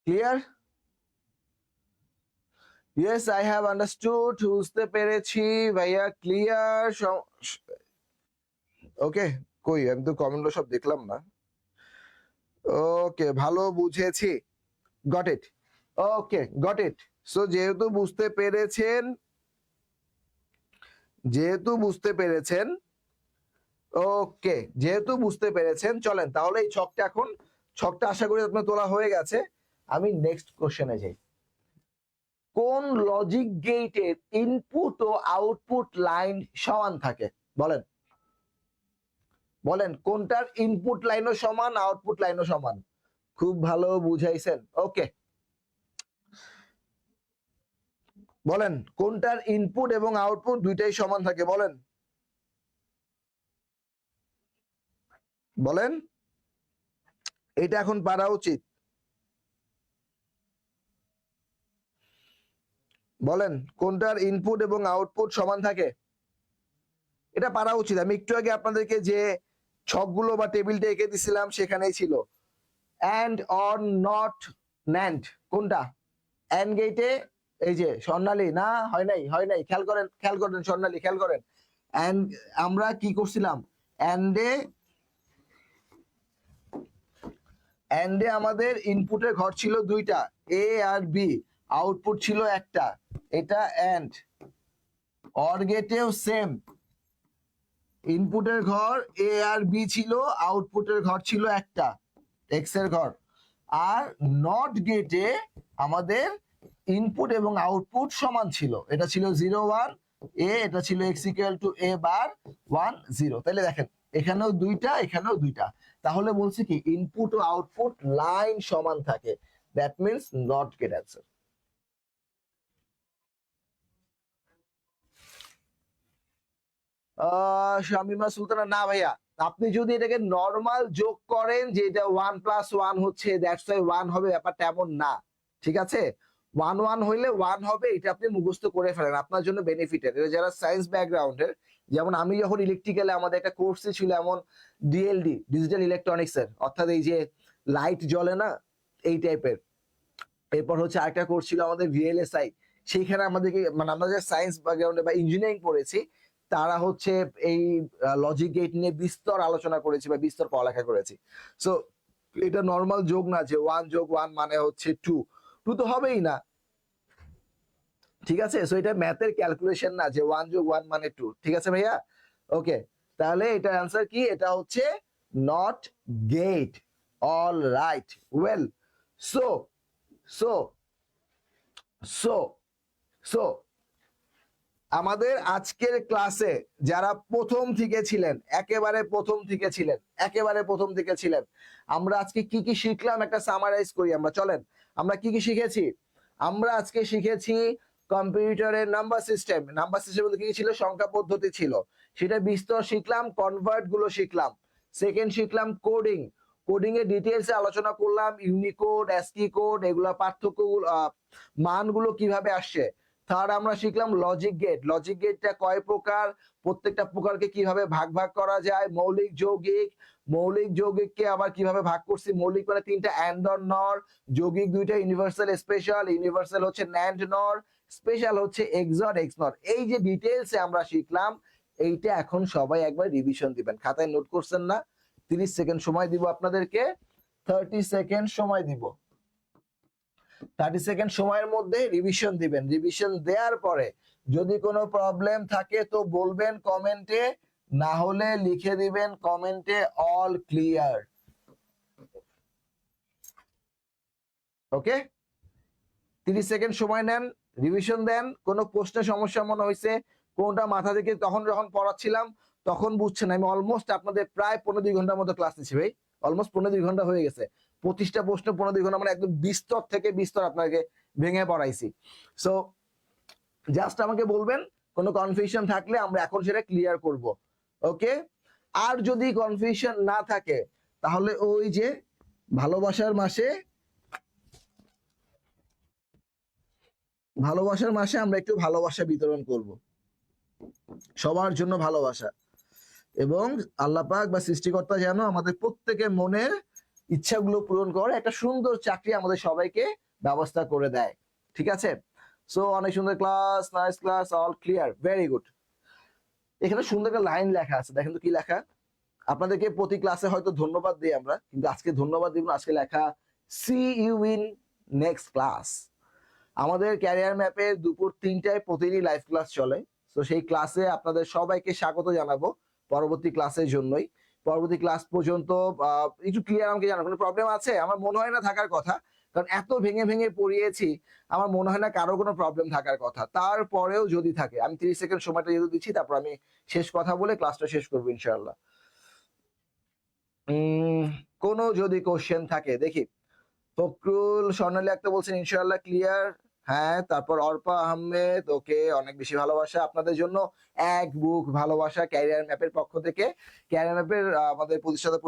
Clear? Yes, I have understood. বুঝতে পেরেছি ভাইয়া, ক্লিয়ার। ওকে, কই আমি তো কমেন্ট সব দেখলাম না। ওকে, ভালো বুঝেছি। Got it. Okay, got it. So যেহেতু বুঝতে পেরেছেন, ওকে, যেহেতু বুঝতে পেরেছেন, চলেন তাহলে এই ছকটা আশা করি আপনার তোলা হয়ে গেছে। আমি নেক্সট কোশ্চেনে যাই। কোন লজিক গেটের ইনপুট ও আউটপুট লাইন সমান থাকে? বলেন বলেন, কোনটার ইনপুট লাইনও সমান আউটপুট লাইনও সমান? খুব ভালো বুঝাইছেন, ওকে। বলেন কোনটার ইনপুট এবং আউটপুট দুইটাই সমান থাকে? বলেন বলেন, এটা এখন পারা উচিত। বলেন কোনটার ইনপুট এবং আউটপুট সমান থাকে? এটা পারা উচিত। আমি একটু আগে আপনাদেরকে যে ছকগুলো বা টেবিলটা এঁকে দিছিলাম সেখানেই ছিল। অ্যান্ড অর নট ন্যান্ড কোনটা? অ্যান্ড গেটে এই যে স্বর্ণালী, না হয় নাই হয় নাই, খেয়াল করেন স্বর্ণালী, খেয়াল করেন। অ্যান্ড আমরা কি করছিলাম? অ্যান্ডে আমাদের ইনপুটের ঘর ছিল দুইটা, এ আর বি, আউটপুট ছিল একটা, এটা অ্যান্ড। অর গেটেও সেম, ইনপুটের ঘর এ আর বি ছিল, আউটপুটের ঘর ছিল একটা, এক্স এর ঘর। আর নট গেটে আমাদের ইনপুট এবং আউটপুট সমান ছিল, এটা ছিল 0 1 এ, এটা ছিল এক্স ইকুয়াল টু এ বার 1 0। তাহলে দেখেন এখানেও দুইটা এখানেও দুইটা, তাহলে বলছি কি ইনপুট ও আউটপুট লাইন সমান থাকে, that means not gate answer. Shamima Sultana, না ভাইয়া, আপনি যদি এটাকে নর্মাল যোগ করেন যে এটা 1 + 1 হচ্ছে দ্যাটস ওয়াই 1 হবে, ব্যাপারটা এমন না, ঠিক আছে? 1 1 হইলে 1 হবে, এটা আপনি মুখস্থ করে ফেলেন, আপনার জন্য বেনিফিটের। এটা যারা সায়েন্স ব্যাকগ্রাউন্ডের, যেমন আমি যখন ইলেকট্রিক্যালে আমাদের একটা কোর্সে ছিল এমন ডিএলডি, ডিজিটাল ইলেকট্রনিক্স এর, অর্থাৎ এই যে লাইট জ্বলে না এই টাইপের। এরপর হচ্ছে আরেকটা কোর্স ছিল আমাদের ভিএলএসআই, সেইখানে আমাদেরকে মানে আমরা যে সায়েন্স ব্যাকগ্রাউন্ডে বা ইঞ্জিনিয়ারিং পড়েছি তারা হচ্ছে এই লজিক গেট নিয়ে বিস্তর আলোচনা করেছি বা বিস্তর পড়ালেখা করেছি। সো এটা নর্মাল যোগ না যে 1 + 1 মানে হচ্ছে 2, 2 তো হবেই না, ঠিক আছে? সো এটা ম্যাথের ক্যালকুলেশন না যে 1 + 1 মানে 2, ঠিক আছে ভাইয়া? ওকে, তাহলে এটার অ্যান্সার কি? এটা হচ্ছে not gate. All right, well. So so so so আমাদের আজকের ক্লাসে যারা প্রথম থেকে ছিলেন, একেবারে প্রথম থেকে ছিলেন, আমরা আজকে কি কি শিখলাম একটা সামারাইজ করি আমরা, চলেন। আমরা কি কি শিখেছি? আমরা আজকে শিখেছি কম্পিউটারের নাম্বার সিস্টেম বলতে কি ছিল? সংখ্যা পদ্ধতি ছিল, সেটা বিস্তর শিখলাম, কনভার্ট গুলো শিখলাম। সেকেন্ড শিখলাম কোডিং, কোডিং এর ডিটেইলসে আলোচনা করলাম, ইউনিকোড, অ্যাসকি কোড, এগুলা পার্থক্য, মানগুলো কিভাবে আসছে। থার্ড আমরা শিখলাম লজিক গেট, লজিক গেটটা কয় প্রকার, প্রত্যেকটা প্রকারকে কিভাবে ভাগ ভাগ করা যায়, মৌলিক যৌগিক, মৌলিক যৌগিককে আবার কিভাবে ভাগ করছি, মৌলিক মানে তিনটা অ্যান্ড অর নর, যৌগিক দুইটা ইউনিভার্সাল স্পেশাল, ইউনিভার্সাল হচ্ছে ন্যান্ড নর, স্পেশাল হচ্ছে এক্সর এক্স নর। এই যে ডিটেইলসে আমরা শিখলাম, এইটা এখন সবাই একবার রিভিশন দিবেন, খাতায় নোট করছেন না? 30 সেকেন্ড সময় দিব আপনাদেরকে, 30 সেকেন্ড সময় দিব, 30 সেকেন্ড সময়ের মধ্যে রিভিশন দিবেন। রিভিশন দেওয়ার পরে যদি কোনো প্রবলেম থাকে তো বলবেন কমেন্টে, না হলে লিখে দিবেন কমেন্টে অল ক্লিয়ার। ওকে, 30 সেকেন্ড সময় নেন, রিভিশন দেন। কোনো প্রশ্নে সমস্যা মনে হয়েছে, কোনটা মাথা থেকে তখন যখন পড়াচ্ছিলাম তখন বুঝছেন, আমি অলমোস্ট আপনাদের প্রায় 15-2 ঘন্টার মতো ক্লাস নিচ্ছি ভাই, অলমোস্ট 15-2 ঘন্টা হয়ে গেছে। 25টা প্রশ্ন 15-2 ঘন্টা, মানে একদম বিস্তর থেকে বিস্তর আপনাকে ভেঙে পড়াইছি। সো জাস্ট আমাকে বলবেন কোনো কনফিউশন থাকলে, আমরা এখন সেটা ক্লিয়ার করব। ওকে, আর যদি কনফিউশন না থাকে তাহলে ওই যে ভালোবাসার মাসে আমরা একটু ভালোবাসা বিতরণ করব, সবার জন্য ভালোবাসা, এবং আল্লাহ পাক বা সৃষ্টিকর্তা যেন আমাদের প্রত্যেকের মনের ইচ্ছাগুলো পূরণ করে একটা সুন্দর চাকরি আমাদের সবাইকে ব্যবস্থা করে দেয়, ঠিক আছে? সো অনেক সুন্দর class, nice class, all clear, very good. এখানে সুন্দর একটা লাইন লেখা আছে, দেখেন তো কি লেখা। আপনাদেরকে প্রতি ক্লাসে হয়তো ধন্যবাদ দিই আমরা, কিন্তু আজকে ধন্যবাদ দিব না, আজকে লেখা see you in next class. আমাদের ক্যারিয়ার ম্যাপের দুপুর 3টায় প্রতিদিন লাইভ ক্লাস চলে, তো সেই ক্লাসে আপনাদের সবাইকে স্বাগত জানাবো পরবর্তী ক্লাসের জন্যই। পরবর্তী ক্লাস পর্যন্ত একটু ক্লিয়ার আমাকে জানাবো, কোনো প্রবলেম আছে? আমার মনে হয় না থাকার কথা, কারণ এত ভেঙে ভেঙে পড়িয়েছি, আমার মনে হয় না কারো কোনো প্রবলেম থাকার কথা। তারপরেও যদি থাকে, আমি 30 সেকেন্ড সময়টা যেহেতু দিচ্ছি, তারপর আমি শেষ কথা বলে ক্লাসটা শেষ করবো ইনশাআল্লাহ। উম কোনো যদি কোয়েশ্চেন থাকে দেখি। ফখরুল স্বর্ণালী আক্তার বলছেন ইনশাআল্লাহ ক্লিয়ার। হ্যাঁ, তারপর অর্পা আহমেদ ওকে, অনেক বেশি ভালোবাসা আপনাদের জন্য। এক বুক ভালোবাসা ক্যারিয়ার ম্যাপের পক্ষ থেকে। ক্যারিয়ার ম্যাপের আমাদের প্রতিষ্ঠাতা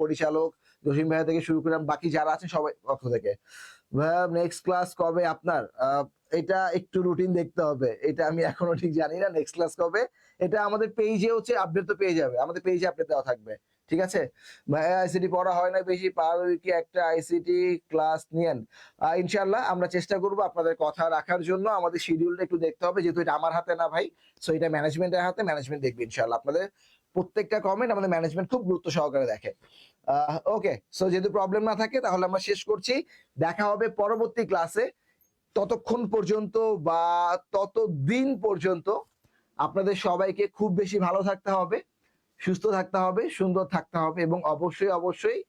পরিচালক জসিম ভাইয়া থেকে শুরু করে বাকি যারা আছেন সবাই পক্ষ থেকে। ভাইয়া নেক্সট ক্লাস কবে আপনার? এটা একটু রুটিন দেখতে হবে। এটা আমি এখনো ঠিক জানি না নেক্সট ক্লাস কবে। এটা আমাদের পেইজে হচ্ছে আপডেট তো পেয়ে যাবে। আমাদের পেইজে আপডেট দেওয়া থাকবে। ঠিক আছে? ভাইয়া আইসিটি পড়া হয় না বেশি, পার উইকে একটা আইসিটি ক্লাস নিয়েন। ইনশাআল্লাহ আমরা চেষ্টা করব আপনাদের কথা রাখার জন্য। আমাদের শিডিউলটা একটু দেখতে হবে যেহেতু এটা আমার হাতে না ভাই। সো এটা ম্যানেজমেন্টের হাতে, ম্যানেজমেন্ট দেখবে ইনশাআল্লাহ। আপনাদের প্রত্যেকটা কমেন্ট আমাদের ম্যানেজমেন্ট খুব গুরুত্ব সহকারে দেখে। ওকে, সো যেহেতু প্রবলেম না থাকে তাহলে আমরা শেষ করছি। দেখা হবে পরবর্তী ক্লাসে। ততক্ষণ পর্যন্ত বা ততদিন পর্যন্ত আপনাদের সবাইকে খুব বেশি ভালো থাকতে হবে, সুস্থ থাকতে হবে, সুন্দর থাকতে হবে এবং অবশ্যই অবশ্যই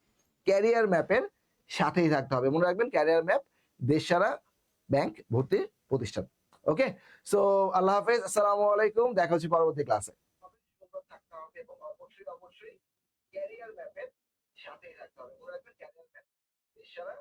ক্যারিয়ার ম্যাপের সাথেই থাকতে হবে। মনে রাখবেন ক্যারিয়ার ম্যাপ দেশ সারা ব্যাংক ভর্তি প্রতিষ্ঠান। ওকে, সো আল্লাহ হাফেজ, আসসালামু আলাইকুম, দেখা হচ্ছে পরবর্তী ক্লাসে। সুন্দর থাকতে হবে এবং অবশ্যই অবশ্যই ক্যারিয়ার ম্যাপের সাথেই থাকতে হবে। মনে রাখবেন ক্যারিয়ার ম্যাপ দেশ সারা